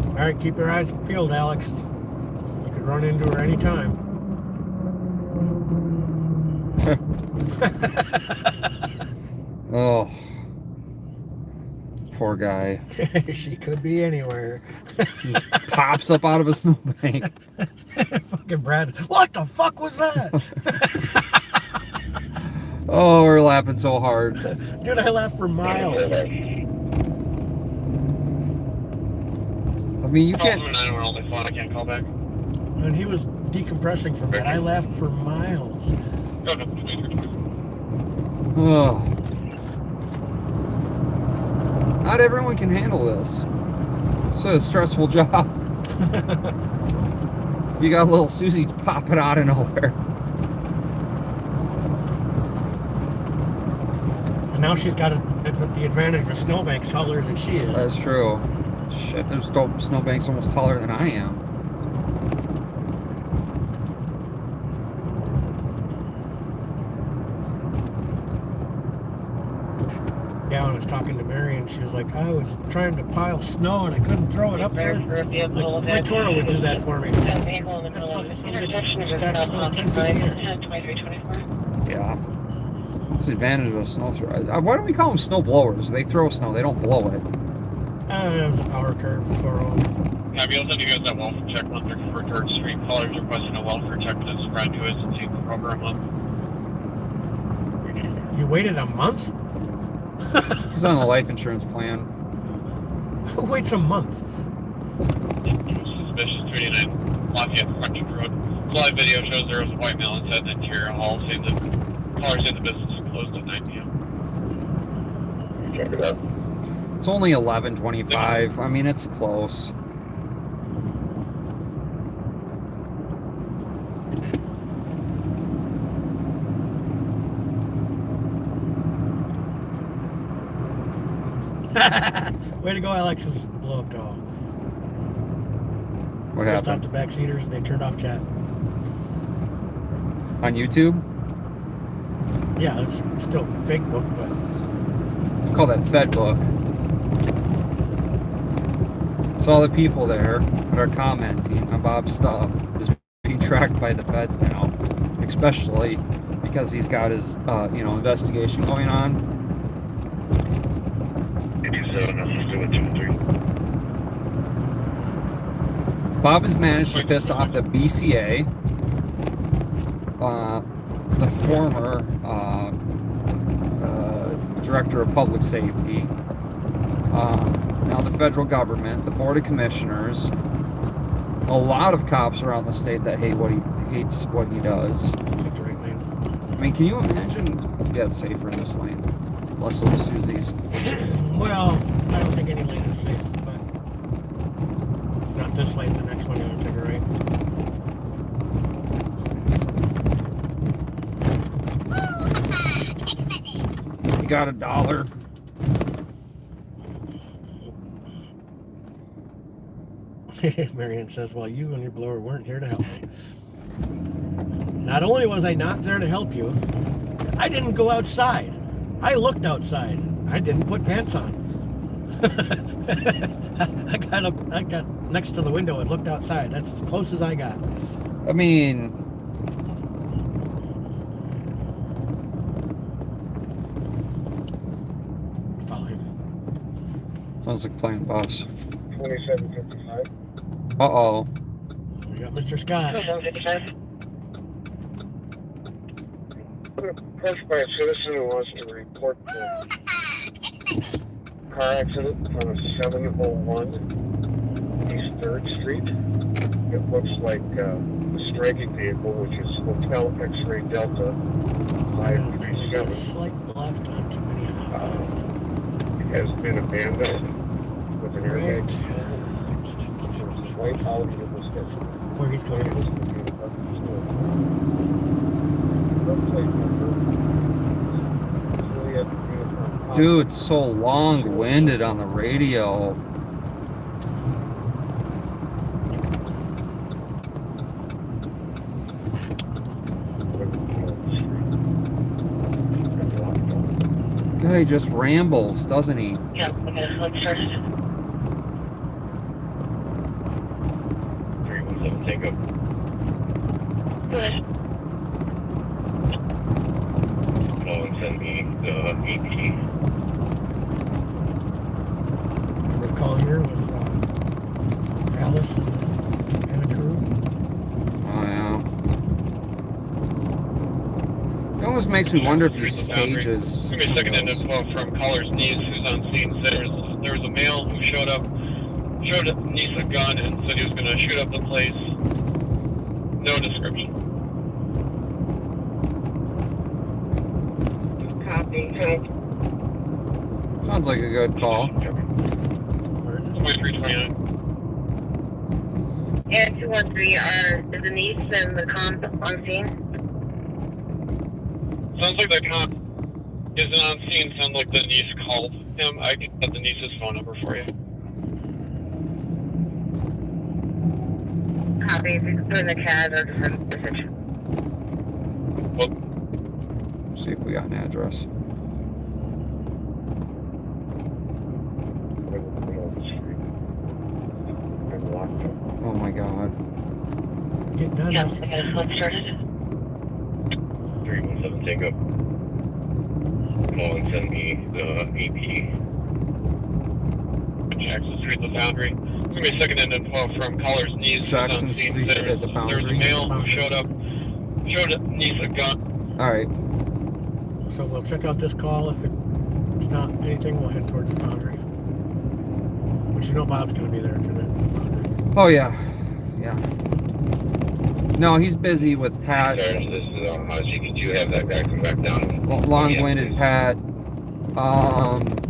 All right, keep your eyes peeled, Alex. You could run into her anytime. Oh, poor guy. She could be anywhere. He just pops up out of a snowbank. Fucking Brad. What the fuck was that? Oh, we're laughing so hard. Dude, I laughed for miles. I mean, you Call can't. them and I were only phone. I can't call back. And he was decompressing from that. I laughed for miles. Go to Oh. Not everyone can handle this. It's a stressful job. You got little Susie popping out of nowhere. And now she's got the advantage of snowbanks taller than she is. That's true. Shit, there's snowbanks almost taller than I am. Yeah, when I was talking to Mary, and she was like, I was trying to pile snow and I couldn't throw it up there. Like, my Toro would do that for me. Intersection of Stacks snow 10 feet in the air. 2324. Yeah. It's the advantage of a snow thrower. Why don't we call them snow blowers? They throw snow, they don't blow it. It was a power curve Toro. Have you also you guys that welfare check 134 3rd Street? Callers requesting a welfare check to subscribe to us and take for over a month. You waited a month? He's on the life insurance plan. Who waits a month? Suspicious 39 Lafayette Fronting Road. Live video shows there was a white male inside the interior hall. Saying the callers in the business is closed at 9 p.m. Check it out. It's only 11:25. I mean, it's close. Way to go, Alex's blow up doll. What Just happened? off the back seaters and they turned off chat. On YouTube? Yeah, it's still a fake book, but Call that Fed book. So all the people there that are commenting on Bob's stuff is being tracked by the feds now, especially because he's got his, investigation going on. 87, Bob has managed to piss off the BCA, the former director of public safety, now the federal government, the board of commissioners, a lot of cops around the state that hates what he does. picked the right lane. I mean, can you imagine? Yeah, it's safer in this lane. Less little Susies. Well, I don't think any lane is safe, but not this lane. The next one, you're gonna take a right. You got $1. Marianne says, well, you and your blower weren't here to help me. Not only was I not there to help you, I didn't go outside. I looked outside. I didn't put pants on. I got next to the window and looked outside. That's as close as I got. I mean, Follow him. sounds like playing bus. 2755. Uh-oh. We got Mr. Scott. 2755. Approached by a citizen who wants to report the car accident on 701 East 3rd Street. It looks like a striking vehicle, which is Hotel X-Ray Delta There's a 537. slight left on too many. Has been abandoned with an airbag. White out of the description. Where he's going. Dude, it's so long-winded on the radio. Guy just rambles, doesn't he? Yeah, okay, let's start it. 317, take up. Good. Call and send me the EP. The call here with Alice and a crew. Oh, yeah. It almost makes me wonder if he stages. Give me a second some of info those. from caller's niece who's on scene. Said there was a male who showed niece a gun and said he was going to shoot up the place. No description. Copy. Sounds like a good call. Where is it? 2329. And 213 are the Denise and the comp on scene. Sounds like the comp isn't on scene. Sounds like the niece called him. I can get the niece's phone number for you. Copy. If you can put in the CAD or just send a message. See if we got an address. Oh my god. Get done. Yep, I got a flip started. 317 take up. Call and send me the EP. Jackson Street, the Foundry. Give me a second and info from Caller's niece. Jackson on scene. Street at the Foundry. There's a male who showed niece a gun. Alright. So we'll check out this call. If it's not anything, we'll head towards the Foundry. But you know Bob's going to be there because it's the Foundry. Oh yeah. Yeah. No, he's busy with Pat. This is did you have that guy come back down? Long-winded Pat.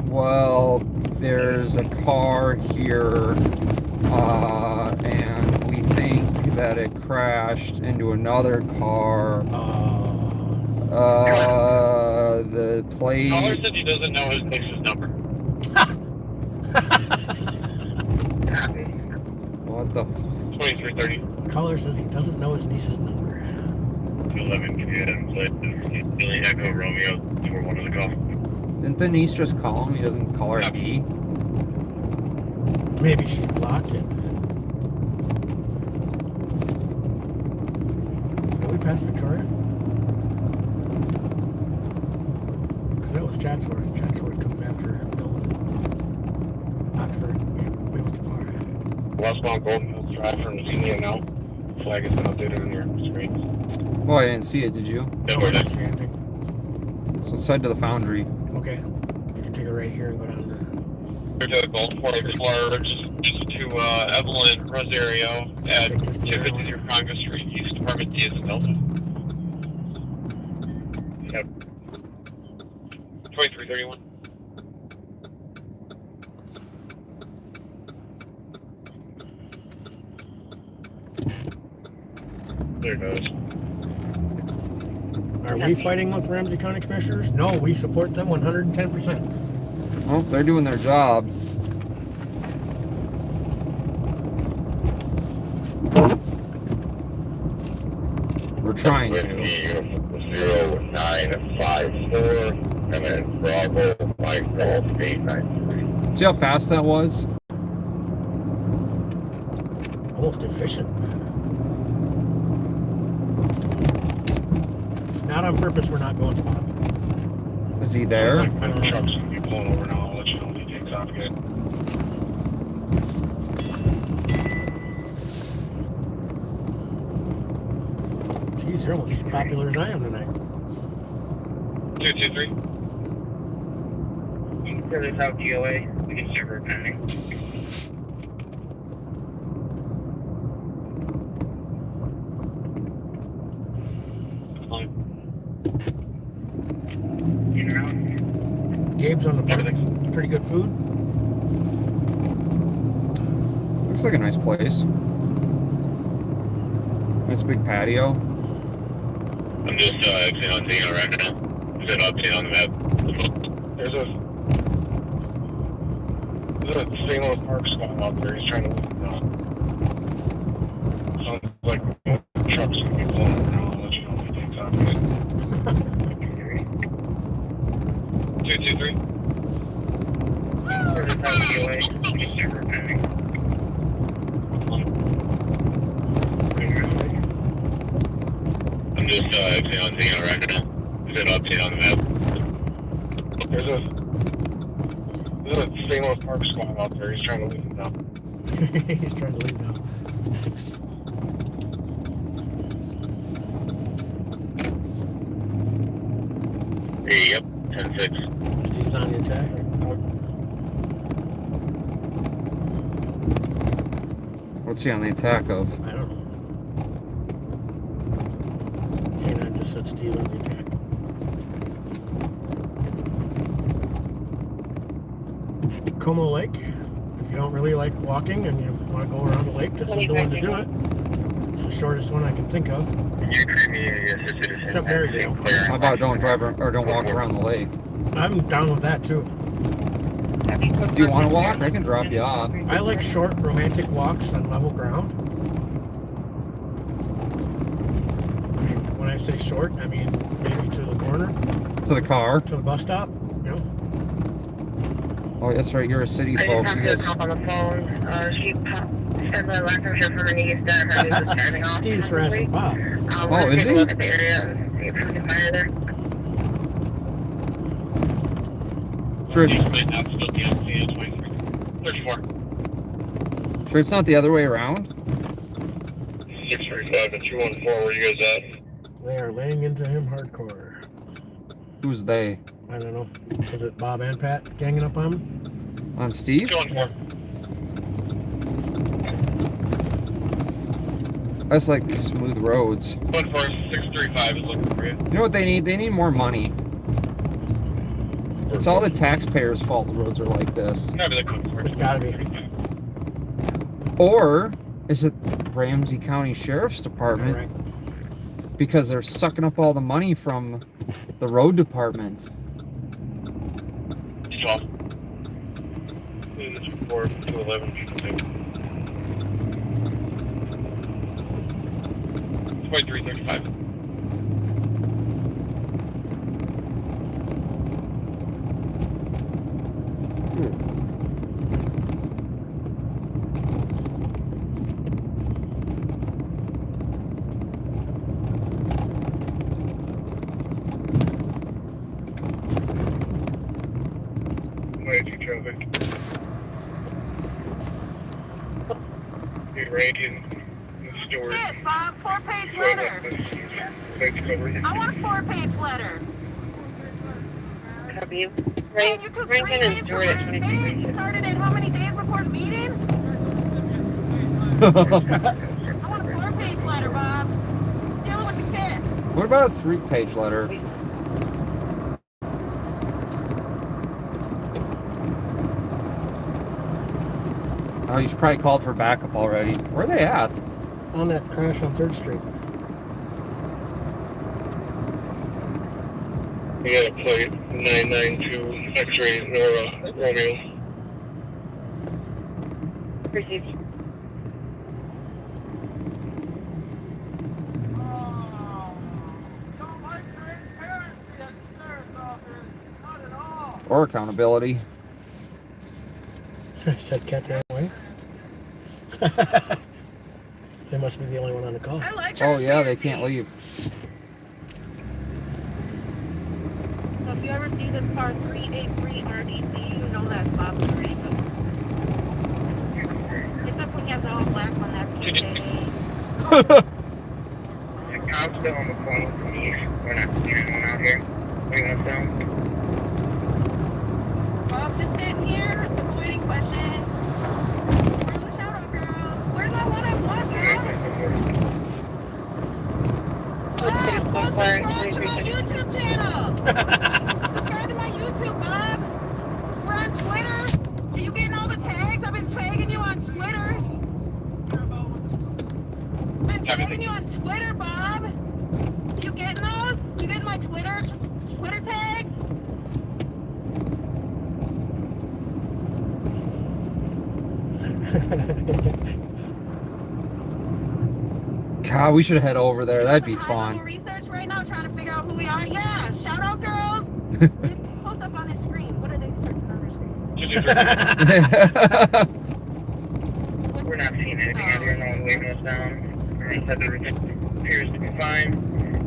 Well, there's a car here, and we think that it crashed into another car. The plate. Caller said he doesn't know his niece's number. What the? 2330. Caller says he doesn't know his niece's number. 11 p.m. Billy Echo Romeo for one of the calls. Didn't the niece just call him? He doesn't call her ID. Maybe she's blocked it. Are we past Victoria? Because that was Chatsworth. Chatsworth comes after Bill and Oxford. Yeah, we went too far. Westbound Golden Hills Drive from Xenia now. Flag has been updated on your screen. Oh, I didn't see it, did you? Yeah, I we're don't next. see anything. So let's head to the Foundry. Okay. You can take it right here and go down To the Gulfport Explorer, just to Evelyn Rosario at 253 Congress Street, East Department D is in Delta. Yep. 2331. There it goes. Are we fighting with Ramsey County Commissioners? No, we support them 110%. Well, they're doing their job. We're trying to. 0954, and then Bravo, Mike Golf 893. See how fast that was? Almost efficient. Not on purpose, we're not going to Bob. Is he there? I don't know. Truck's gonna be pulling over now. I'll let you know when he takes off again. Jeez, you're almost as popular as I am tonight. 223. Service out DOA. We can server pending. In around. Gabe's on the park. Pretty good food. Looks like a nice place. Nice big patio. I'm just exiting on Xenia right now. There's an update on the map. There's a St. Louis Park squad out there. He's trying to leave now. Sounds like trucks gonna be pulling over now. I'll let you know if he takes off again. 223. Service out DOA. We can server pending. I'm just exiting on Xenia right now. There's an update on the map. There's a St. Louis Park squad out there. He's trying to leave now. He's trying to leave now. Hey, yep, 10-6. Steve's on the attack. What's he on the attack of? I don't know. K9 just said Steve on the attack. Como Lake. If If you don't really like walking and you want to go around the lake, this is the one to do it. It's the shortest one I can think of. You create me a citizen. Except Marydale. How about don't drive or don't walk around the lake? I'm down with that too. Do you want to walk? I can drop you off. I like short romantic walks on level ground. I mean, when I say short, I mean maybe to the corner, To the car. to the bus stop. You know? Oh, that's right. You're a city I folk. just You talked to a guys. cop on the phone. She said the last time she heard from her niece that her niece was driving off. Steve's harassing Bob. Oh, is take he? a look at the area and see if we can find her there. Sure, These might not still be on the 23. 34. sure it's not the other way around? 635 and 214, where you guys at? They are laying into him hardcore. Who's they? I don't know. Is it Bob and Pat ganging up on him? On Steve? 214. That's like smooth roads. 14635 is looking for you. You know what they need? They need more money. It's all the taxpayers' fault the roads are like this. Maybe the code for it. It's gotta be. Or is it Ramsey County Sheriff's Department? Right. Because they're sucking up all the money from the road department. 12. 4 211. 2335. Traffic. Get right in the store. Yes, Bob, 4-page letter. Thanks, cover. I want a 4-page letter. Copy you. Hey, you took 3 Rankin and days to Stewart at learn the 23. meeting. You started it how many days before the meeting? I want a 4-page letter, Bob. Dealing with the kiss. What about a 3-page letter? Oh, you probably called for backup already. Where are they at? On that crash on 3rd Street. We got a plate 992 X-ray Nora Romeo. Received. Or accountability. Said cat the other way. They must be the only one on the call. I like Oh yeah, they can't leave. So if you ever see this car 383 RDC, you know that's Bob's vehicle. Except when he has the all black one, that's KJA. The cop's still on the phone with the niece. We're not hearing one out here. Bringing us down. Bob's just sitting here, avoiding questions. Where are the shout-out girls? Where's that one I want, girl? Bob, go subscribe to my YouTube channel. Subscribe to my YouTube, Bob. We're on Twitter. Are you getting all the tags? I've been tagging you on Twitter. Been tagging you on Twitter, Bob. You getting those? You getting my Twitter tags? God, we should head over there. That'd be Some fun. high-level research right now, trying to figure out who we are. Yeah, shout out, girls. Post up on his screen. What are they searching on their screen? We're not seeing anything out here. No one's waving us down. Everyone said everything appears to be fine.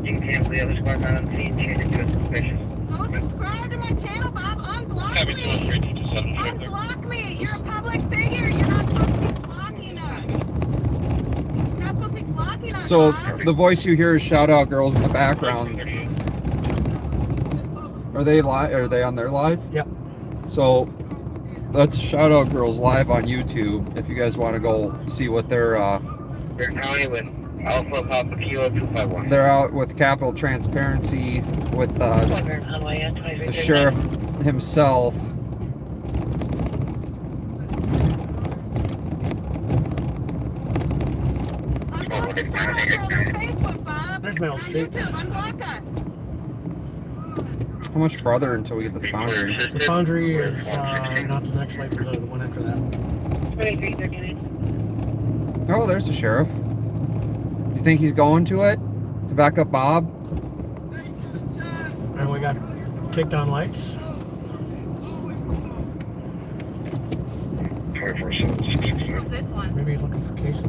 You can cancel the other spots on the scene, change it to a suspicious. Go subscribe to my channel, Bob. Unblock me. Unblock me. You're a public figure. You're not supposed to be blocking us. You're not supposed to be blocking us, So Bob. the voice you hear is shout out girls in the background. Are they live? Are they on their live? Yep. So that's shout out girls live on YouTube. If you guys want to go see what they're Bear County with Alpha Papa Kilo 251. they're out with Capital Transparency with the sheriff himself. The Sun Outdoors on Facebook, Bob. There's my old On street. YouTube, unblock us. How much farther until we get to the foundry? The foundry is not the next light, but the one after that. 2339. Oh, there's the sheriff. You think he's going to it to back up Bob? And we got takedown lights. 24/7. Who's this one? Maybe he's looking for cases.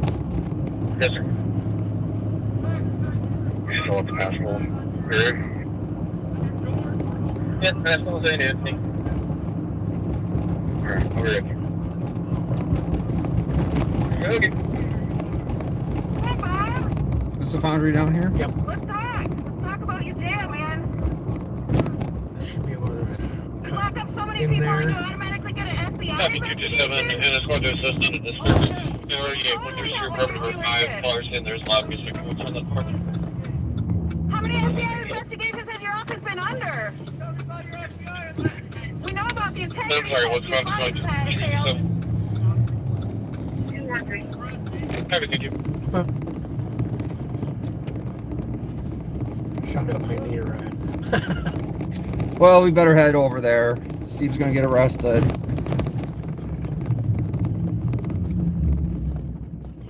Yes, sir. You still at the passable period? Yeah, that's what I did. Alright, I'll be ready. Okay. Hey, Bob. Is the foundry down here? Yep. Let's talk. Let's talk about your jail, man. This should be able to You lock up so many in people there. and you automatically get an FBI Copy 227, investigation. and it's going to assist in the district. They already gave Winter Street Department number 5 cars in. There's lobby security from the department. How many FBI investigations has your office been under? We know about the integrity I'm sorry, what's test wrong? your bodies passed. 213. Have a good day. shut up my knee right. Well, we better head over there. Steve's gonna get arrested.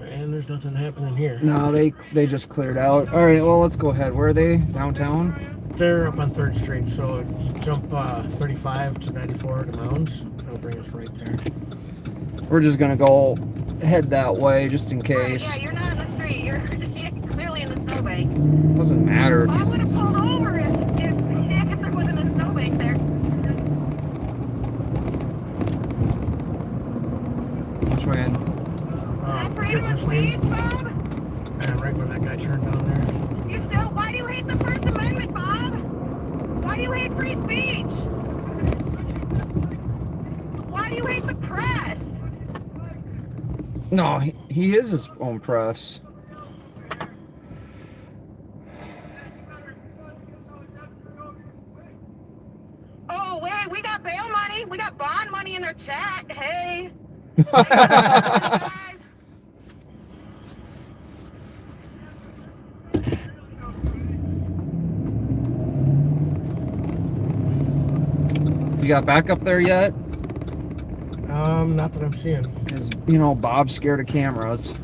And there's nothing happening here. No, they just cleared out. All right, well, let's go ahead. Where are they? Downtown? They're up on 3rd Street, so jump 35 to 94 to Mounds. It'll bring us right there. We're just gonna go head that way just in case. Yeah, you're not in the street. You're clearly in the snowbank. Doesn't matter if I would have he's. pulled over if there wasn't a snowbank there. Which way in? Is that freedom of speech, Bob? And right when that guy turned down there. You still? Why do you hate the First Amendment, Bob? Why do you hate free speech? Why do you hate the press? No, he is his own press. Oh, wait, we got bail money. We got bond money in our chat. Hey. You got back up there yet? Not that I'm seeing. Because, you know, Bob's scared of cameras.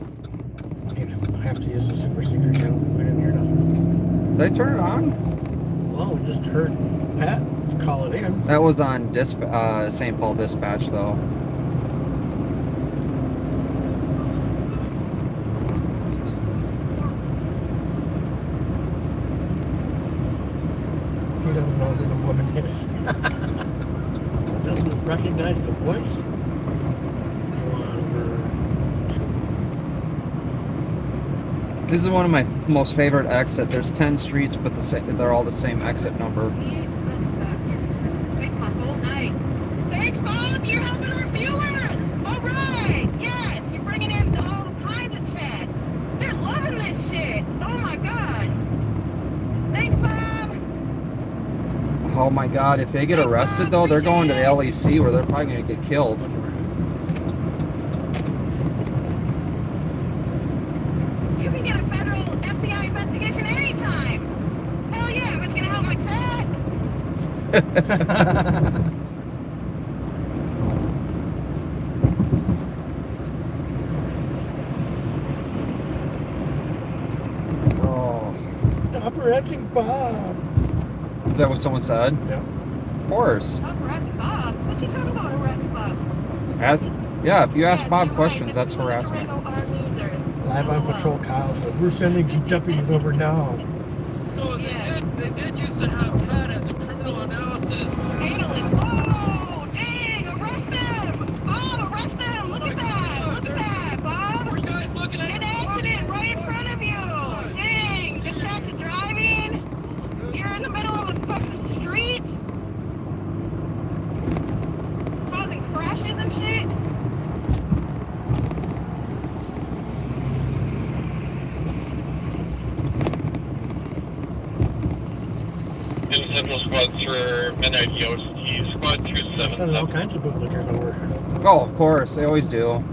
I have to use the super secret channel because we didn't hear nothing. Did I turn it on? Well, we just heard Pat call it in. That was on St. Paul Dispatch, though. He doesn't know who the woman is. Doesn't recognize the voice. This is one of my most favorite exit. There's 10 streets, but they're all the same exit number. Thanks, Bob. You're helping our viewers. All right. Yes, you're bringing in all kinds of chat. They're loving this shit. Oh my god. Thanks, Bob. Oh my god, if they get arrested, though, they're going to the LEC where they're probably going to get killed. You can get a federal FBI investigation anytime. Hell yeah, if it's gonna help my chat. Oh. Stop harassing Bob. Is that what someone said? Yeah. Of course. Stop harassing Bob. What you talking about harassing Bob? Yeah, if you ask Yes, Bob you're questions, right. that's This is what harassment. Durango are losers. Live on patrol, Kyle says, we're sending some deputies over now. So they did used to have Pat as a criminal analysis. Analyst. Whoa! Dang! Arrest them! Bob, arrest them! Look at that! Look at that, Bob! Were you guys looking at An accident right in front of you! Dang! Distracted driving! You're in the middle of a fucking street! Causing crashes and shit! In Central Squad for Midnight Yost, Squad They're sending all 277. kinds of bootlickers over. Oh, of course, they always do.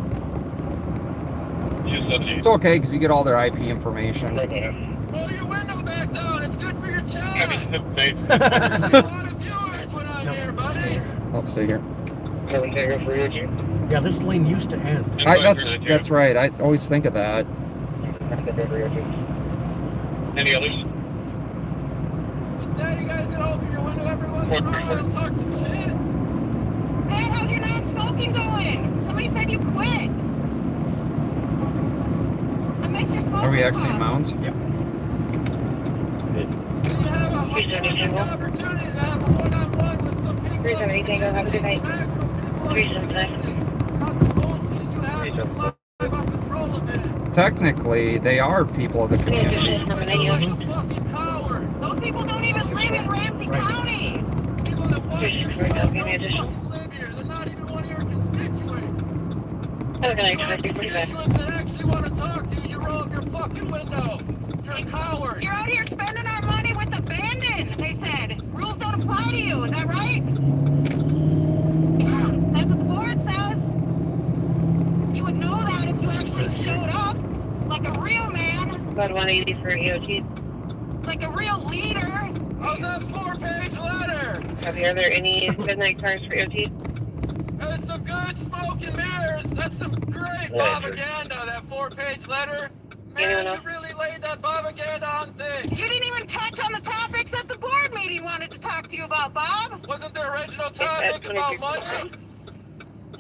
277 Sunday. It's okay because you get all their IP information. Roll your window back down. It's good for your Happy chat. Sunday. A lot of viewers when I'm No, here, stay buddy. here. I'll stay here. Yeah, this lane used to end. That's right. I always think of that. Any others? What's that? You guys gonna open your window every once in a while and talk some shit? Hey, how's your non-smoking going? Somebody said you quit. I miss your smoking. Are we exiting spot. Mounds? Yep. You have a opportunity to have a one-on-one with some people. 378 Tango, have a good night. 377. Technically, they are people of the community. Those people don't even live in Ramsey County. Have a good night, 345. That actually want to talk to you, you roll up your fucking window. You're a coward. You're out here spending our money with abandon, they said. Rules don't apply to you, is that right? That's what the board says. You would know that if you actually showed up like a real man, About 180 for EOT. like a real leader. How's that 4-page letter? Copy. Are there any midnight cars for EOT? There's some good smoke and mirrors. That's some great propaganda, that 4-page letter. Anyone Man, else? you really laid that propaganda on thick. You didn't even touch on the topics that the board meeting wanted to talk to you about, Bob. Wasn't the original That's topic about 23%. money?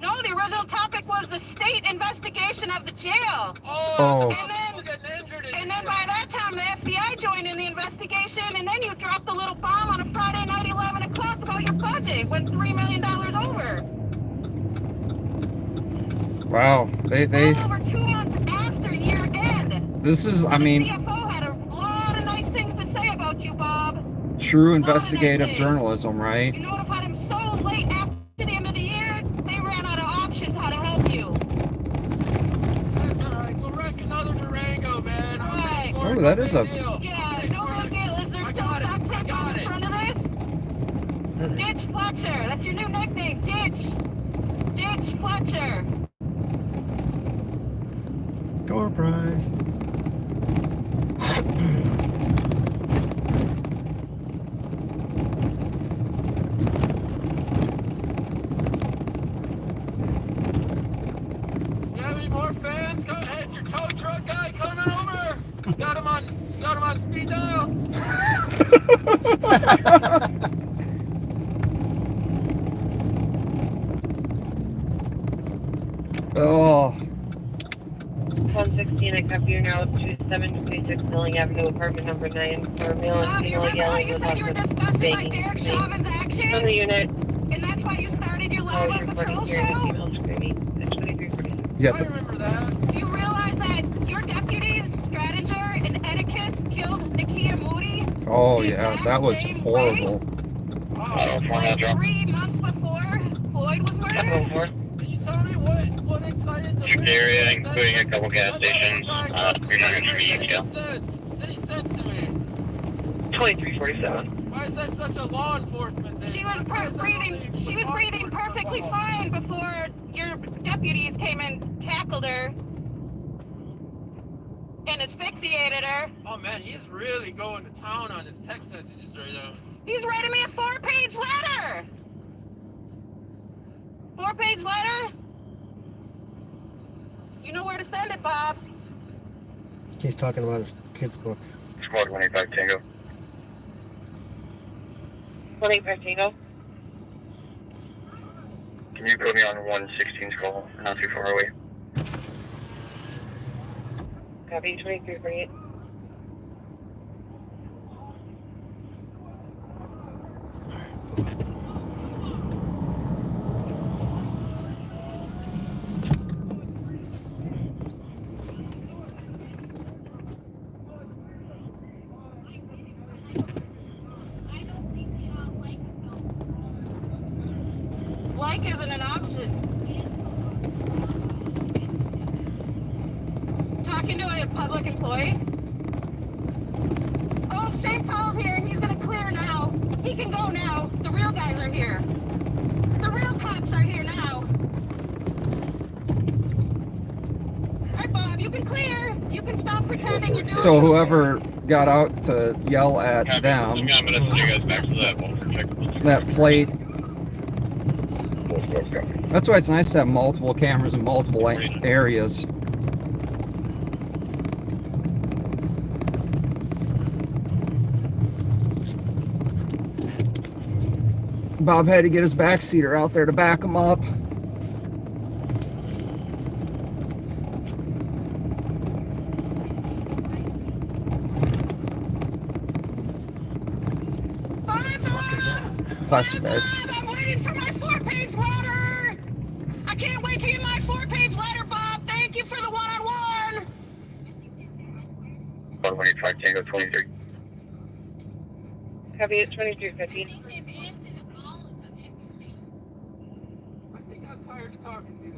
No, the original topic was the state investigation of the jail. Oh. People getting injured in And then by that time, the FBI joined in the investigation, and then you dropped the little bomb on a Friday night, 11 o'clock, about your budget. Went $3 million over. Wow. They. All over 2 months after year end. This is, I The mean, CFO had a lot of nice things to say about you, Bob. true investigative journalism, right? You notified him so late after the end of the year, they ran out of options how to help you. That's all right. We'll wreck another Durango, man. All right. Oh, that is a- Yeah, no big deal. Is there still a duct tape on the front of this? Ditch Fletcher. That's your new nickname. Ditch. Ditch Fletcher. Door prize. You have any more fans? Has your tow truck guy coming over? Got him on speed dial. Oh. 116, I copy you now. 2726 Milling Avenue, apartment number 9. For male and Bob, you female remember how yelling you said you were about disgusted by baking. Derek Chauvin's On the actions? unit. And that's why you started your Oh, Live you're on recording Patrol here. show? Female screaming. At 2346. Yeah. I remember that. Do you realize that your deputies, Stratinger and Etikus, killed Nakia Moody? Oh, the yeah. exact That was same horrible. Just like 3 months before Floyd was murdered? Capital 4. Can you tell me what excited the Checked area, including a couple gas stations. You're not gonna be Any sense to me? 2347. Why is that such a law enforcement thing? She was breathing perfectly fine before your deputies came and tackled her and asphyxiated her. Oh man, he's really going to town on his text messages right now. He's writing me a 4-page letter. 4-page letter? You know where to send it, Bob. He's talking about his kid's book. Squad 185 Tango. 185 Tango. Can you put me on 116's call? Not too far away. Copy 2348. Like isn't an option. Talking to a public employee? Oh, St. Paul's here. He's gonna clear now. He can go now. The real guys are here. The real cops are here now. All right, Bob, you can and clear. You can stop pretending you're doing So whoever got out to yell at Copy. them, I'm gonna send you guys back to that one for check. that plate. That's why it's nice to have multiple cameras in multiple areas. Bob had to get his backseater out there to back him up. Plastic bag. I'm waiting for my 4-page letter. I can't wait to get my 4-page letter, Bob. Thank you for the one-on-one. 185 Tango 23. Copy it, 2350. I think I'm tired of talking to you.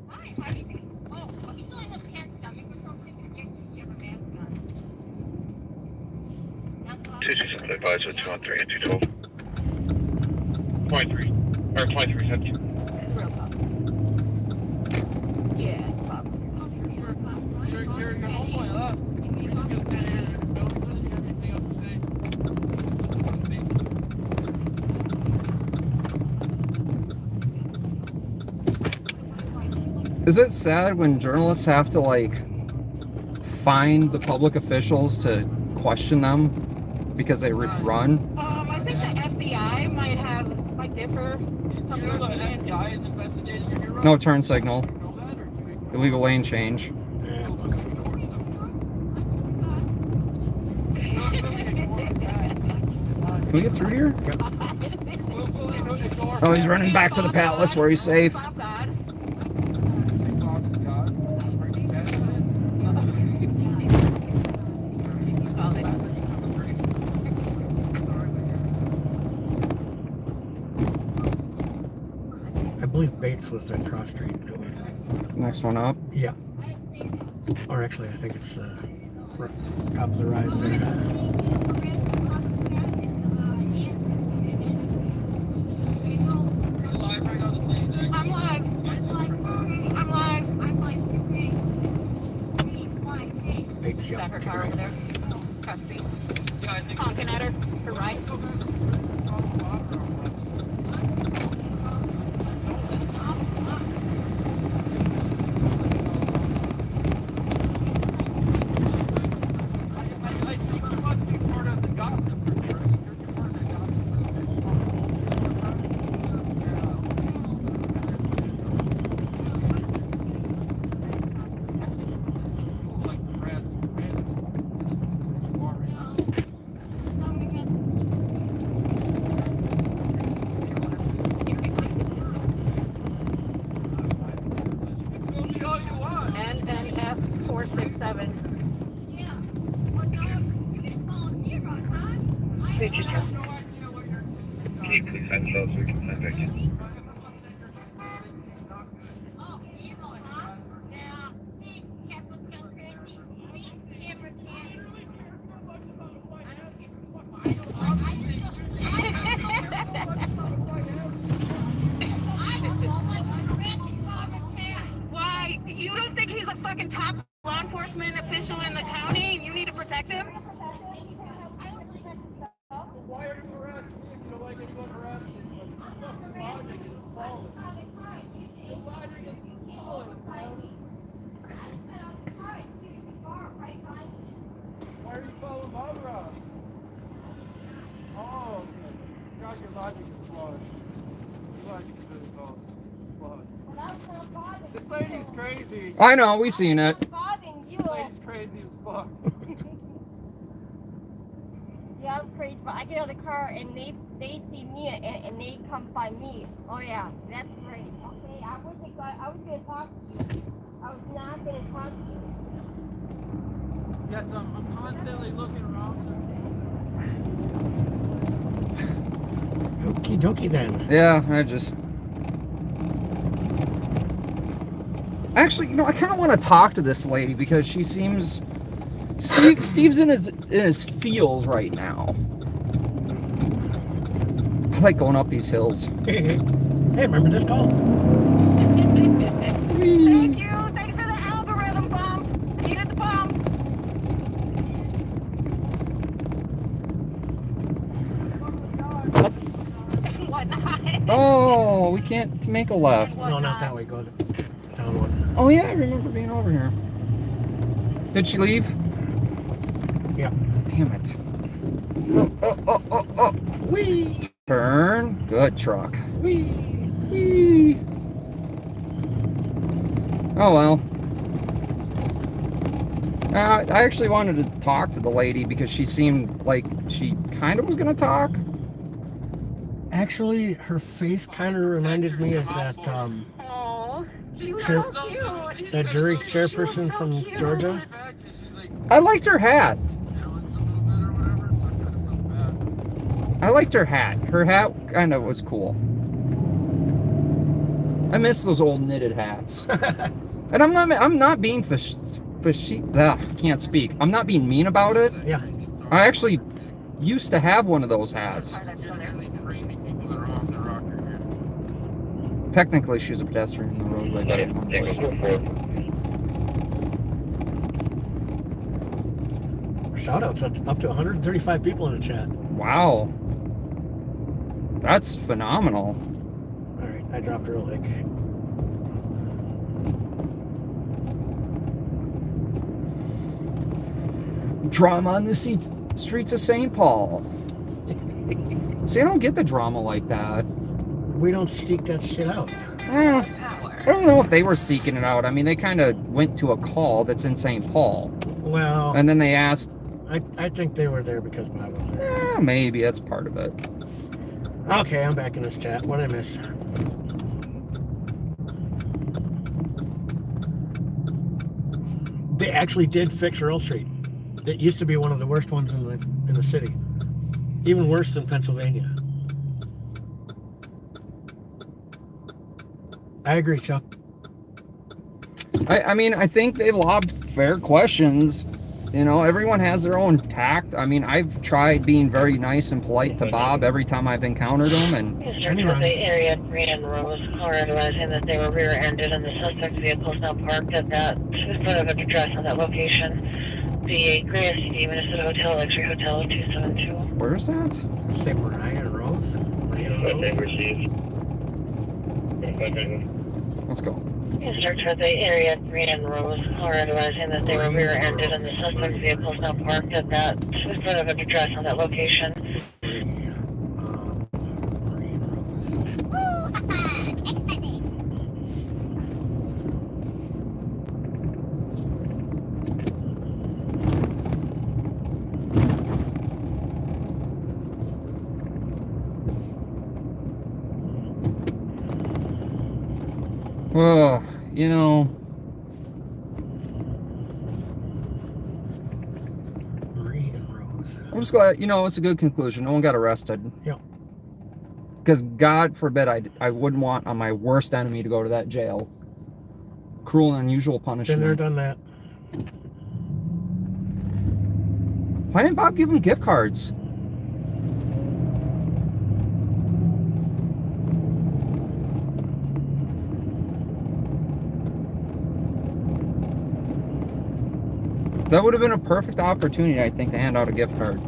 Hi, how you doing? Oh, we still have a pet stomach or something because you have a mask on. That's all. 227 advised with 213 and 212. 23 or 2350. Yes, Bob. Your homeboy left. He's gonna stand here and film you. You have anything else to say? Is it sad when journalists have to like find the public officials to question them because they run? I think the FBI might differ from You your know the opinion. FBI is investigating your run? No turn signal, You know that, or do you illegal lane change. Can we get through here? Oh, he's running back to the palace where he's safe. Not bad. I believe Bates was that cross street. Next one up. Yeah. Or actually, I think it's top of the rise there. I'm live. I'm live. Bates, Is yeah. that her take it car right. over there? Custody. Honking at her. Her right. I think you must be part of the gossip. You're part of the gossip. Like the press, film me all you want. NNF 467. Can you please send those? We can send it. Why? You don't think he's a fucking top law enforcement official in the county and you need to protect him? Why are you harassing me if you don't like anyone harassing anybody? Fucking logic is flawless. The logic is flawless, man. Why are you following my route? Oh, okay. God, your logic is flawless. Your logic is really flawless. This lady's crazy. I know, we seen it. This lady's crazy as fuck. Yeah, I'm crazy, but I get out of the car and they see me and they come by me. Oh yeah, that's great. Okay, I was gonna talk to you. I was not gonna talk to you. Yes, I'm constantly looking around. Okie dokie then. Yeah, Actually, you know, I kind of want to talk to this lady because she seems... Steve's in his feels right now. I like going up these hills. Hey, remember this call? Thank you. Thanks for the Oh, we can't make a left. No, not that way. Go down one. Oh yeah, I remember being over here. Did she leave? Yeah. Damn it. Oh. Whee! Turn. Good truck. Whee! Whee. Oh well. I actually wanted to talk to the lady because she seemed like she kind of was going to talk. Actually, her face kind of reminded me of that Oh, she was Chair- so cute. that jury chairperson from Georgia. I liked her hat. I liked her hat. Her hat kind of was cool. I miss those old knitted hats. And I'm not being can't speak. I'm not being mean about it. Yeah. I actually used to have one of those hats. Technically, she's a pedestrian in the roadway. but I don't know. Shoutouts up to 135 people in the chat. Wow. That's phenomenal. All right, I dropped her a lick. Drama on the streets of St. Paul. See, I don't get the drama like that. We don't seek that shit out. I don't know if they were seeking it out. I mean, they kind of went to a call that's in St. Paul. Well, And then they asked, I think they were there because Bob was there. maybe that's part of it. Okay, I'm back in this chat. What did I miss? They actually did fix Earl Street. It used to be one of the worst ones in the city. Even worse than Pennsylvania. I agree, Chuck. I mean, I think they lobbed fair questions. You know, everyone has their own tact. I mean, I've tried being very nice and polite to Bob every time I've encountered him, and District of the area at Green and Rose are advising that they were rear-ended and the suspect's vehicle is now parked at that in front of an address on that location. The Gray SUV Minnesota Hotel, X-Ray Hotel 272. where's that? Say Mariah and Rose. Mariah and Rose. Let's go. District of the area at Green and Rose are advising that they were rear-ended and the suspect's vehicle is now parked at that in front of an address on that location. Marie and Rose. Well, you know, Marie and Rose. I'm just glad, you know, it's a good conclusion. No one got arrested. Yep. Because God forbid I wouldn't want on my worst enemy to go to that jail. Cruel and unusual punishment. Been there, done that. Why didn't Bob give him gift cards? That would have been a perfect opportunity, I think, to hand out a gift card.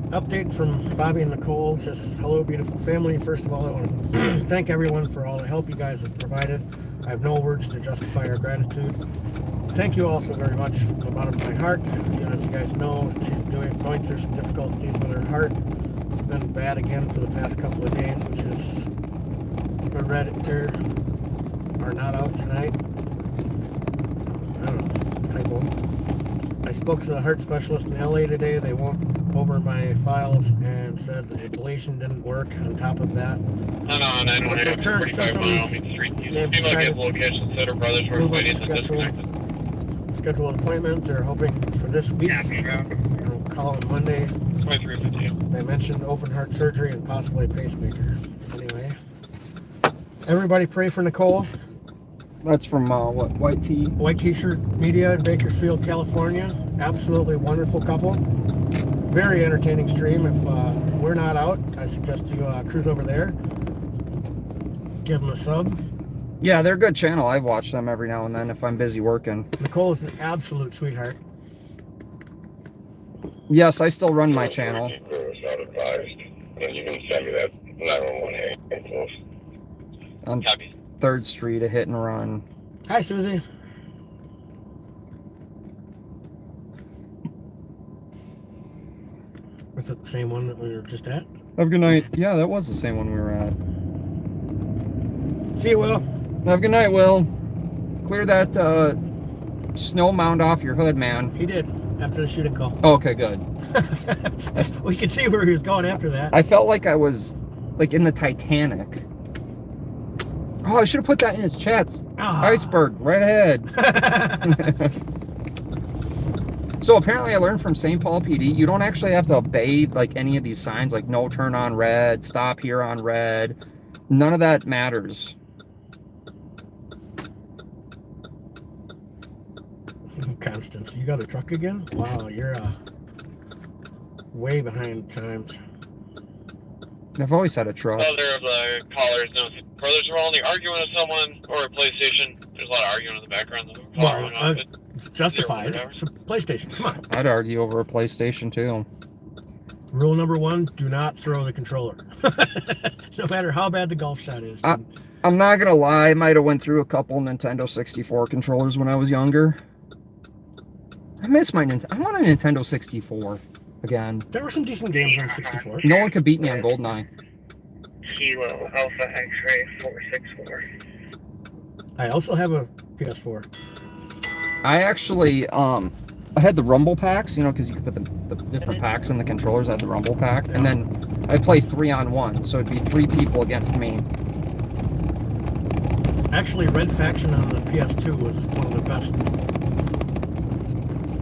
Update from Bobby and Nicole says, hello, beautiful family. First of all, I want to thank everyone for all the help you guys have provided. I have no words to justify our gratitude. Thank you all so very much from the bottom of my heart. As you guys know, she's going through some difficulties with her heart. It's been bad again for the past couple of days, which is Redditor are not out tonight. I don't know, typo. I spoke to the heart specialist in LA today. They went over my files and said the ablation didn't work. On top of that, On 918, The current 45 Wyoming Street. they've Seems like decided the location said her brothers were move up waiting the and schedule. disconnected. Schedule an appointment. They're hoping for this week. We'll call on Monday. 2352. They mentioned open heart surgery and possibly a pacemaker. Anyway, everybody pray for Nicole. That's from what, White Tea? White T-shirt Media in Bakersfield, California. Absolutely wonderful couple. Very entertaining stream. If we're not out, I suggest you cruise over there. Give them a sub. Yeah, they're a good channel. I watch them every now and then if I'm busy working. Nicole is an absolute sweetheart. Yes, I still run my channel. Not advised. And you can send me that 911 close. On Copy. 3rd Street, a hit and run. Hi, Susie. Was it the same one that we were just at? Have a good night. Yeah, that was the same one we were at. See you, Will. Have a good night, Will. Clear that snow mound off your hood, man. He did after the shooting call. Oh, okay, good. We could see where he was going after that. I felt like I was like in the Titanic. Oh, I should have put that in his chats. Iceberg, right ahead. So apparently I learned from St. Paul PD, you don't actually have to obey like any of these signs, like no turn on red, stop here on red. None of that matters. Constance, you got a truck again? Wow, you're way behind times. I've always had a truck. Other of the callers know if brothers were only arguing with someone or a PlayStation. There's a lot of arguing in the background. Well, it's justified. It's a PlayStation. Come on. I'd argue over a PlayStation too. Rule number 1, do not throw the controller. No matter how bad the golf shot is. I'm not gonna lie, I might have went through a couple Nintendo 64 controllers when I was younger. I miss my Nintendo. I want a Nintendo 64 again. There were some decent games on 64. No one could beat me on GoldenEye. Kilo Alpha X-Ray 464. I also have a PS4. I actually, I had the Rumble packs, you know, because you could put the different packs in the controllers. I had the Rumble pack, and then I play 3-on-1, so it'd be 3 people against me. Actually, Red Faction on the PS2 was one of the best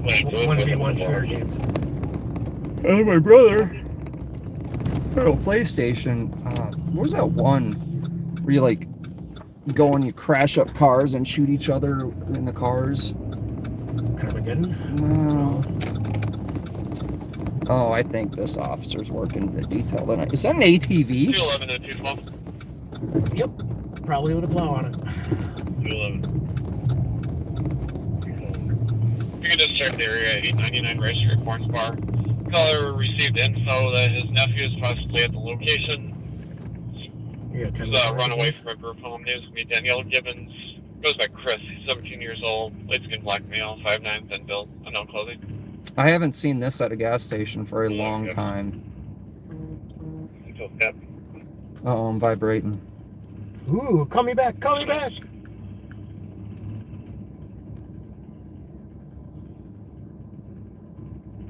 1v1 shooter games. And my brother had a PlayStation. What was that one where you like go and you crash up cars and shoot each other in the cars? Carmageddon? No. Oh, I think this officer's working the detail tonight. Is that an ATV? 211 and 212. Yep. Probably with a plow on it. 211. You can just check the area at 899 Rice Street, Corns Bar. Caller received info that his nephew is possibly at the location. Yeah, He's run away from a group home. Name's gonna be Danielle Gibbons. Goes by Chris. He's 17 years old. Light skin, black male, 5'9", thin build, unknown clothing. I haven't seen this at a gas station for a long time. Uh-oh, I'm vibrating. Ooh, call me back, call me back.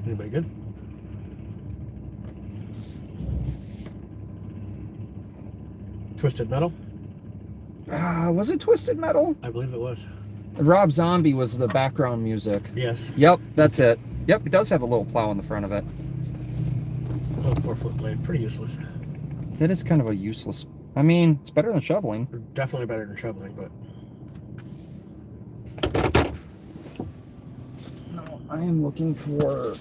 Anybody good? Twisted Metal? Was it Twisted Metal? I believe it was. Rob Zombie was the background music. Yes. Yep, that's it. Yep, it does have a little plow on the front of it. A little 4-foot blade. Pretty useless. That is kind of a useless... I mean, it's better than shoveling. Definitely better than shoveling, but... No, I am looking for...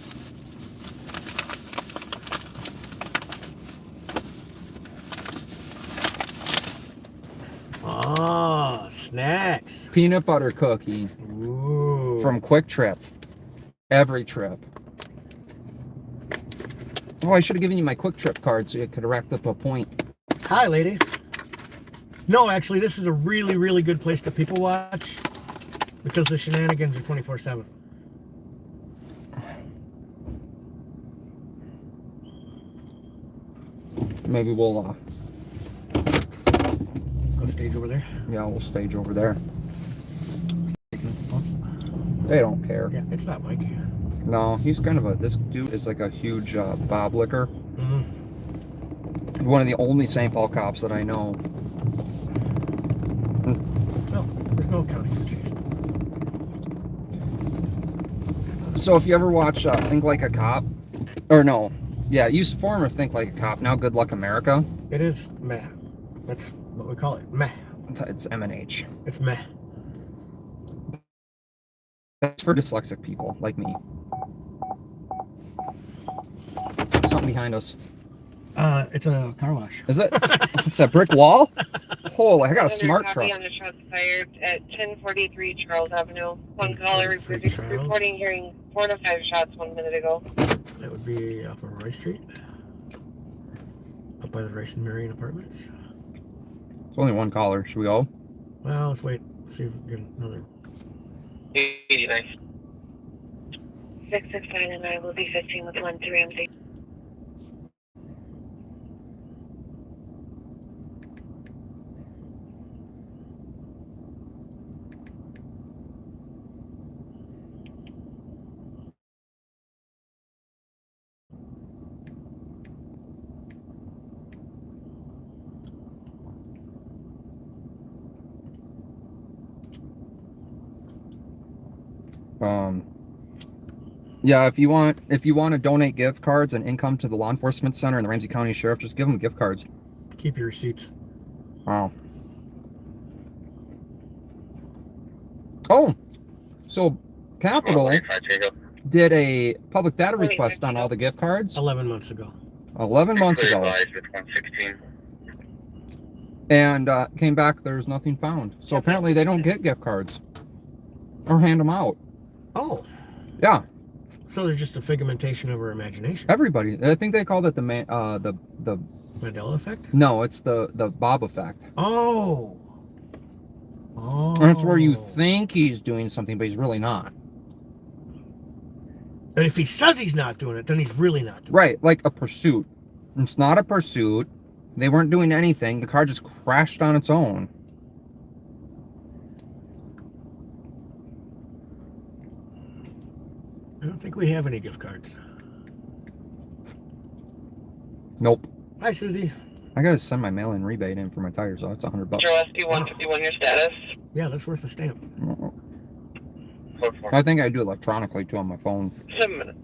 Ah, snacks. Peanut butter cookie. Ooh. From Quick Trip. Every trip. Oh, I should have given you my Quick Trip card so you could have racked up a point. Hi, lady. No, actually, this is a really, really good place to people watch because the shenanigans are 24/7. Maybe we'll, Go stage over there. yeah, we'll stage over there. They don't care. Yeah, it's not Mike. No, he's kind of a, this dude is like a huge Bob Licker. Mm-hmm. One of the only St. Paul cops that I know. No, there's no accounting for taste. So if you ever watch Think Like a Cop, or no, yeah, use former Think Like a Cop, now Good Luck America. It is meh. That's what we call it. Meh. It's M&H. It's meh. That's for dyslexic people like me. Something behind us. It's a car wash. Is it? It's a brick wall? Holy, I got a smart truck. On the shots fired at 1043 Charles Avenue. One caller reporting hearing 4 to 5 shots 1 minute ago. That would be off of Rice Street. up by the Rice and Marion Apartments. It's only one caller. Should we go? Well, let's wait. See if we can get another. 89. 669 and I will be 15 with 13 MC. Yeah, if you want to donate gift cards and income to the law enforcement center and the Ramsey County Sheriff, just give them gift cards. Keep your receipts. Wow. Oh, so Capital did a public data request on all the gift cards 11 months ago. 11 months ago, 116. and came back. There's nothing found. So apparently they don't get gift cards or hand them out. Oh, Yeah, so they're just a figmentation of our imagination. everybody. I think they called it the Mandela effect? no, it's the Bob effect. Oh. Oh. And it's where you think he's doing something, but he's really not. And if he says he's not doing it, then he's really not doing Right, like a pursuit. It's not a pursuit. They weren't doing anything. The car just crashed on its own. it. I don't think we have any gift cards. Nope. Hi, Susie. I gotta send my mail-in rebate in for my tires, so it's $100. Metro SD 151, your status? Yeah, that's worth a stamp. I think I do electronically too on my phone. 7 minutes.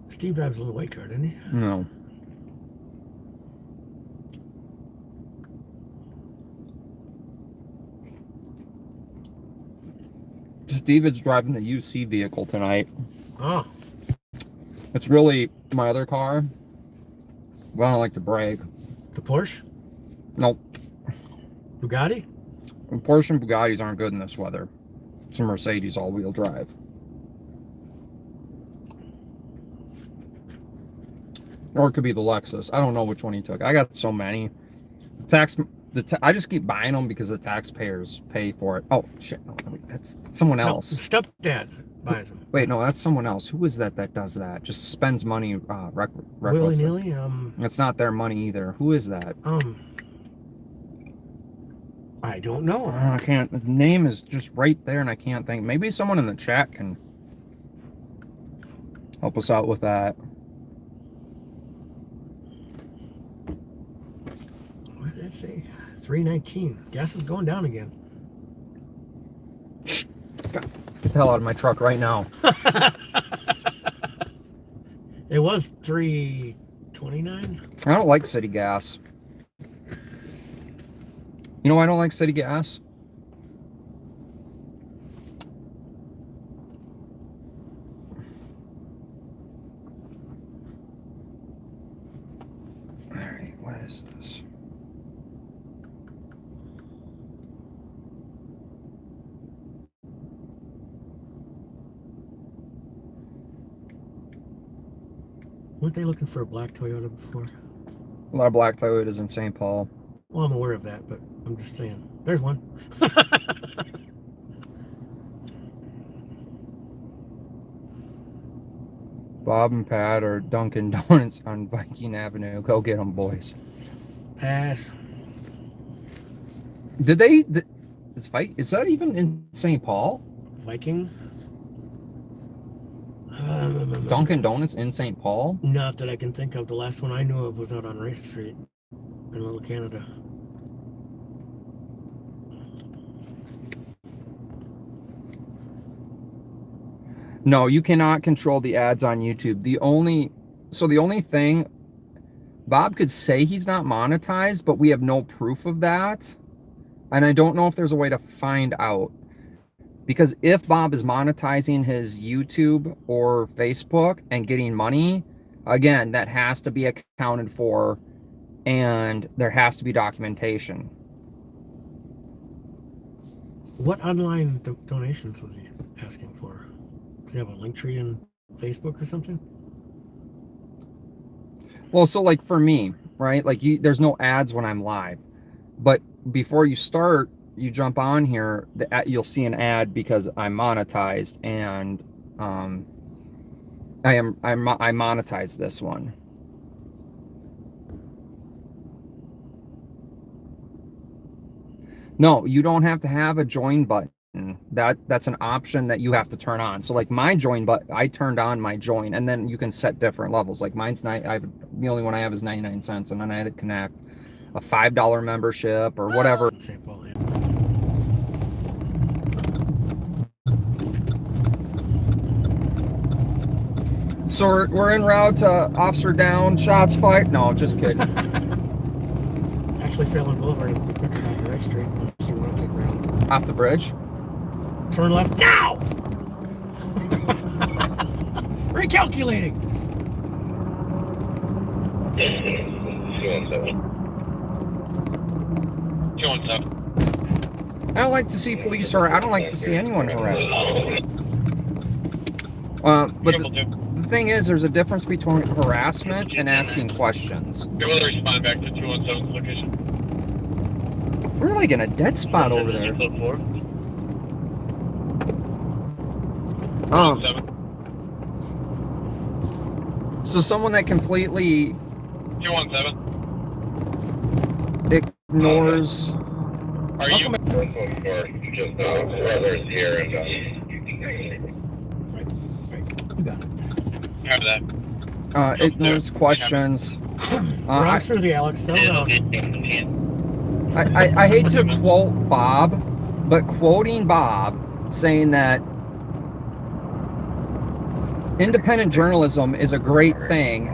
Steve drives a little white car, didn't he? No. Steve is driving the UC vehicle tonight. Oh. It's really my other car. But I don't like to brag. The Porsche? Nope. Bugatti? Porsche and Bugattis aren't good in this weather. It's a Mercedes all-wheel drive. Or it could be the Lexus. I don't know which one he took. I got so many. I just keep buying them because the taxpayers pay for it. Oh shit! No, that's someone else. No, stepdad buys them. Wait, no, that's someone else. Who is that does that? Just spends money Willy recklessly. nilly. It's not their money either. Who is that? I don't know. I can't. The name is just right there, and I can't think. Maybe someone in the chat can help us out with that. What did it say? 319. Gas is going down again. God, get the hell out of my truck right now. It was 329. I don't like city gas. You know why I don't like city gas? Alright, what is this? Weren't they looking for a black Toyota before? A lot of black Toyotas in St. Paul. Well, I'm aware of that, but I'm just saying. There's one. Bob and Pat or Dunkin' Donuts on Viking Avenue. Go get them, boys. Pass. Did they? Is that even in St. Paul? Viking? Dunkin' Donuts in St. Paul? Not that I can think of. The last one I knew of was out on Race Street in Little Canada. No, you cannot control the ads on YouTube. The only thing, Bob could say he's not monetized, but we have no proof of that. And I don't know if there's a way to find out. Because if Bob is monetizing his YouTube or Facebook and getting money, Again, that has to be accounted for, and there has to be documentation. What online donations was he asking for? Does he have a link tree in Facebook or something? Well, so like for me, right? Like there's no ads when I'm live, but before you start, you jump on here, you'll see an ad because I'm monetized, and I monetize this one. No, you don't have to have a join button. That's an option that you have to turn on. So like my join button, I turned on my join, and then you can set different levels. Like mine's the only one I have is 99 cents, and then I had to connect a $5 membership or whatever. St. Paul, yeah. So we're en route to Officer Down, shots fired. No, just kidding. Actually, Phelan Boulevard would be quicker on the right street unless you want to take around. Off the bridge? Turn left now! Recalculating! 217. I don't like to see police I don't like to see anyone harassed. But the thing is, there's a difference between harassment and asking questions. You will respond back to 217's location. We're like in a dead spot over there. So someone that completely 217. ignores. Are you? Just brothers here and Right. You got it. Have that. Ignores questions. Run through the Alex. Settle down. I hate to quote Bob, but quoting Bob saying that independent journalism is a great thing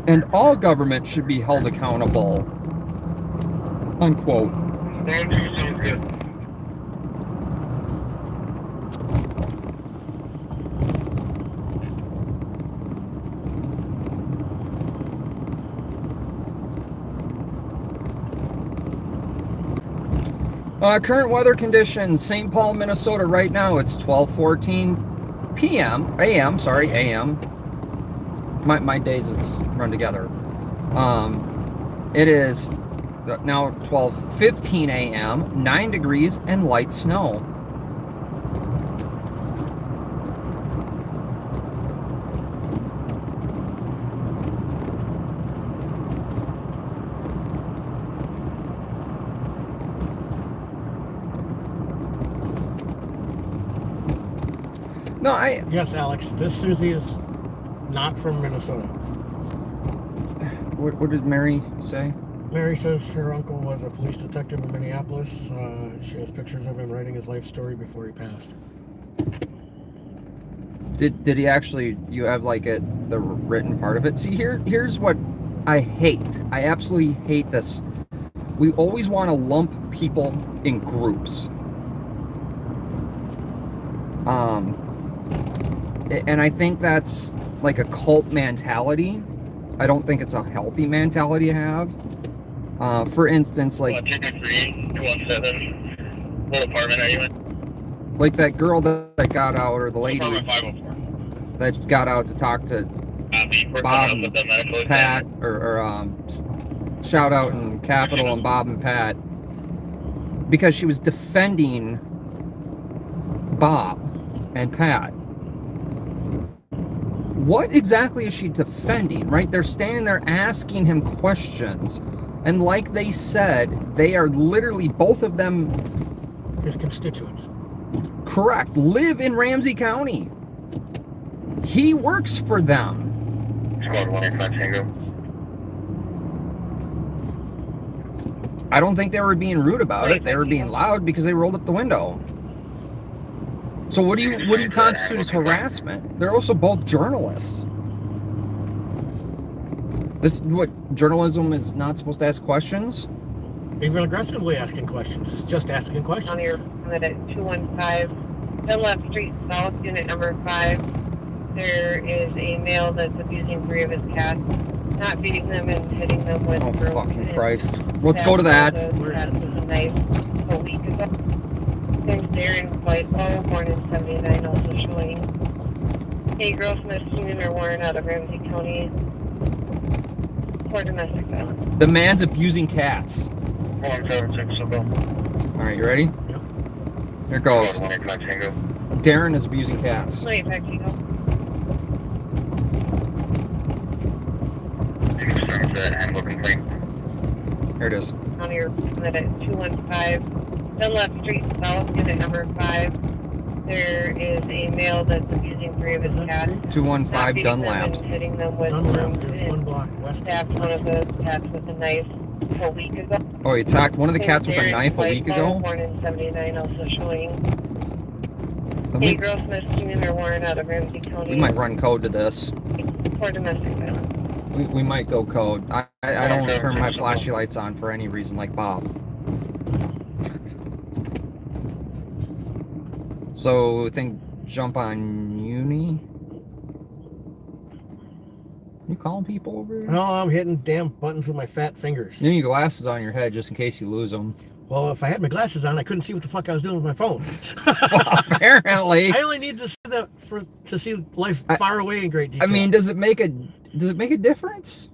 and all government should be held accountable, unquote. sounds good. Current weather conditions, St. Paul, Minnesota. Right now it's 12:14 a.m. My days it's run together. It is now 12:15 a.m., 9 degrees and light snow. No, Yes, Alex. This Susie is not from Minnesota. What did Mary say? Mary says her uncle was a police detective in Minneapolis. She has pictures of him writing his life story before he passed. Did he actually? You have like the written part of it. See, here's what I hate. I absolutely hate this. We always want to lump people in groups. And I think that's like a cult mentality. I don't think it's a healthy mentality to have. For instance, like 217. What apartment are you in? like that girl that got out, or the lady Apartment 504. that got out to talk to Bob and Pat, or shout out in Capital and Bob and Pat, because she was defending Bob and Pat. What exactly is she defending, right? They're standing there asking him questions, and like they said, they are literally, both of them, His constituents. correct, live in Ramsey County. He works for them. Squad 185 Tango. I don't think they were being rude about it. They were being loud because they rolled up the window. So what do you constitute as harassment? They're also both journalists. This what journalism is not supposed to ask questions? Even aggressively asking questions. It's just asking questions. On your permit at 215 Dunlap Street South, unit number 5. There is a male that's abusing 3 of his cats, not feeding them and hitting them with Oh, ropes fucking and Christ. Let's go to that. stabbed those cats with a knife a week ago. There's Darren Whitelaw, born in 79, also showing. A girl misdemeanor are warrant out of Ramsey County for domestic violence. The man's abusing cats. 176, so go. Alright, you ready? Yep. Here goes. 189 Tango. Darren is abusing cats. Wait, back to you go. You can start with the animal complaint. Here it is. County or at 215 Dunlap Street South, unit number 5. There is a male that's abusing 3 of his Is that cats. street? 215 Dunlap. And hitting them with Dunlap brooms is 1 and block west stabbed of one of West. those cats with a knife a week ago. Oh, he attacked one of the cats with a Darren knife a week Whitelaw, ago? Born in 79, also showing. Let A me- girl misdemeanor warrant out of Ramsey County We might run code to this. for domestic violence. We might go code. I don't turn my flashy lights on for any reason like Bob. So, I think jump on Uni. You calling people over here? No, I'm hitting damn buttons with my fat fingers. You need your glasses on your head just in case you lose them. Well, if I had my glasses on, I couldn't see what the fuck I was doing with my phone. Apparently. I only need to see that to see life far away in great detail. I mean, does it make a difference?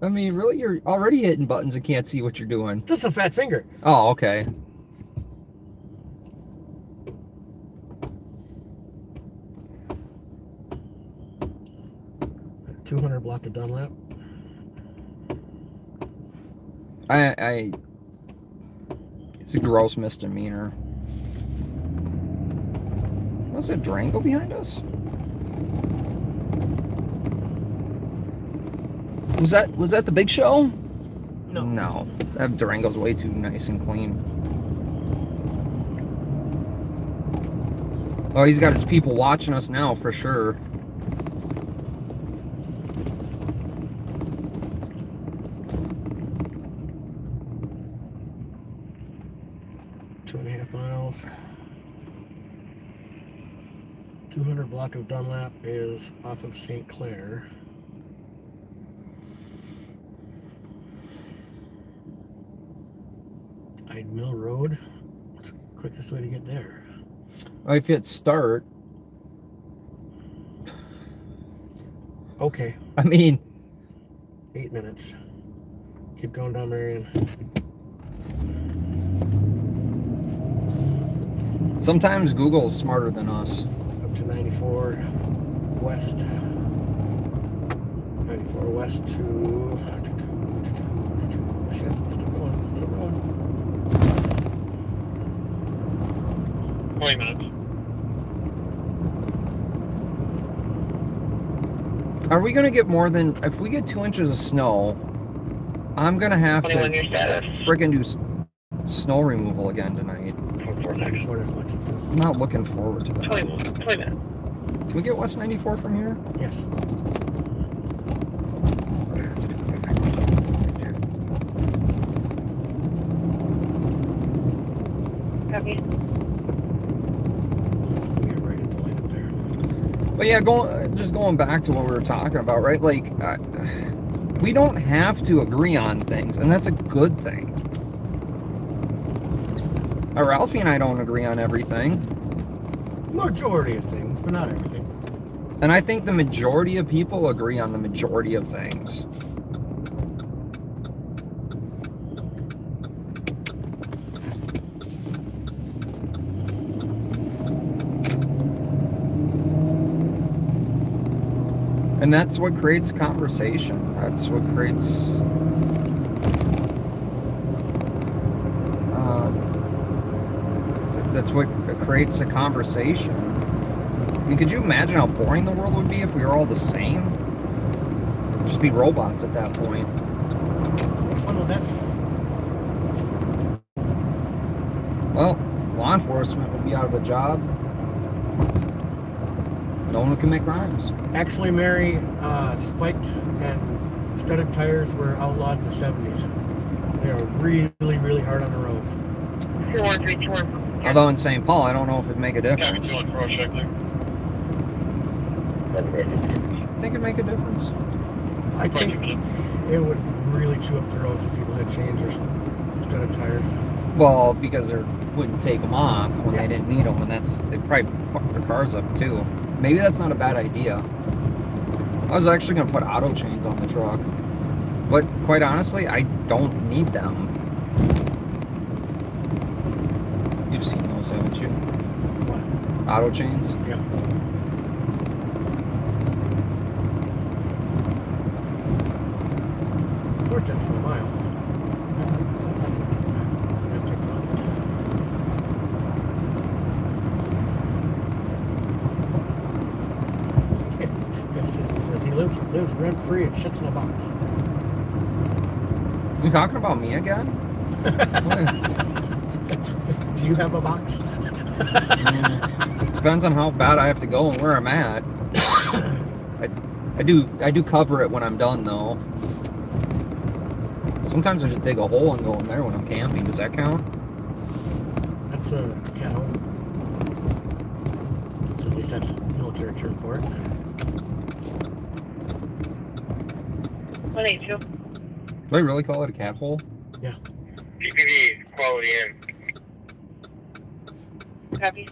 I mean, really, you're already hitting buttons and can't see what you're doing. just a fat finger. Oh, okay. $200 block of Dunlap. It's a gross misdemeanor. Was it Durango behind us? Was that the big show? No. No. That Durango's way too nice and clean. Oh, he's got his people watching us now for sure. $200 block of Dunlap is off of St. Clair. Hyde Mill Road. What's the quickest way to get there? If you hit start. Okay. I mean, 8 minutes. Keep going down, Marion. Sometimes Google's smarter than us. Up to 94 west. 94 west to shit. Still going. Still going. 20 minutes. Are we gonna get more than if we get 2 inches of snow? I'm gonna have 21 to your status. freaking do snow removal again tonight. 94 to Lexington. I'm not looking forward to that. 20 minutes. Can we get West 94 from here? Yes. Copy. You're right at the light up there. But yeah, going back to what we were talking about, right? Like, we don't have to agree on things, and that's a good thing. Ralphie and I don't agree on everything. Majority of things, but not everything. And I think the majority of people agree on the majority of things. And that's what creates conversation. That's what creates a conversation. I mean, could you imagine how boring the world would be if we were all the same? It'd just be robots at that point. What fun would that be? Well, law enforcement would be out of a job. No one would commit crimes. Actually, Mary, spiked and studded tires were outlawed in the 70s. They are really, really hard on the roads. 21321. Although in St. Paul, I don't know if it'd make a Copy difference. 214, check there. Think it'd make a difference? I think it would really chew up the roads if people had chains or instead of tires. Well, because they wouldn't take them off when they didn't need them, and they probably fucked their cars up too. Maybe that's not a bad idea. I was actually gonna put auto chains on the truck, but quite honestly, I don't need them. You've seen those, haven't you? What? Auto chains? Yeah. Four tenths of a mile. That's not too mile. I'm gonna take a left. Yes, he says he lives rent free and shits in a box. You talking about me again? Do you have a box? Depends on how bad I have to go and where I'm at. I do cover it when I'm done though. Sometimes I just dig a hole and go in there when I'm camping. Does that count? That's a cattle. At least that's military term for it. 182. Do they really call it a cat hole? Yeah. PPV quality in. Copy.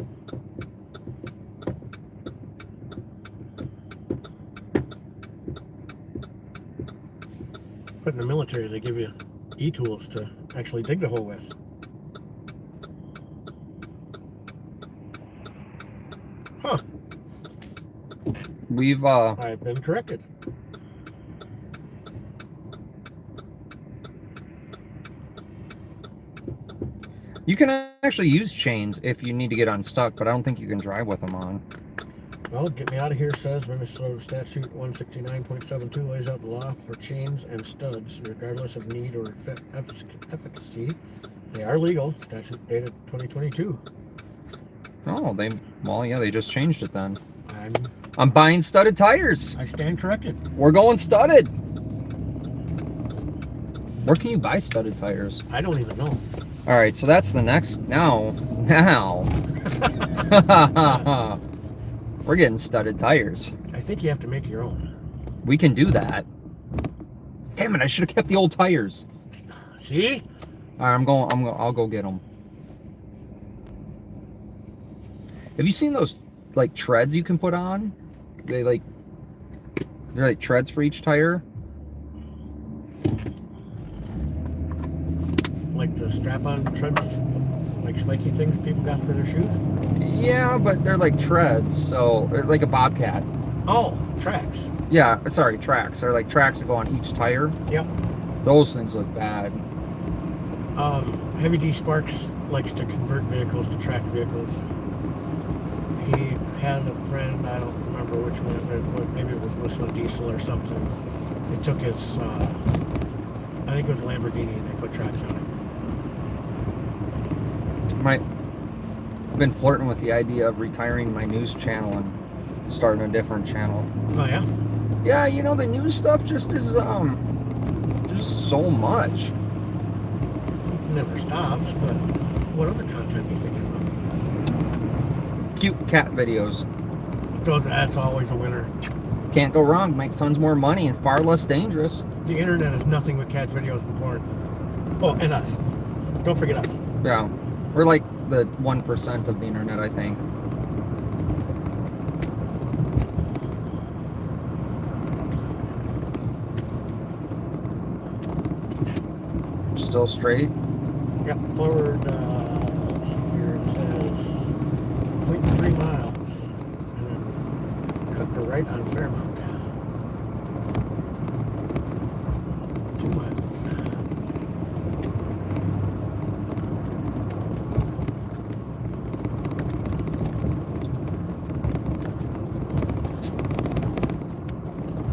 But in the military, they give you e-tools to actually dig the hole with. Huh. We've I've been corrected. you can actually use chains if you need to get unstuck, but I don't think you can drive with them on. Well, Get Me Out of Here says Minnesota Statute 169.72 lays out the law for chains and studs, regardless of need or efficacy. They are legal. Statute dated 2022. Oh, they just changed it then. I'm buying studded tires. I stand corrected. We're going studded. Where can you buy studded tires? I don't even know. All right, so that's the next. Now. We're getting studded tires. I think you have to make your own. We can do that. Damn it! I should have kept the old tires. See? All right, I'll go get them. Have you seen those like treads you can put on? They're like treads for each tire. Like the strap-on treads, like spiky things people got for their shoes? Yeah, but they're like treads, so they're like a Bobcat. Oh, tracks. Yeah, sorry, tracks. They're like tracks that go on each tire. Yep. Those things look bad. Heavy D Sparks likes to convert vehicles to track vehicles. He had a friend, I don't remember which one, but maybe it was Whistling Diesel or something. They took his, I think it was a Lamborghini, and they put tracks on it. I've been flirting with the idea of retiring my news channel and starting a different channel. Oh yeah? Yeah, you know, the news stuff just is just so much. It never stops, but what other content are you thinking about? Cute cat videos. That's always a winner. Can't go wrong. Make tons more money and far less dangerous. The internet is nothing but cat videos and porn. Oh, and us. Don't forget us. Yeah. We're like the 1% of the internet, I think. Still straight? Yep, forward, let's see here, it says 0.3 miles. And then cut to right on Fairmount. 2 miles.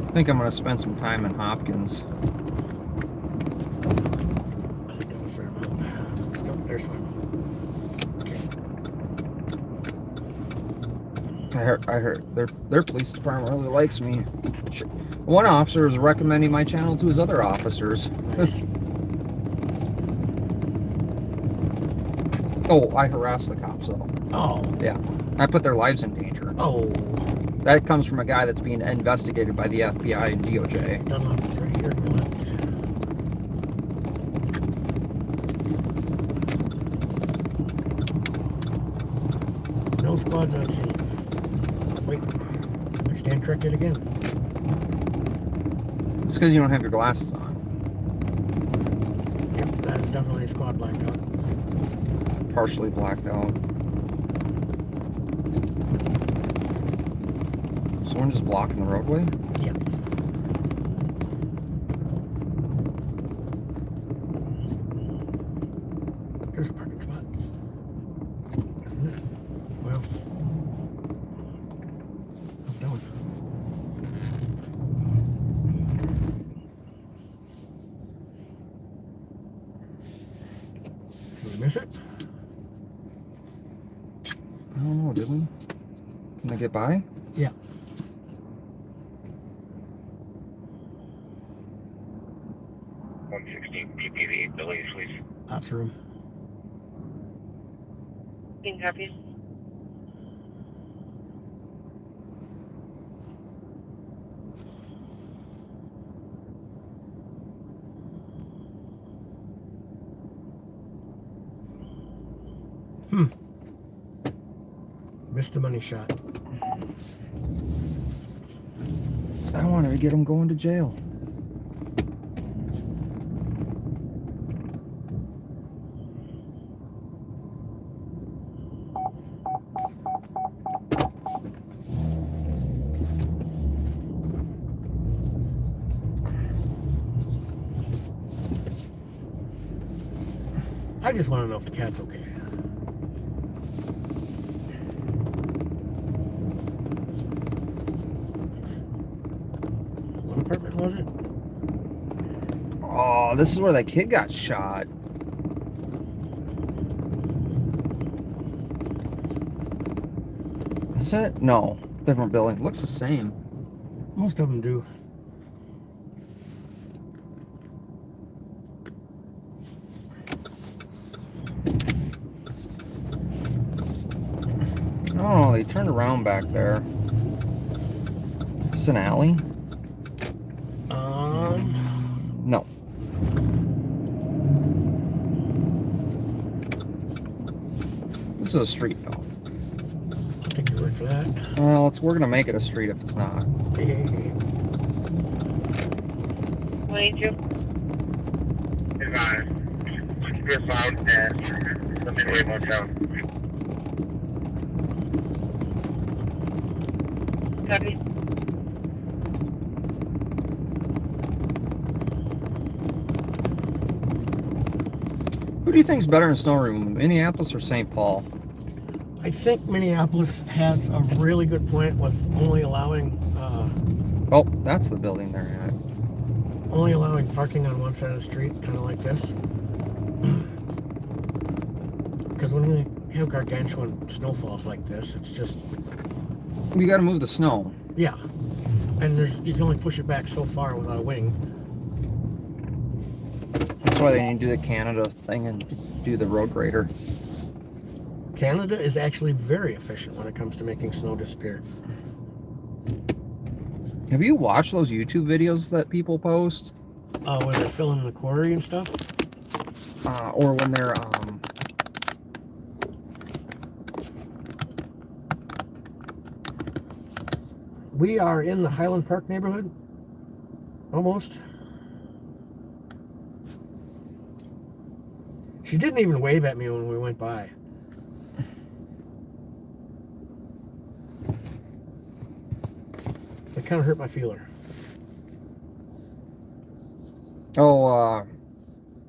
I think I'm going to spend some time in Hopkins. I think that was Fairmount. Nope, there's Fairmount. Okay. I heard their police department really likes me. One officer is recommending my channel to his other officers. Nice. Oh, I harassed the cops though. Oh. Yeah, I put their lives in danger. Oh. That comes from a guy that's being investigated by the FBI and DOJ. Dunlop is right here on the left. No squads on scene. Wait, I stand corrected again. It's because you don't have your glasses on. Yep, that is definitely a squad blacked out. Partially blacked out. Someone just blocking the roadway? Yep. There's a parking spot. Isn't it? Well, I'm done. Did we miss it? I don't know, did we? Can they get by? Yeah. PPV, Billy, please. That's room. Being copies. Missed the money shot. I wanted to get them going to jail. I just want to know if the cat's okay. What apartment was it? Oh, this is where that kid got shot. Is it? No. Different building. Looks the same. Most of them do. Oh, they turned around back there. Is this an alley? No. This is a street, though. I'll take your word for that. Well, we're gonna make it a street if it's not. Hey. 22. You're found at the Midway Motel. Copy. Who do you think's better in snow removal, Minneapolis or St. Paul? I think Minneapolis has a really good point with only allowing Oh, that's the building they're at. parking on one side of the street, kind of like this. Because when we have gargantuan snowfalls like this, it's just You got to move the snow. yeah, and you can only push it back so far without a wing. That's why they need to do the Canada thing and do the road grader. Canada is actually very efficient when it comes to making snow disappear. Have you watched those YouTube videos that people post? Where they're filling the quarry and stuff. Or when they're We are in the Highland Park neighborhood. Almost. She didn't even wave at me when we went by. It kind of hurt my feeler.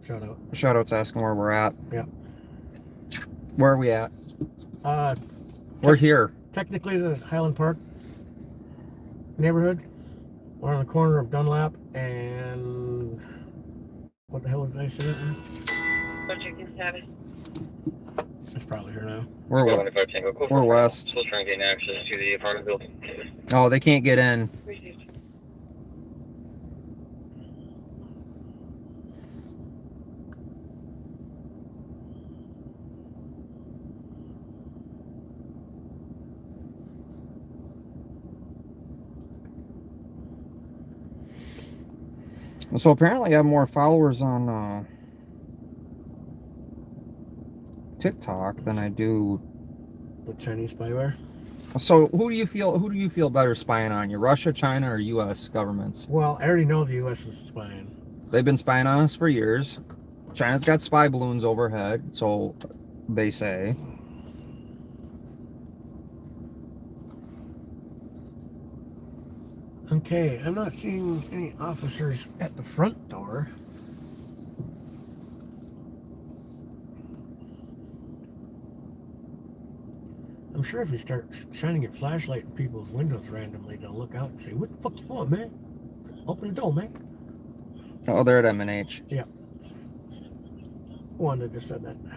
Shout out. Shout out's asking where we're at. Yeah. Where are we at? Uh, We're here. Technically the Highland Park neighborhood. We're on the corner of Dunlap and what the hell did I say that one? Project status. That's probably her now. We're west. Still trying to gain access to the apartment building. Oh, they can't get in. Received. So apparently I have more followers on TikTok than I do. With Chinese spyware. So who do you feel better spying on you, Russia, China, or U.S. governments? Well, I already know the U.S. is spying. They've been spying on us for years. China's got spy balloons overhead, so they say. Okay, I'm not seeing any officers at the front door. I'm sure if you start shining your flashlight in people's windows randomly, they'll look out and say, "What the fuck you want, man? Open the door, man." Oh, they're at M&H. Yeah. Wanda just said that. So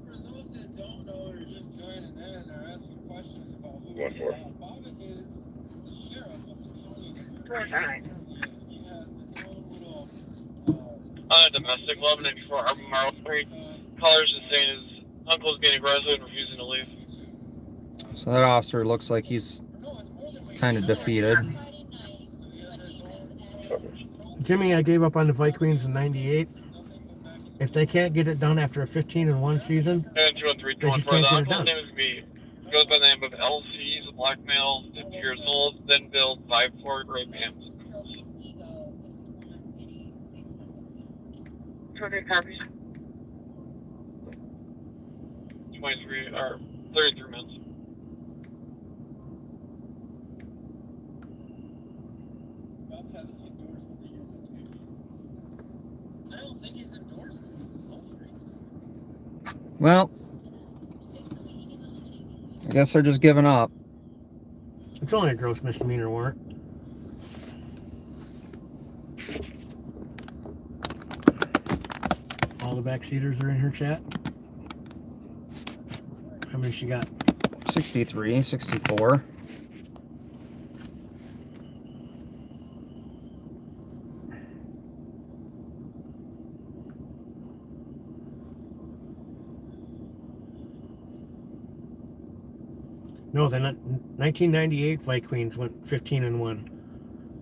for those that don't know or just joining in or asking questions about who What for? Bobby is the sheriff of Sonoma. All right. He has his own little Domestic 1194 Albemarle Street. Caller's just saying his uncle's getting aggressive and refusing to leave. So that officer looks like he's kind of defeated. Jimmy, I gave up on the Vikings in '98. If they can't get it done after a 15-1 season, And 213 they just 214. can't The get it uncle's done. name is B. Goes by the name of LC. He's a black male, 50 years old, then build 5'4", gray pants. 200 copies. 23 or 33 minutes. Bob hasn't endorsed the use of tapes. I don't think he's endorsed it. Most recently. Well, I guess they're just giving up. it's only a gross misdemeanor warrant. All the backseaters are in her chat. How many she got? 63, 64. No, they're not. 1998 Vikings went 15-1.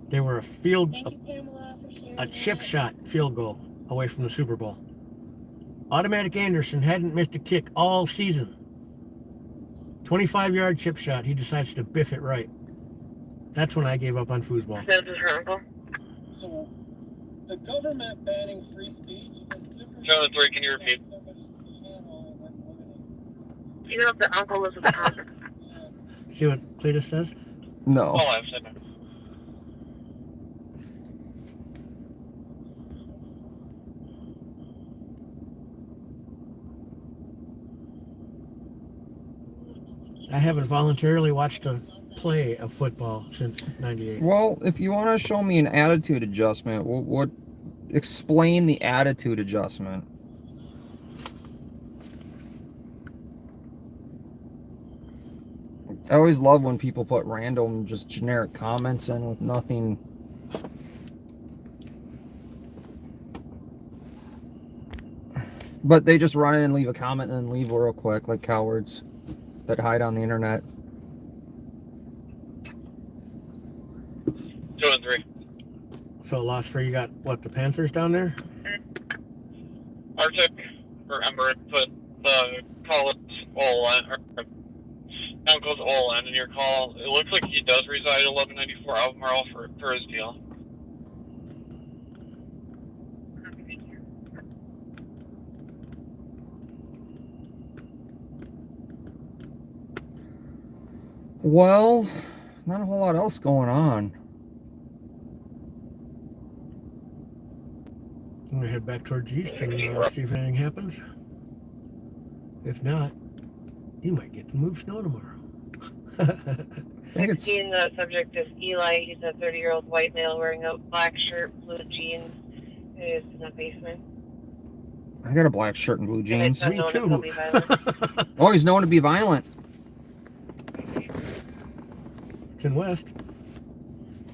They were a chip shot field goal away from the Super Bowl. Automatic Anderson hadn't missed a kick all season. 25-yard chip shot. He decides to biff it right. That's when I gave up on foosball. This is her uncle. So the government banning free speech is different. 203, can you repeat? Somebody's channel and then limiting. You know if the uncle lives with the father. See what Cletus says? No. Oh, I've said that. I haven't voluntarily watched a play of football since '98. Well, if you want to show me an attitude adjustment, what explain the attitude adjustment? I always love when people put random, just generic comments in with nothing. But they just run in and leave a comment and then leave real quick, like cowards that hide on the internet. 203. So lost for you got what, the Panthers down there? Arctic or Ember put the call or uncle's Olin in your call. It looks like he does reside at 1194 Albemarle for his deal. Well, not a whole lot else going on. I'm gonna head back towards east and see if anything happens. If not, you might get to move snow tomorrow. I think it's 16, the subject is Eli. He's a 30-year-old white male wearing a black shirt, blue jeans. He is in the basement. I got a black shirt and blue And jeans. it's Me unknown if too. he'll be violent. Oh, he's known to be violent. It's in West.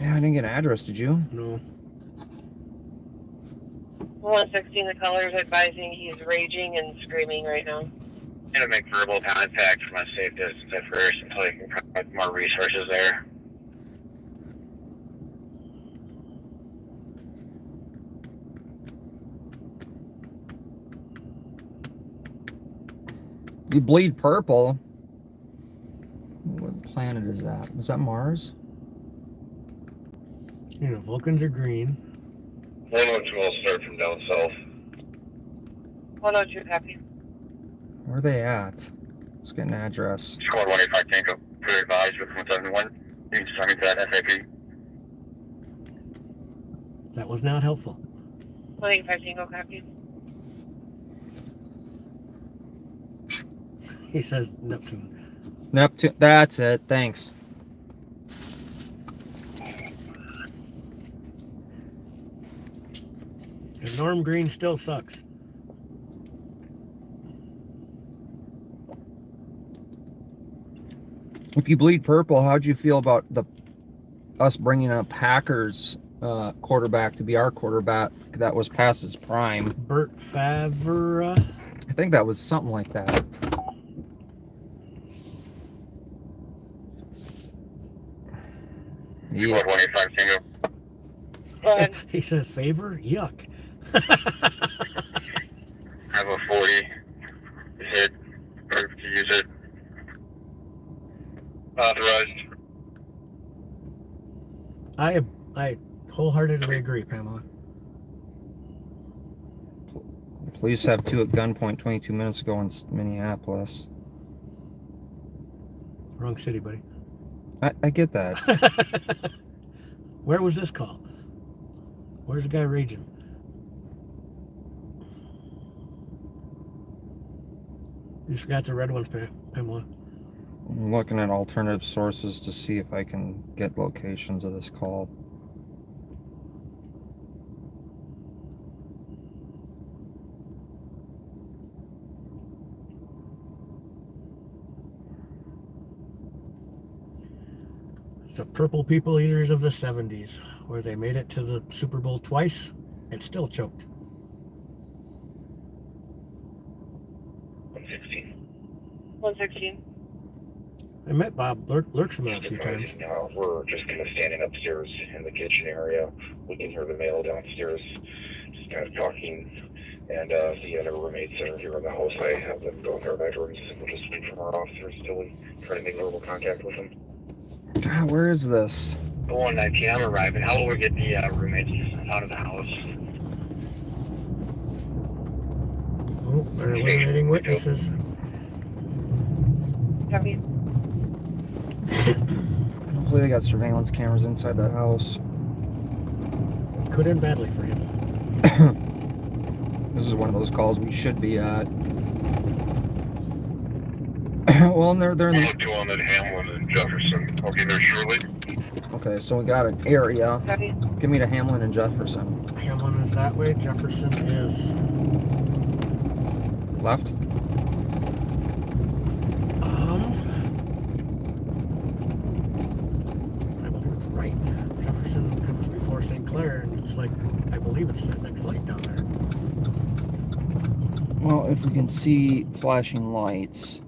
Yeah, I didn't get an address, did you? No. 116, the caller's advising he's raging and screaming right now. I'm gonna make verbal contact from a safe distance at first until you can provide more resources there. you bleed purple, what planet is that? Is that Mars? You know, Vulcans are green. 102 will start from down south. 102, copy. Where are they at? Let's get an address. Squad 185 Tango, clear advised with 171. You can send me to that SAP. That was not helpful. 185 Tango, copy. He says Neptune. Neptune. That's it. Thanks. And Norm Green still sucks. If you bleed purple, how'd you feel about us bringing a Packers quarterback to be our quarterback that was past his prime? Bert Favre. I think that was something like that. Squad 185 Tango. Go ahead. He says favor? Yuck. Have a 40. Hit. Or to use it. Authorized. I wholeheartedly agree, Pamela. Police have 2 at gunpoint 22 minutes ago in Minneapolis. Wrong city, buddy. I get that. Where was this call? Where's the guy raging? You forgot the red ones, Pamela. I'm looking at alternative sources to see if I can get locations of this call. The Purple People Eaters of the 70s, where they made it to the Super Bowl twice and still choked. 116. 116. I met Bob Lurksman a few times. We're just kind of standing upstairs in the kitchen area. We can hear the male downstairs just kind of talking. And the other roommates that are here in the house, I have them go in their bedrooms. We'll just wait for our officers till we try to make verbal contact with them. God, where is this? 119, I'm arriving. How will we get the roommates out of the house? Oh, they're eliminating witnesses. Copy. Hopefully they got surveillance cameras inside that house. Could end badly for him. This is one of those calls we should be at. Well, they're in the... 102 on that Hamlin and Jefferson. I'll be there shortly. Okay, so we got an area. Copy. Give me to Hamlin and Jefferson. Hamlin is that way. Jefferson is Left? I believe it's right. Jefferson comes before St. Clair, and it's like, I believe it's that next light down there. Well, if we can see flashing lights.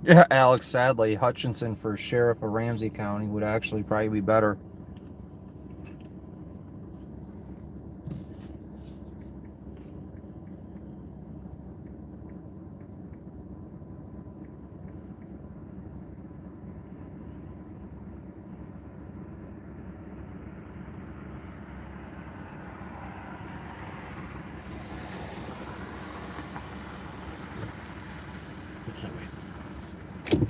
Yeah, Alex, sadly, Hutchinson for sheriff of Ramsey County would actually probably be better. It's that way. So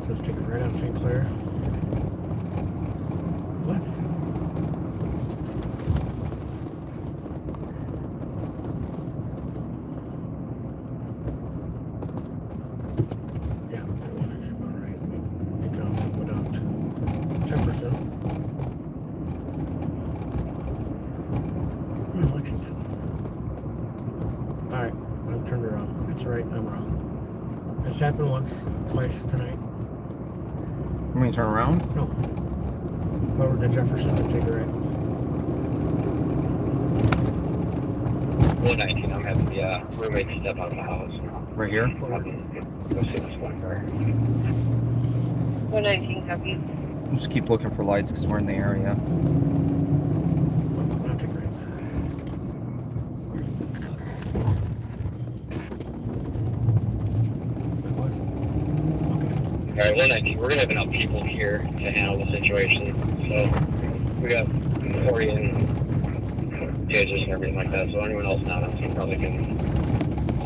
let's take it right on St. Clair. What? Yeah, I wanted to go that's right. I'm wrong. It's happened once, twice tonight. You mean turn around? No. Over to Jefferson and take a right. 119, I'm having the roommate step out of the house. Right here? Go see this one car. 119 copy. Just keep looking for lights because we're in the area. I'll take a right. That was? Okay. Alright, 119, we're gonna have enough people here to handle the situation. So, we got 40 and cages and everything like that, so anyone else not on scene probably can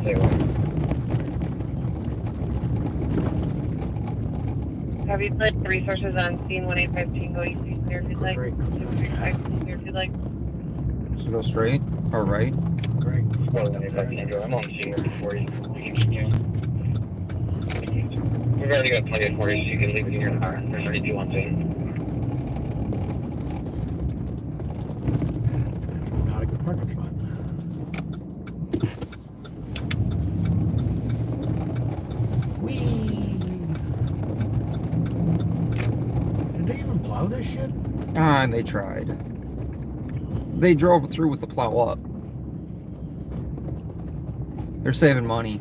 stay away. Have you put resources on scene 1815 going to clear if you'd like? Great. 635 clear if you'd like. So go straight or right? Great. Well, then if I can do it, I'm on scene working for you. We can keep you. We've already got plenty of 40s, so you can leave it in your car. There's already 2 on scene. Not a good parking spot. Whee! Did they even plow this shit? And they tried. They drove through with the plow up. They're saving money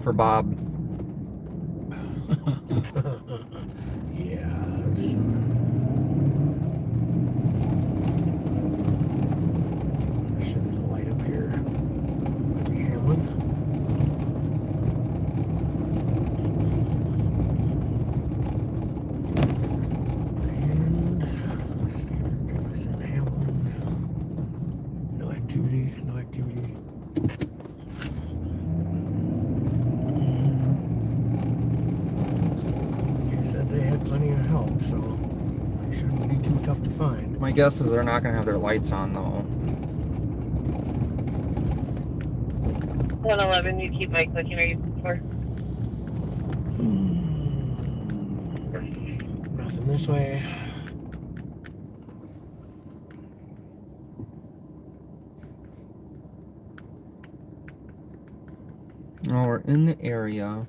for Bob. Yes. Should be a light up here. Maybe Hamlin. And let's see here. Jefferson, Hamlin. No activity. No activity. They said they had plenty of help, so it shouldn't be too tough to find. My guess is they're not going to have their lights on though. 111, you keep my clicking right before. Nothing this way. Oh, we're in the area.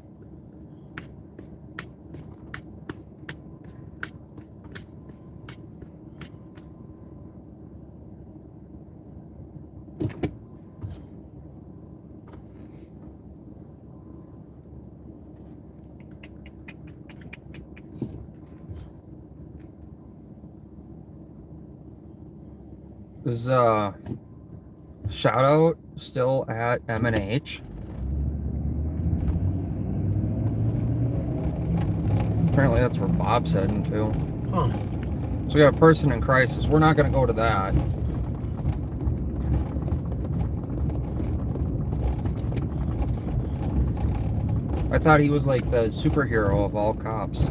Is shout out still at M&H? Apparently that's where Bob's heading to. Huh. So we got a person in crisis. We're not going to go to that. I thought he was like the superhero of all cops.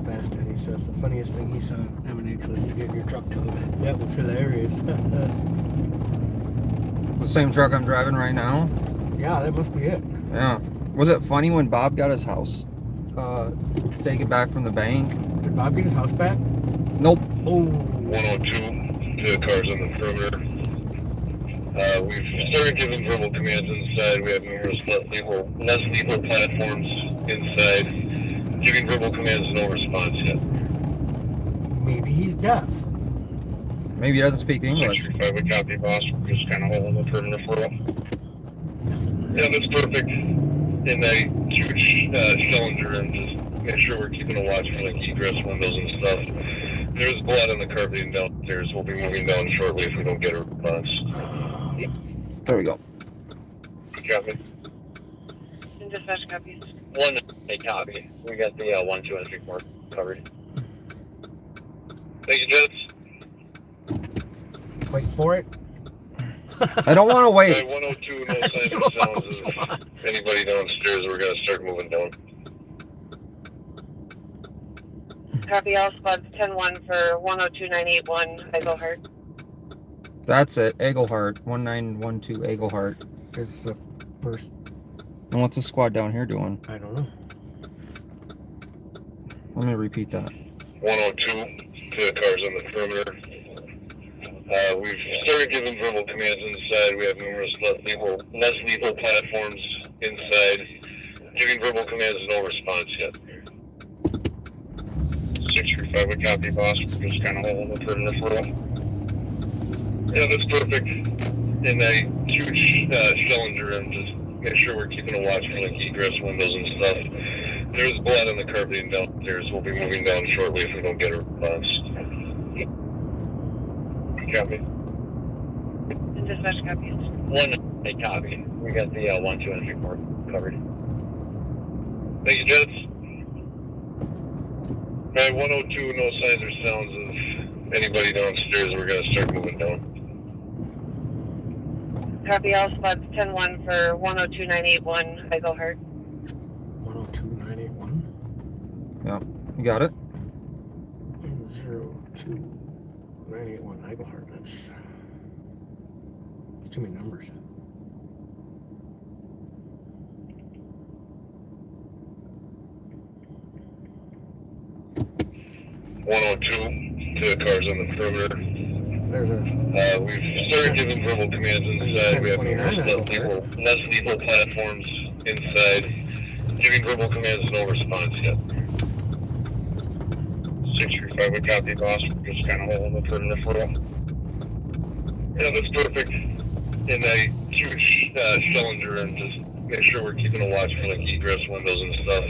Fast Eddie says the funniest thing he saw at M&H was you get your truck towed. That was hilarious. The same truck I'm driving right now. Yeah, that must be it. Yeah. Was it funny when Bob got his house taken back from the bank? Did Bob get his house back? Nope. Oh. 102, the cars on the perimeter. We've started giving verbal commands inside. We have numerous less lethal platforms inside. Giving verbal commands, no response yet. Maybe he's deaf. Maybe he doesn't speak English. 5 a copy, boss. We're just kind of holding the perimeter for him. Yeah, that's perfect. In that huge cylinder, and just make sure we're keeping a watch for like egress windows and stuff. There's blood on the carpeting downstairs. We'll be moving down shortly if we don't get a response. There we go. Copy. And dispatch copies. 1 a copy. We got the 1, 2, and 3, 4 covered. Thank you, Jets. Wait for it. I don't want to wait. 102, no signs or sounds of anybody downstairs. We're going to start moving down. Copy all squads 10-1 for 102981 Eaglehart. That's it. Eaglehart. 1912 Eaglehart. It's the first. And what's the squad down here doing? I don't know. Let me repeat that. 102 to the cars on the perimeter. We've started giving verbal commands inside. We have numerous less lethal platforms inside. Giving verbal commands, no response yet. 635 would copy, boss. We're just kind of holding the perimeter for a while. Yeah, that's perfect. In a huge cylinder, and just make sure we're keeping a watch for like egress windows and stuff. There's blood on the carpeting downstairs. We'll be moving down shortly if we don't get a response. Copy. And dispatch copies. 1 copy. We got the 1, 2, and 3 port covered. Thank you, Jets. Alright, 102, no signs or sounds of anybody downstairs. We're going to start moving down. Copy all squads 10-1 for 102981 Eaglehart. 102981. Yeah. You got it? 02981 Eaglehart. That's too many numbers. To the cars on the perimeter. There's a. We've started giving verbal commands inside. We have numerous less lethal platforms inside. Giving verbal commands, no response yet. 635 would copy, boss. We're just kind of holding the perimeter for a while. Yeah, that's perfect. In a huge cylinder, and just make sure we're keeping a watch for like egress windows and stuff.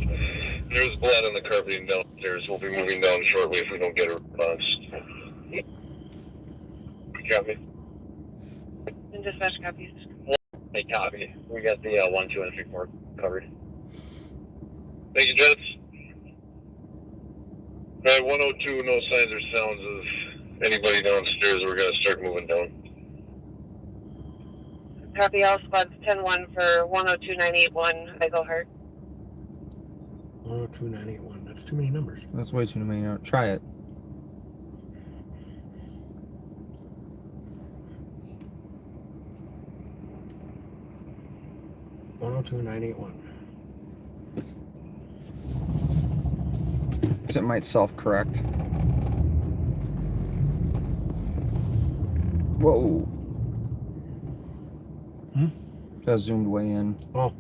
There's blood on the carpeting downstairs. We'll be moving down shortly if we don't get a response. Copy. And dispatch copies. 1 copy. We got the 1, 2, and 3 port covered. Thank you, Jets. Alright, 102, no signs or sounds of anybody downstairs. We're going to start moving down. Copy all squads 10-1 for 102981 Eaglehart. 102981. That's too many numbers. That's way too many. Try it. It might self-correct. Whoa. That zoomed way in. Oh.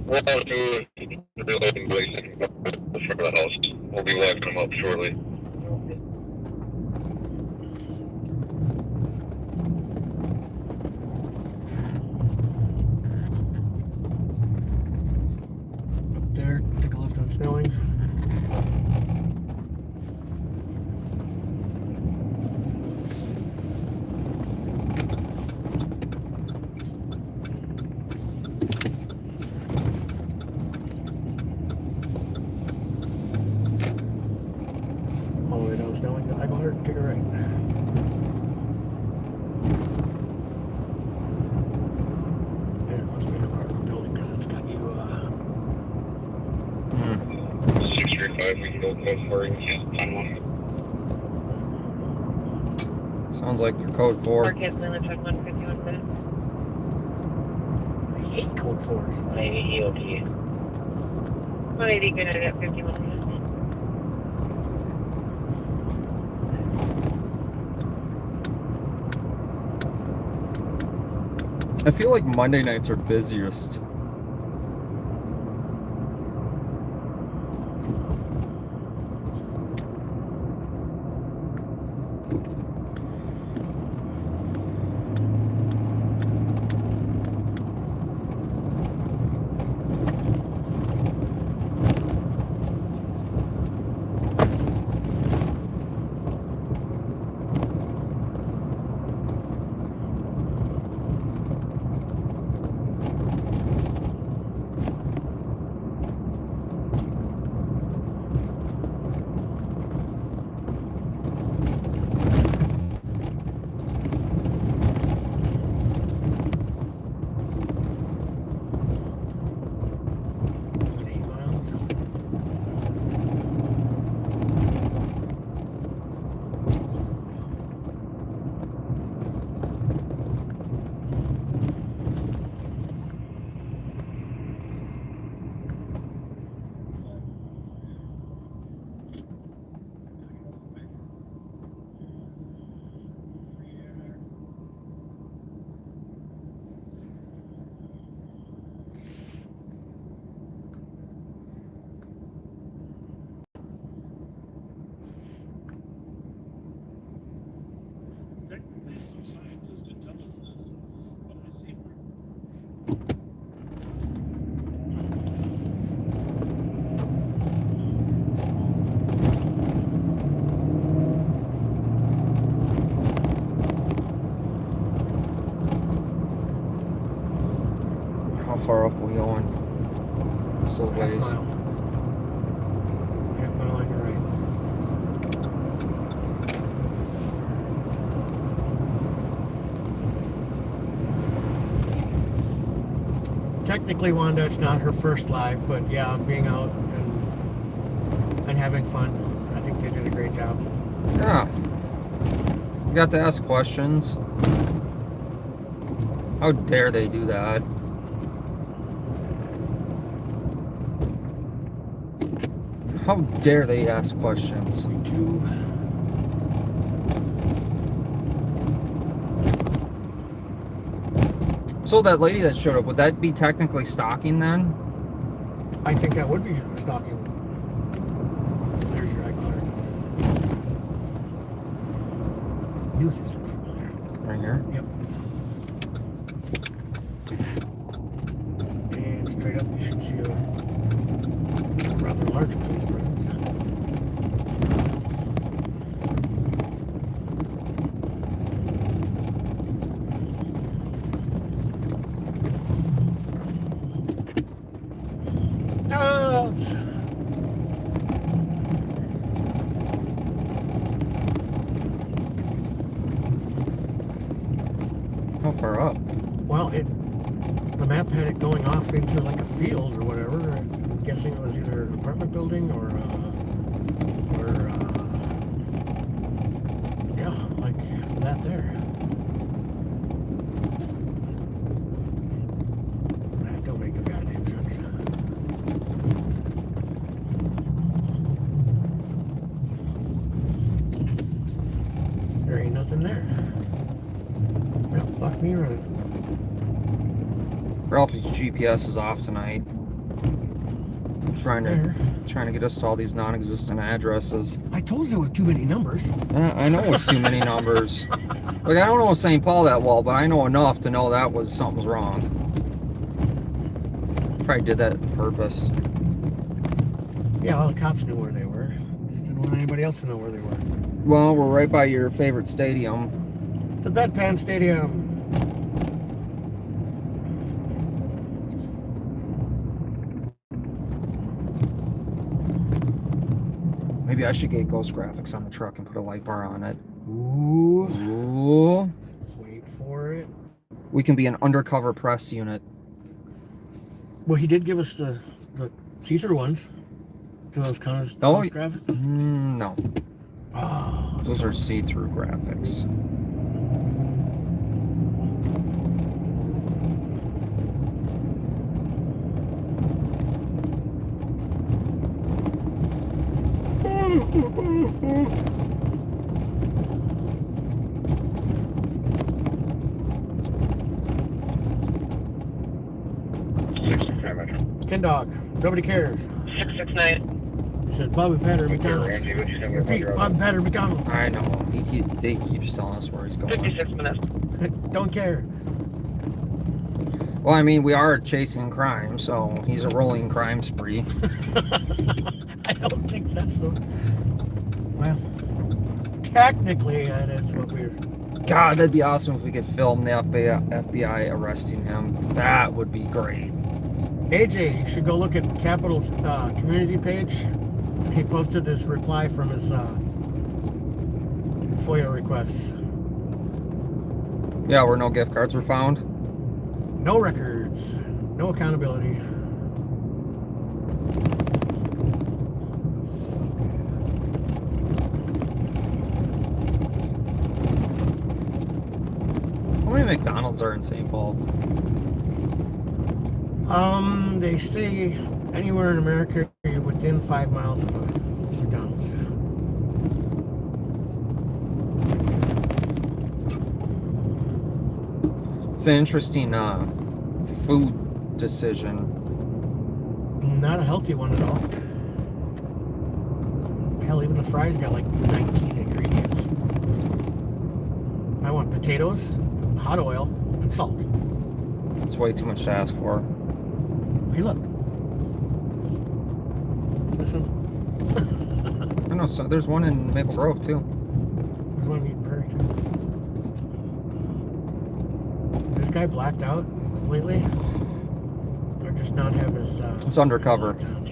We'll do the reloading blazing in the front of the house. We'll be locking them up shortly. Up there, take a left on Snelling. All the way down Snelling to Eaglehart and take a right. Yeah, it must be an apartment building because it's got you, 635, we can go code 4 and on 1. Sounds like they're code 4. 4 kids in the truck, 151 minutes. I hate code 4s. 180 EOT. 180 good at 51 minutes. I feel like Monday nights are busiest. technically some scientists could tell us this, but I see How far up are we going? Still Half ways. mile. Half mile on your right. Technically, Wanda, it's not her first live, but yeah, being out and having fun. I think they did a great job. Yeah. You got to ask questions. How dare they do that? How dare they ask questions? Me too. So that lady that showed up, would that be technically stalking then? I think that would be stalking. There's your icon. You this look familiar. Right here? Yep. And straight up, you should see a rather large police presence. How far up? Well, the map had it going off into like a field or whatever. I'm guessing it was either an apartment building or yeah, like that there. That don't make no goddamn sense. There ain't nothing there. Well, fuck me running. Ralphie's GPS is off tonight. Trying to get us to all these non-existent addresses. I told you there was too many numbers. I know it's too many numbers. Like, I don't know St. Paul that well, but I know enough to know that was something's wrong. Probably did that on purpose. Yeah, all the cops knew where they were. Just didn't want anybody else to know where they were. Well, we're right by your favorite stadium. The Bedpan Stadium. Maybe I should get Ghost Graphics on the truck and put a light bar on it. Ooh. Ooh. Wait for it. We can be an undercover press unit. Well, he did give us the see-through ones. To those kind of Oh, graphics. No. Oh, Those are see-through graphics. Ken Dog. Nobody cares. 669. He said Bob and Patter McDonald's. Randy, what'd you send me Repeat, Bob and Patter McDonald's. I know. They keeps telling us where he's going. 56 minutes. Don't care. Well, I mean, we are chasing crime, so he's a rolling crime spree. I don't think that's the... Well, technically, that is what we're... God, that'd be awesome if we could film the FBI arresting him. That would be great. AJ, you should go look at Capital's community page. He posted his reply from his FOIA requests. Yeah, where no gift cards were found. No records. No accountability. How many McDonald's are in St. Paul? They say anywhere in America you're within 5 miles of a McDonald's. It's an interesting food decision. Not a healthy one at all. Hell, even the fries got like 19 ingredients. I potatoes, hot oil, and salt. It's way too much to ask for. Hey, look. This one, I know, so there's one in Maple Grove too. there's one in Eden Prairie too. Is this guy blacked out completely? Or just not have his It's undercover. lights on?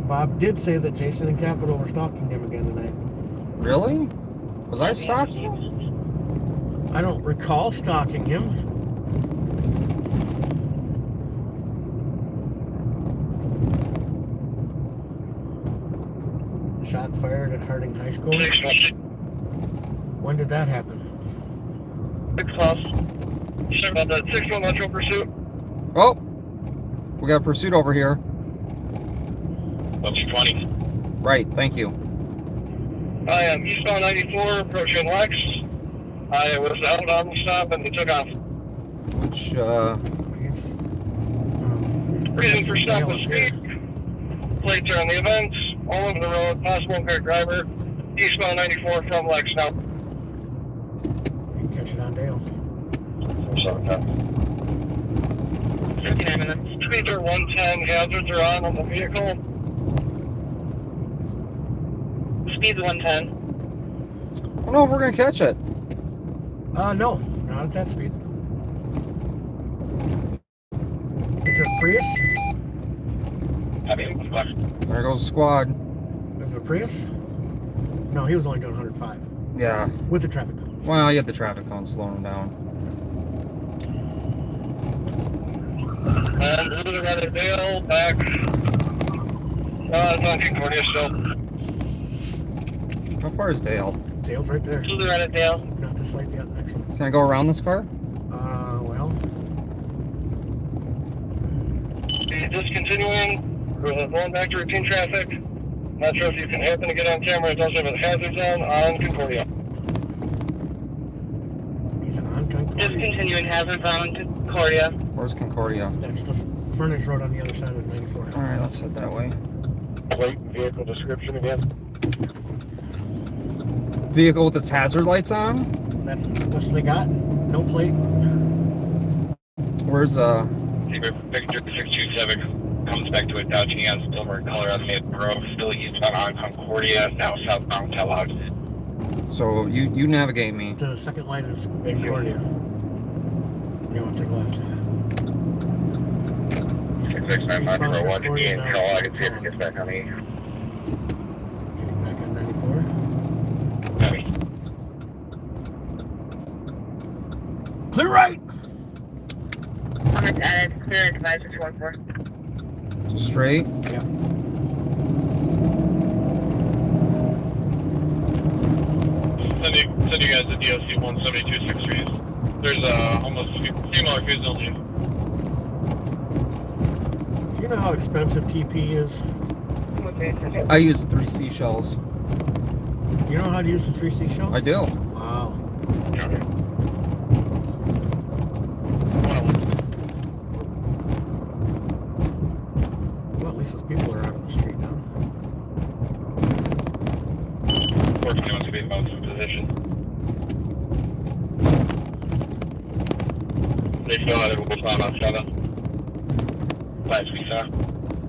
Bob did say that Jason and Capital were stalking him again tonight. Really? Was I stalking him? I don't recall stalking him. Shot fired at Harding High School. When did that happen? 6 plus. Sorry about that. 6-1 Metro Pursuit. Oh, we got a pursuit over here. That's 20. Right, thank you. I am eastbound 94, approaching Lex. I was out on the stop and they took off. Which, He's, Reason for stop was up here. speed. Plates are on the events. All over the road. Possible impaired driver. Eastbound 94 from Lex now. You can catch it on Dale. 59 minutes. Speeds are 110. Hazards are on the vehicle. Speeds 110. I don't know if we're gonna catch it. No, not at that speed. Is it a Prius? There goes the squad. Is it a Prius? No, he was only doing 105 Yeah. with the traffic cone. Well, you had the traffic cone slowing him down. And moving out of Dale, back. It's on Concordia still. How far is Dale? Dale's right there. Moving out of Dale. Not this light yet. Next one. Can I go around this car? Well, Discontinuing. We're going back to routine traffic. Not sure if you can happen to get on camera. It does have a hazard zone on Concordia. he's on Concordia. Discontinuing hazard zone to Concordia. Where's Concordia? That's the frontage road on the other side of 94. Alright, let's head that way. Plate vehicle description again. Vehicle with its hazard lights on? That's they got. No plate. Where's, Victor 627 comes back to a Dodge Neon silver in color on Maple Grove. Still eastbound on Concordia. Now southbound Kellogg. so you navigate me. The second light is Concordia. You want to take left. 669 Metro 1 to be in Kellogg and see if it gets back on E. Getting back on 94. Copy. Clear right! Comments added. Clear advisor 214. So straight. Yeah. Send you guys to DOC 17263. There's almost female refusal leave. Do you know how expensive TP is? I use 3 seashells. You know how to use the 3 seashells? I do. Wow. Well, at least those people are out on the street now. 421 to be in positive position. They still had it westbound on 7. Last we saw.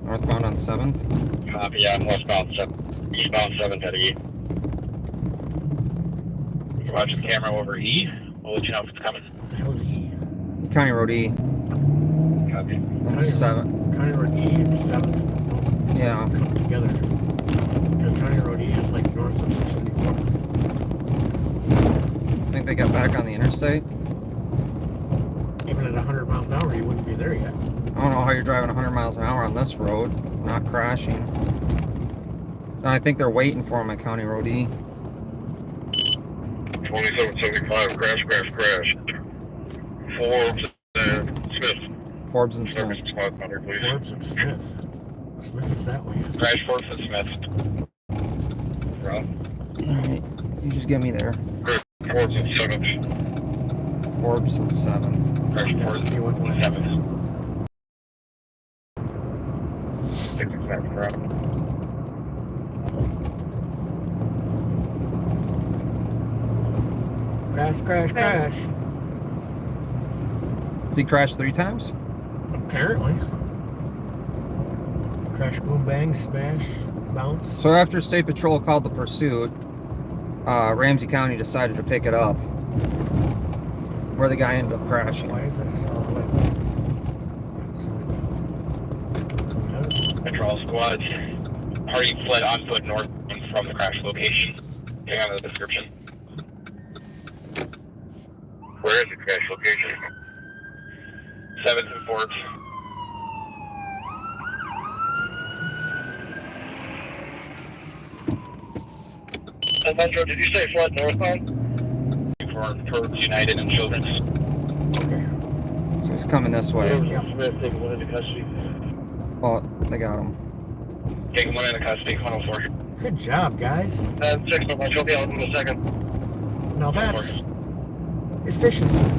Northbound on 7th. Copy, yeah, westbound 7. Eastbound 7th at E. Watch the camera over E. We'll let you know if it's coming. What the hell is E? County Road E. Copy. On 7. County Road E and 7th Yeah. don't come together. Because County Road E is like north of 674. I think they got back on the interstate. Even at 100 miles an hour, you wouldn't be there yet. I don't know how you're driving 100 miles an hour on this road, not crashing. And I think they're waiting for him at County Road E. 2775, crash. Forbes and Smith. Forbes and Service Smith. 500, please. Forbes and Smith. Smith is that way. Crash Forbes and Smith. Rob. Alright, you just get me there. Forbes and 7th. Forbes and 7th. Crash Forbes You went and west. 7th. 669, Rob. Crash, crash, crash. Did he crash 3 times? Apparently. Crash, boom, bang, smash, bounce. So after State Patrol called the pursuit, Ramsey County decided to pick it up, where the guy ended up crashing. Why is that solid white? Patrol squads. Party fled on foot north from the crash location. Hang on to the description. Where is the crash location? 7th and 4th. Metro, did you say fled northbound? Towards United and Children's. Okay. So he's coming this way. Smith taking one into custody. Oh, they got him. Taking one into custody, 104. Good job, guys. 6 Metro, okay, I'll give him a second. Now that's efficiency.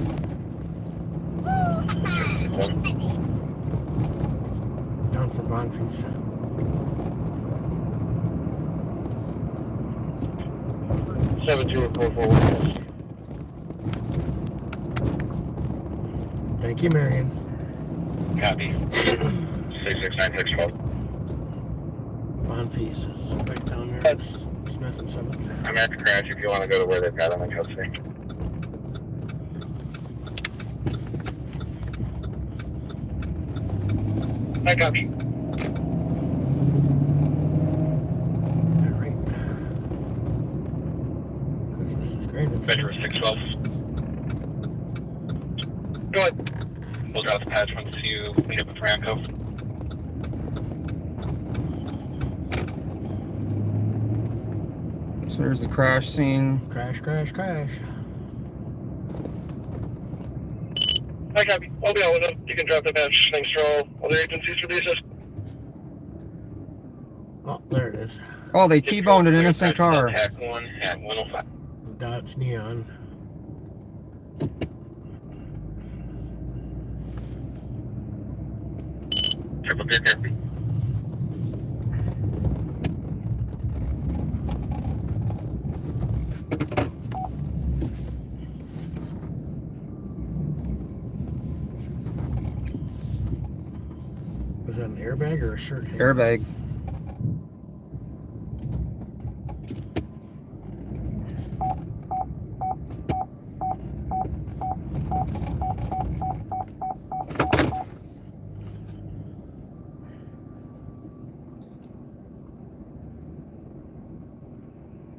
Down from Bonfils. 72441. Thank you, Marion. Copy. 669612. Bonfils is right down there. That's Smith and 7th. I'm at the crash if you want to go to where they've got them in custody. I copy. All right. Because this is great. Metro 612. Go ahead. We'll drop the patch once you meet up with Ramco. So there's the crash scene. Crash, crash, crash. I copy. I'll be out with them. You can drop the patch. Thanks for all other agencies for the assist. Oh, there it is. Oh, they T-boned an innocent car. Attack 1 at 105. Dodge Neon. Triple clear here. Is that an airbag or a shirt hanger? Airbag.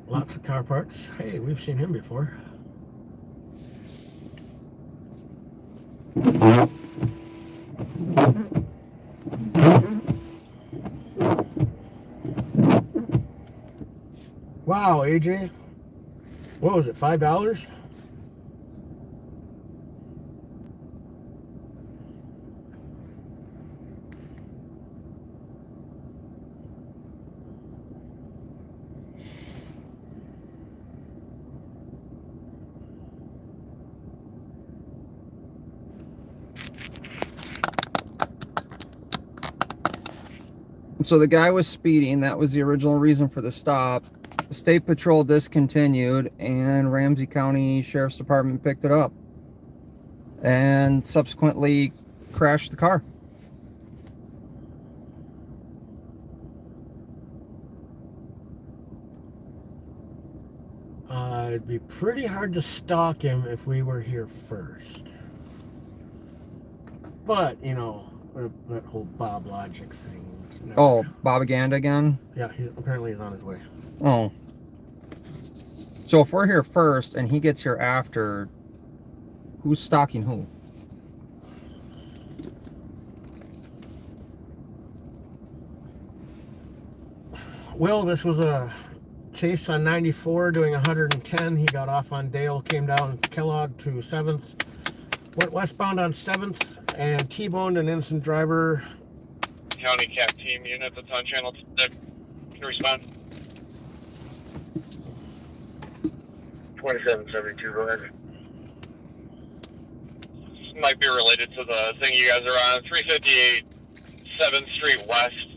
Lots of car parts. Hey, we've seen him before. Wow, AJ. What was it, $5? So the guy was speeding. That was the original reason for the stop. State Patrol discontinued, and Ramsey County Sheriff's Department picked it up and subsequently crashed the car. It'd be pretty hard to stalk him if we were here first. But, you know, that whole Bob Logic thing. Oh, Bobaganda again? Yeah, apparently he's on his way. Oh. So if we're here first and he gets here after, who's stalking who? Well, this was a chase on 94 doing 110. He got off on Dale, came down Kellogg to 7th, went westbound on 7th, and T-boned an innocent driver. County Cap Team unit that's on channel 6. Can you respond? 2772, go ahead. This might be related to the thing you guys are on. 358 7th Street West.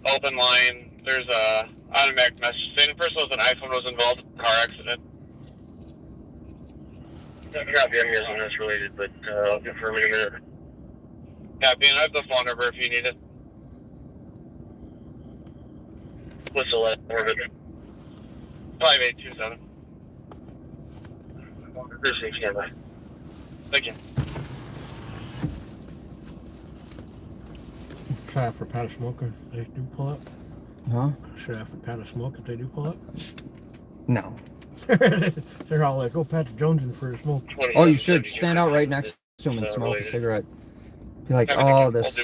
Open line. There's a automatic message saying the person with an iPhone was involved in a car accident. Copy, I'm using this related, but I'll confirm in a minute. Copy, and I have the phone number if you need it. What's the last orbit? 5827. Precinct standby. Thank you. Shut out for Pat of Smoke if they do pull up. Huh? Shut out for Pat of Smoke if they do pull up. No. They're all like, oh, Pat's jonesing for a smoke. Oh, you should stand out right next to him and smoke a cigarette. Be like, oh, this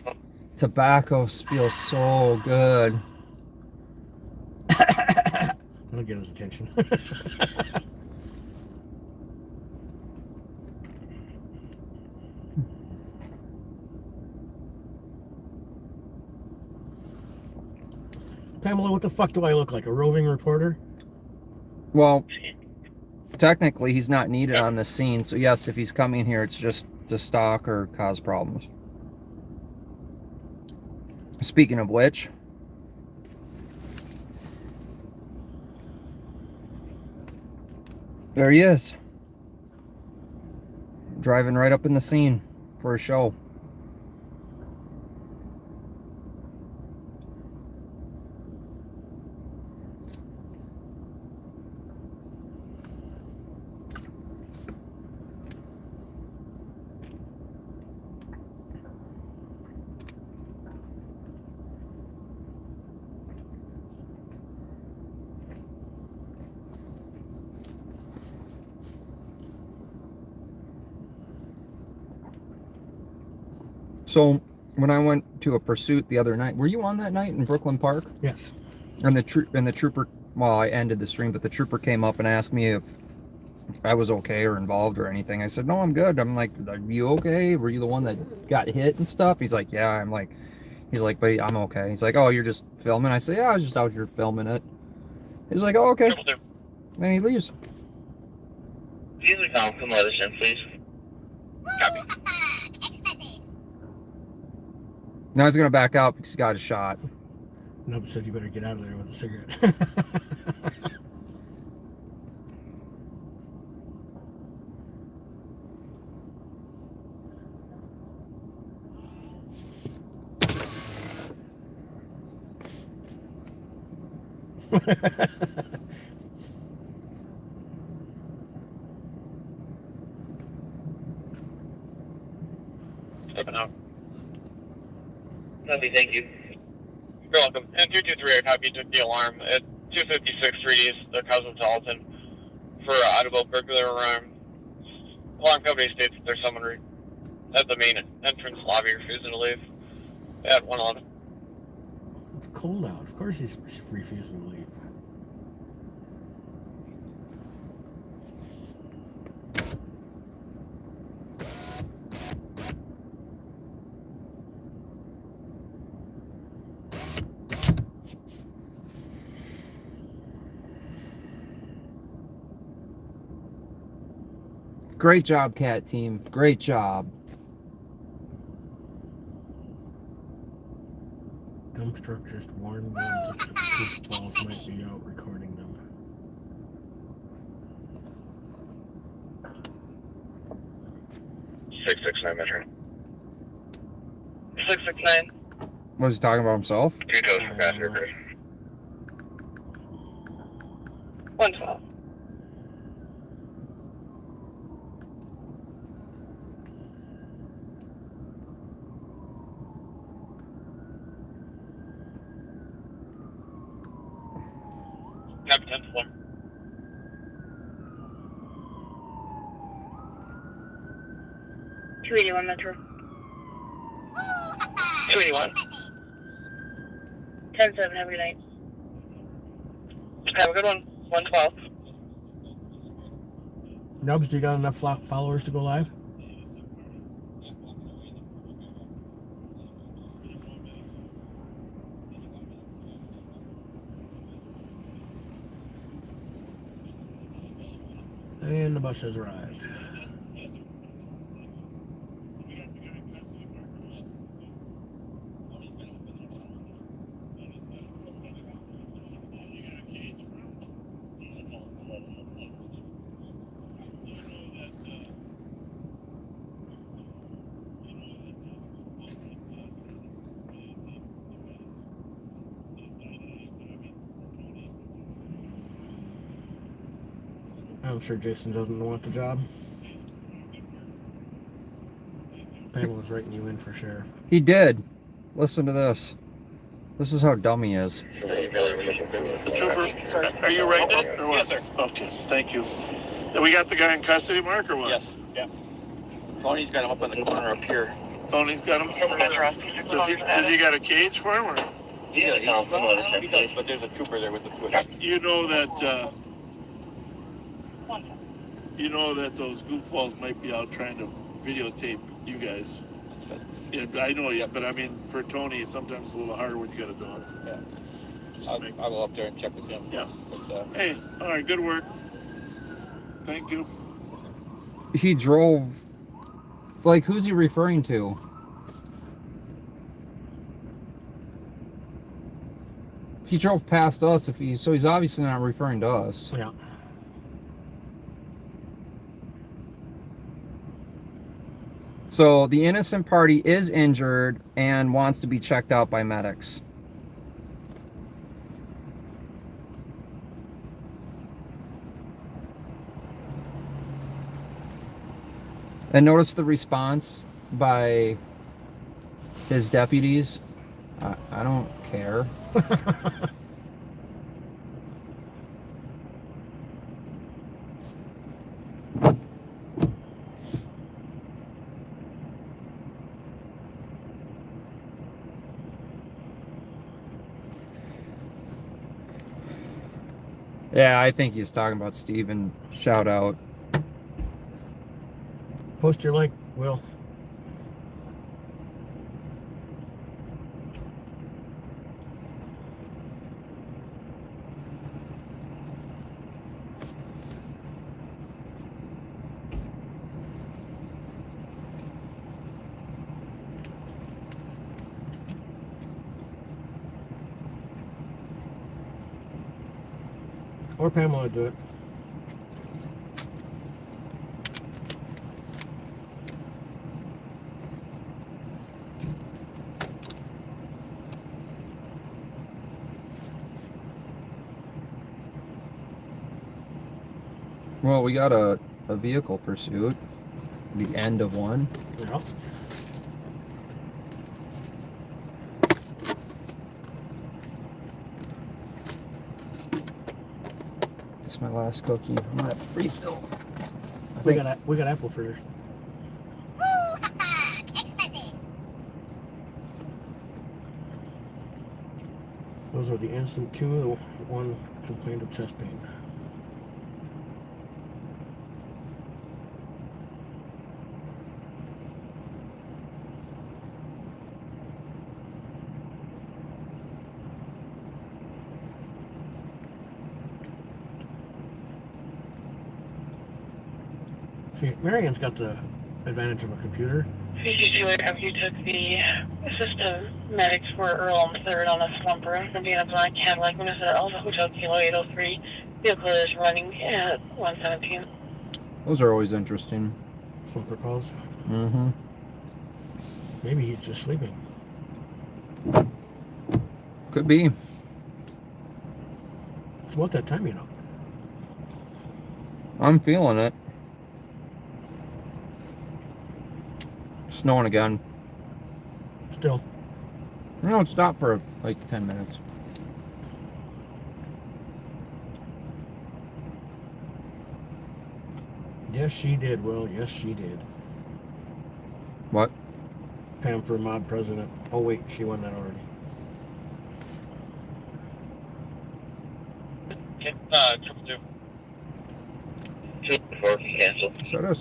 tobacco feels so good. That'll get his attention. Pamela, what the fuck do I look like? A roving reporter? Well, technically, he's not needed on this scene. So, yes, if he's coming here, it's just to stalk or cause problems. Speaking of which, there he is. Driving right up in the scene for a show. So, when I went to a pursuit the other night, were you on that night in Brooklyn Park? Yes. And the trooper, well, I ended the stream, but the trooper came up and asked me if I was okay or involved or anything. I said, no, I'm good. I'm like, are you okay? Were you the one that got hit and stuff? He's like, yeah. I'm like, he's like, but I'm okay. He's like, oh, you're just filming? I said, yeah, I was just out here filming it. He's like, oh, okay. Then he leaves. Easy come let us in, please. Copy. Now he's going to back out because he got a shot. Nub said you better get out of there with a cigarette. Stepping out. Copy, thank you. You're welcome. And 223, I copy, took the alarm at 256 3 the Cosmopolitan for audible burglar alarm. Alarm company states that there's someone at the main entrance lobby refusing to leave at 111. It's cold out. Of course he's refusing to leave. Great job, Cat Team. Great job. Dump truck just warned them that the goofballs might be out recording them. Metro. 669. Was he talking about himself? 2 toes for passenger crew. 112. Copy 10th floor. $281 Metro. 281. 10-7, have a good night. Have a good one. 112. Nubs, do you got enough followers to go live? And the bus has arrived. I'm sure Jason doesn't want the job. Pamela's writing you in for sheriff. He did. Listen to this. This is how dumb he is. The trooper, sorry, are you writing it or what? Yes, sir. Okay, thank you. And we got the guy in custody, Mark, or what? Yes. Yeah. Tony's got him up in the corner up here. Tony's got him? Does he got a cage for him, or? Yeah, he does, but there's a trooper there with the foot. You know that those goofballs might be out trying to videotape you guys. Yeah, I know, yeah, but I mean, for Tony, sometimes it's a little harder when you got a dog. Yeah. Just I'll go up there and check with him. Yeah. But, hey, all right, good work. Thank you. He drove. Like, who's he referring to? He drove past us. So he's obviously not referring to us. Yeah. So the innocent party is injured and wants to be checked out by medics. And notice the response by his deputies. I don't care. Yeah, I think he's talking about Steven. Shout out. Post your link, Will. Or Pamela would do it. Well, we got a vehicle pursuit. The end of one. Yeah. It's my last cookie. I'm gonna have to refill. We got apple fritters. Text message. Those are the instant two. The one complained of chest pain. See, Marian's got the advantage of a computer. 52 you took the assistant medics for Earl and 3rd on a slumper. Going to be in a black Cadillac, Minnesota Alpha Hotel Kilo 803. Vehicle is running at 117. Those are always interesting. Slumper calls. Mm-hmm. Maybe he's just sleeping. Could be. It's about that time, you know. I'm feeling it. Snowing again. Still. No, it stopped for like 10 minutes. Yes, she did, Will. Yes, she did. What? Pam for mod president. Oh, wait, she won that already. Triple 2 4 cancel. Is that a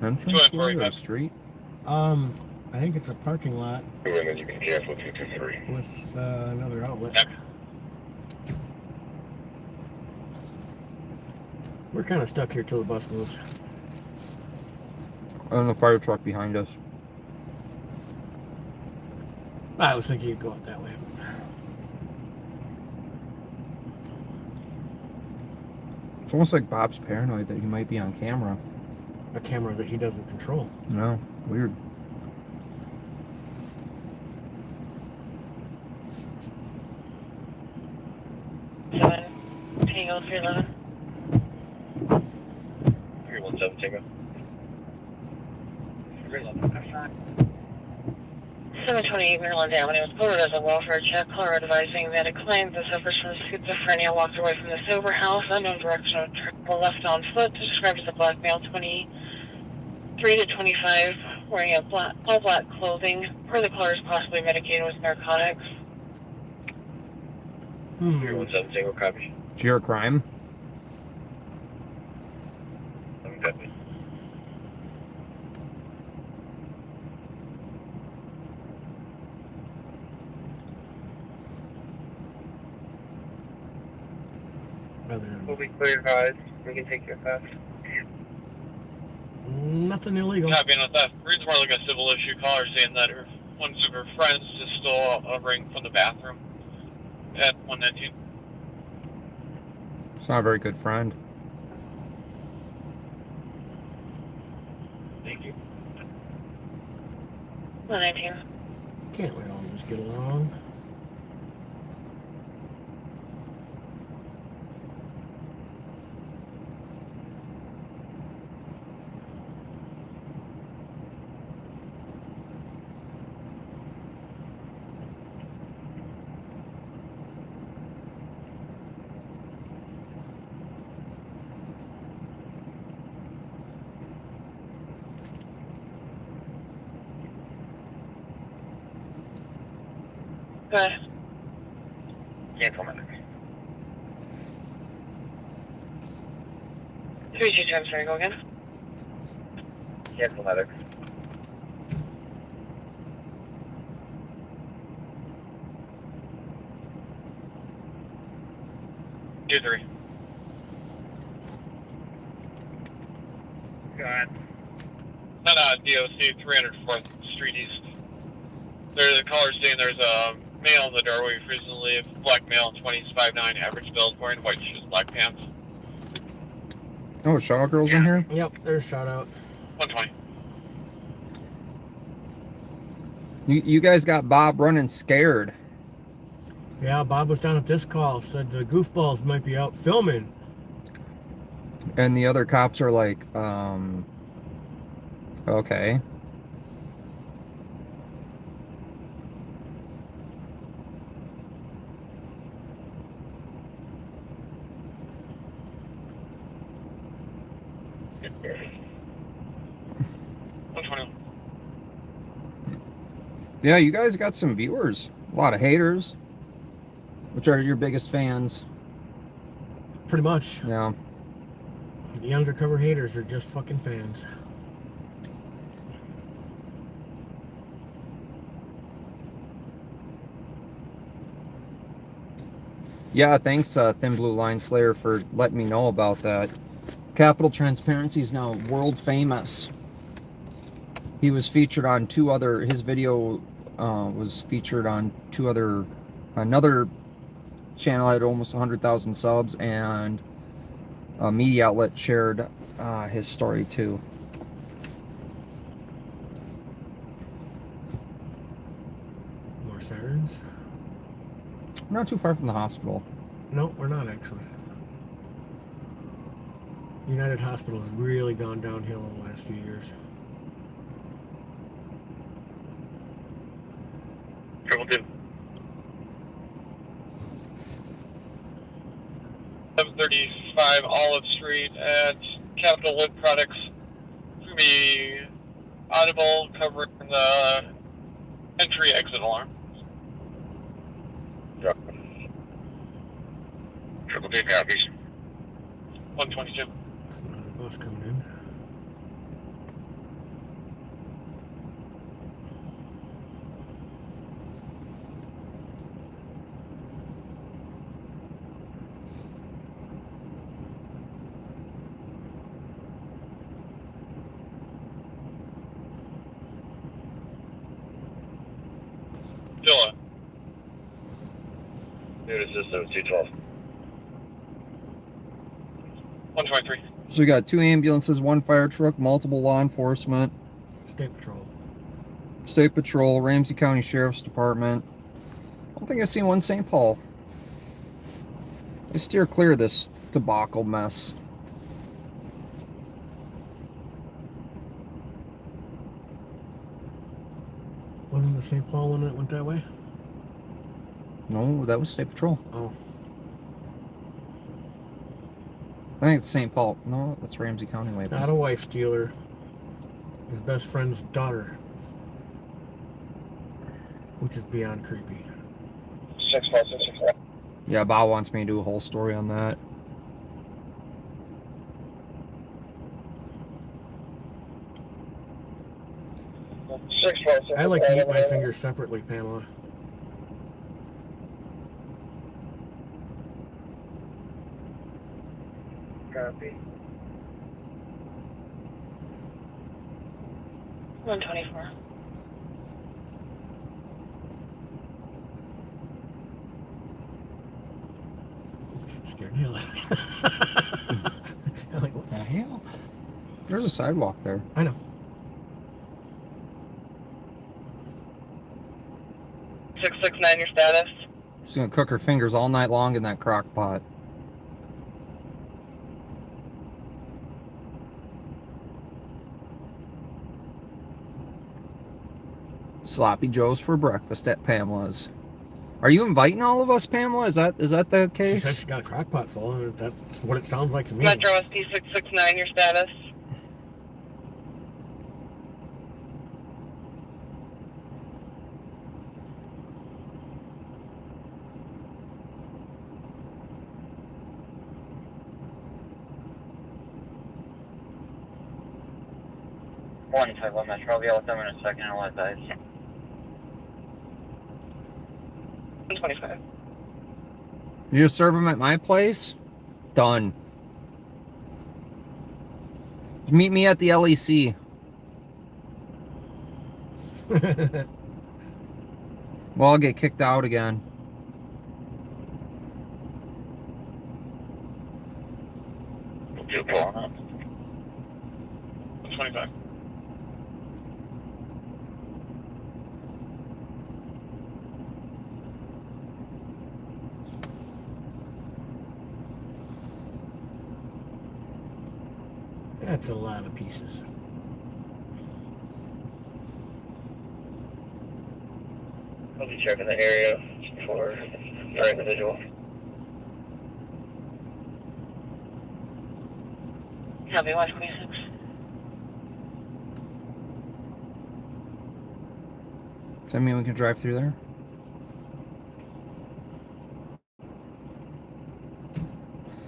entrance way or a street? I think it's a parking lot And then you can cancel 223. with another outlet. We're kind of stuck here till the bus moves. And the fire truck behind us. I was thinking you'd go out that way. It's almost like Bob's paranoid that he might be on camera. A camera that he doesn't control. No, weird. Tango 311. 128 Maryland Avenue was quoted as a welfare check. Caller advising that a client that suffers from schizophrenia walked away from the sober house, unknown direction of travel, left on foot, described as a black male, 23 to 25, wearing all black clothing. Per the caller is possibly medicated with narcotics. 3170 copy. Is your crime? Copy. We'll be clear, guys. We can take your fast. Nothing illegal. Copy on that. Reads more like a civil issue. Caller saying that one of her friends just stole a ring from the bathroom at 119. It's not a very good friend. Thank you. 119. Can't we all just get along? Good. Cancel minutes. 32 times, sorry, go again. Cancel medics. Two, three. Go ahead. Not DOC 304th Street East. There's a caller saying there's a male in the doorway recently, black male, 20s, 5'9", average build, wearing white shoes, black pants. Oh, shout out girls in here? Yep, there's shout out. 120. You guys got Bob running scared. Yeah, Bob was down at this call, said the goofballs might be out filming. And the other cops are like, okay. Yeah, you guys got some viewers. A lot of haters. Which are your biggest fans? Pretty much. Yeah. The undercover haters are just fucking fans. Yeah, thanks, Thin Blue Line Slayer, for letting me know about that. Capital Transparency is now world famous. He was featured on his video was featured on another channel had almost 100,000 subs, and a media outlet shared his story too. More sirens? We're not too far from the hospital. No, we're not actually. United Hospital has really gone downhill in the last few years. Triple two. 735 Olive Street at Capital Wood Products. It's going to be audible, covering the entry-exit alarm. Yep. Triple two copies. 122. There's another bus coming in. Philip. New assistance, 212. 123. So we got 2 ambulances, 1 fire truck, multiple law enforcement, State Patrol, Ramsey County Sheriff's Department. I don't think I've seen one St. Paul. They steer clear of this debacle mess. One in the St. Paul one that went that way? No, that was State Patrol. Oh. I think it's St. Paul. No, that's Ramsey County way. Not a wife stealer. His best friend's daughter. Which is beyond creepy. 65664. Yeah, Bob wants me to do a whole story on that. I like to eat my fingers separately, Pamela. Copy. 124. Scared the hell out of me. I'm like, what the hell? There's a sidewalk there. I know. 669, your status. She's gonna cook her fingers all night long in that crock pot. Sloppy Joes for breakfast at Pamela's. Are you inviting all of us, Pamela? Is that the She said case? she got a crock pot full, and that's what it sounds like to me. Metro SD 669, your status. One type of Metro. I'll be out with them in a second. I'll let guys. 125. You just serve them at my place? Done. Meet me at the LEC. Well, I'll get kicked out again. You're pulling up. 125. That's a lot of pieces. I'll be checking the area for our individual. Copy, 126. Does that mean we can drive through there?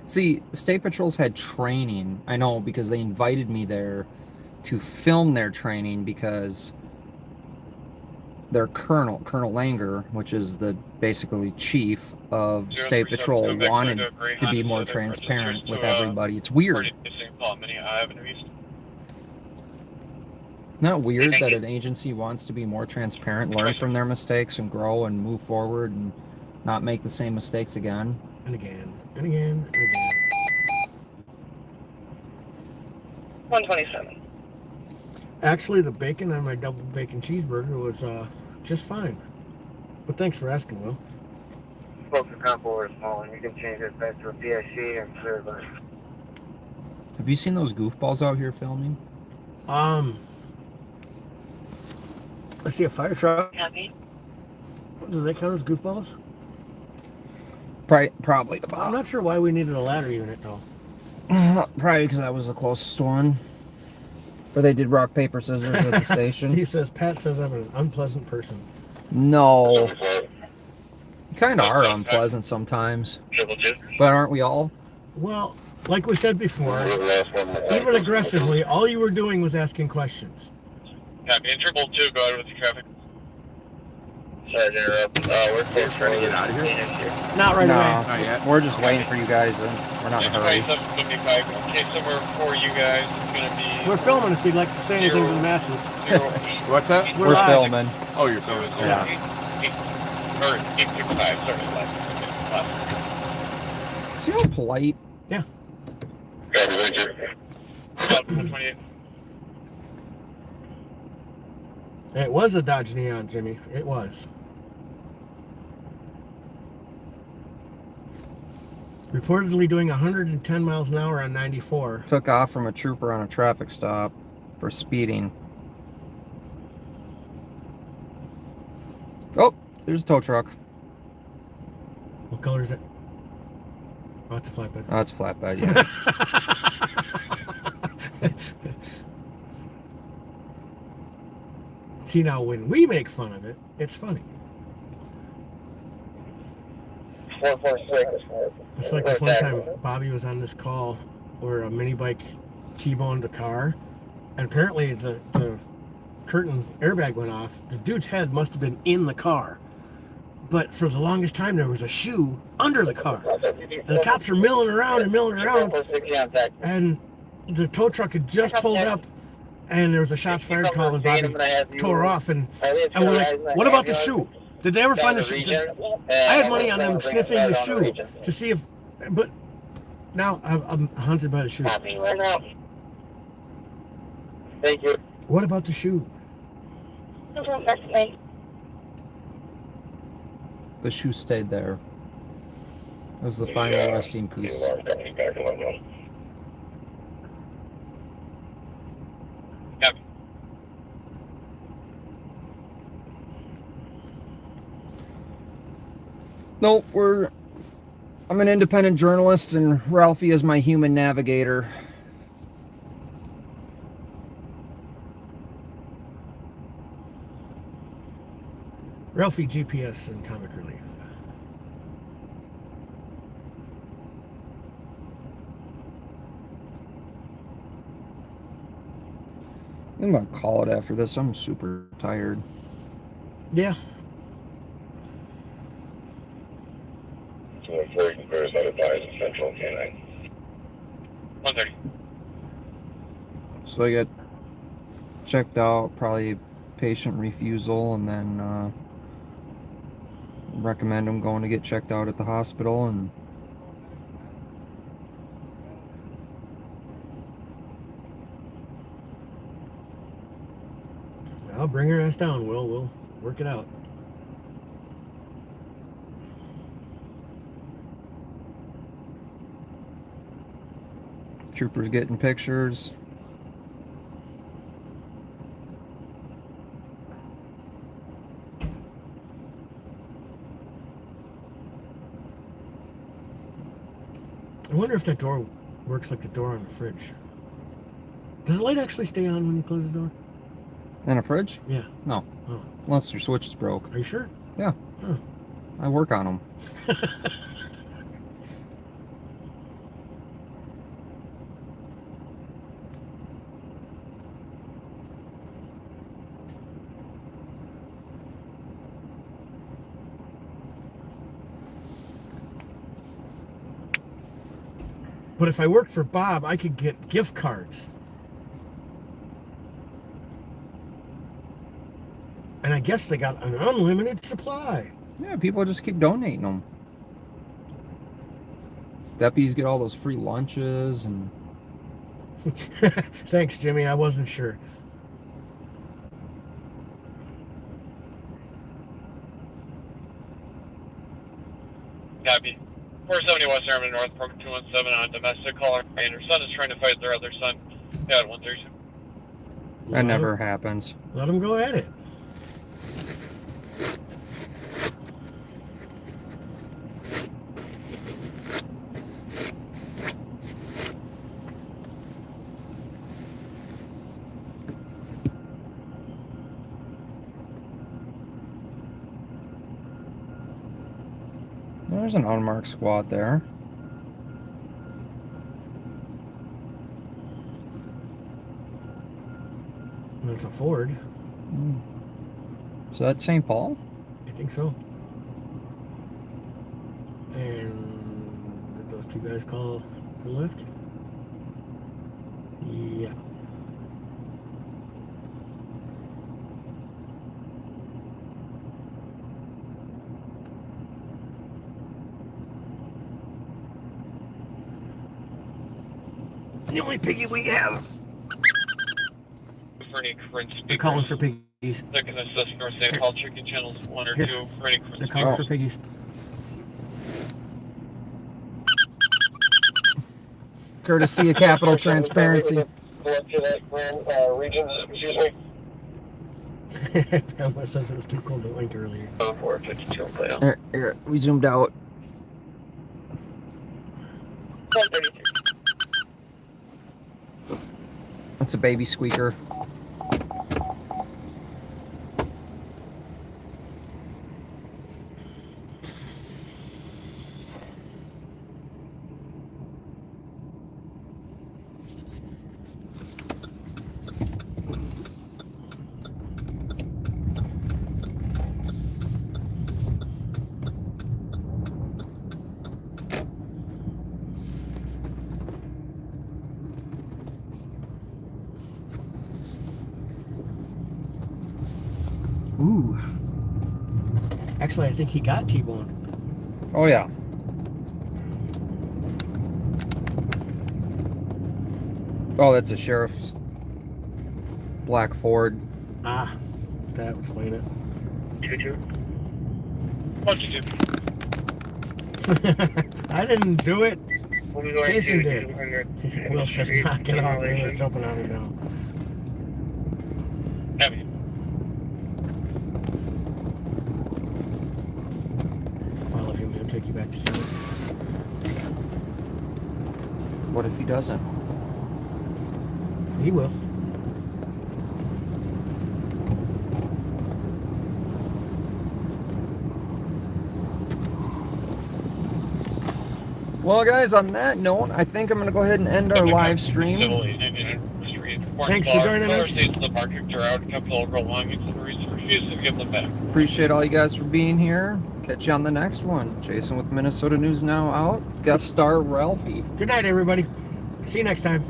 See, State Patrol's had training. I know, because they invited me there to film their training because their Colonel Langer, which is the basically chief of State Patrol, wanted to be more transparent with everybody. It's weird. Not weird that an agency wants to be more transparent, learn from their mistakes, and grow and move forward and not make the same mistakes again. And again, and again, and again. 127. Actually, the bacon on my double bacon cheeseburger was just fine. But thanks for asking, Will. Spoke to comp over small, and you can change it back to a PIC and clear by. Have you seen those goofballs out here filming? Let's see, a fire truck. Copy. Do they count as goofballs? Probably I'm about. not sure why we needed a ladder unit, though. Probably because I was the closest one. Or they did rock, paper, scissors at the station. Steve says, Pat says I'm an unpleasant person. No. You kind of are unpleasant sometimes. But aren't we all? Well, like we said before, even aggressively, all you were doing was asking questions. Copy. And 222, go ahead with the traffic. Sorry to interrupt. We're close Trying to get out of here? Not right No. away. Not yet. We're just waiting for you guys. We're not in a hurry. 755. Okay, somewhere for you guys, it's going to be We're filming if you'd like to say anything to the masses. 08. What's that? We're We're live. filming. Oh, you're filming. Yeah. 865, sorry, left. See how polite? Yeah. Copy, Victor. 128. It was a Dodge Neon, Jimmy. It was. Reportedly doing 110 miles an hour on 94. Took off from a trooper on a traffic stop for speeding. There's a tow truck. What color is it? Oh, it's a flatbed. Oh, it's a flatbed, yeah. See, now when we make fun of it, it's funny. 446. It's like this one time Bobby was on this call where a mini bike T-boned a car, and apparently the curtain airbag went off. The dude's head must have been in the car, but for the longest time there was a shoe under the car. And the cops are milling around, and the tow truck had just pulled up, and there was a shots fired call, and Bobby tore off, and we're like, what about the shoe? Did they ever find the shoe? I had money on them sniffing the shoe to see if, but now I'm haunted by the shoe. Thank you. What about the shoe? The shoe stayed there. It was the final resting piece. No, I'm an independent journalist, and Ralphie is my human navigator. Ralphie GPS and Comic Relief. I'm gonna call it after this. I'm super tired. Yeah. Central K9. 130. So I get checked out, probably patient refusal, and then recommend them going to get checked out at the hospital. And I'll bring her ass down, Will. We'll work it out. troopers getting pictures. I wonder if that door works like the door on the fridge. Does the light actually stay on when you close the door? In a fridge? Yeah. No. Oh. Unless your switch is broke. Are you sure? Yeah. Oh. I work on them. But if I worked for Bob, I could get gift cards. And I guess they got an unlimited supply. Yeah, people just keep donating them. Deputies get all those free lunches and... Thanks, Jimmy. I wasn't sure. Copy. 470 West Airman North, Program 217 on domestic caller. And her son is trying to fight their other son. Yeah, 132. That never happens. Let them go at it. There's an unmarked squad there. That's a Ford. Is that St. Paul? I think so. And did those two guys call the lift? Yeah. The only piggy we have. For any current speakers. They're calling for piggies. They can assist North St. Paul chicken channels 1 or Here. 2 for any current They're calling for piggies. Courtesy of Capital Transparency. Regions, excuse me. Pamela says it was too cold to link earlier. 452 on play. Here, we zoomed out. 133. That's a baby squeaker. Ooh. Actually, I think he got T-boned. Oh yeah. Oh, that's a sheriff's black Ford. Ah, that would explain it. 22. 122. I didn't do it. We'll be going Jason to did. 200. Will says knock it off. He was jumping on it now. Heavy. Follow him. He'll take you back to center. What if he doesn't? He will. Well, guys, on that note, I think I'm going to go ahead and end our live stream. Thanks for joining us. Appreciate all you guys for being here. Catch you on the next one. Jason with Minnesota News Now out. Guest star Ralphie. Good night, everybody. See you next time.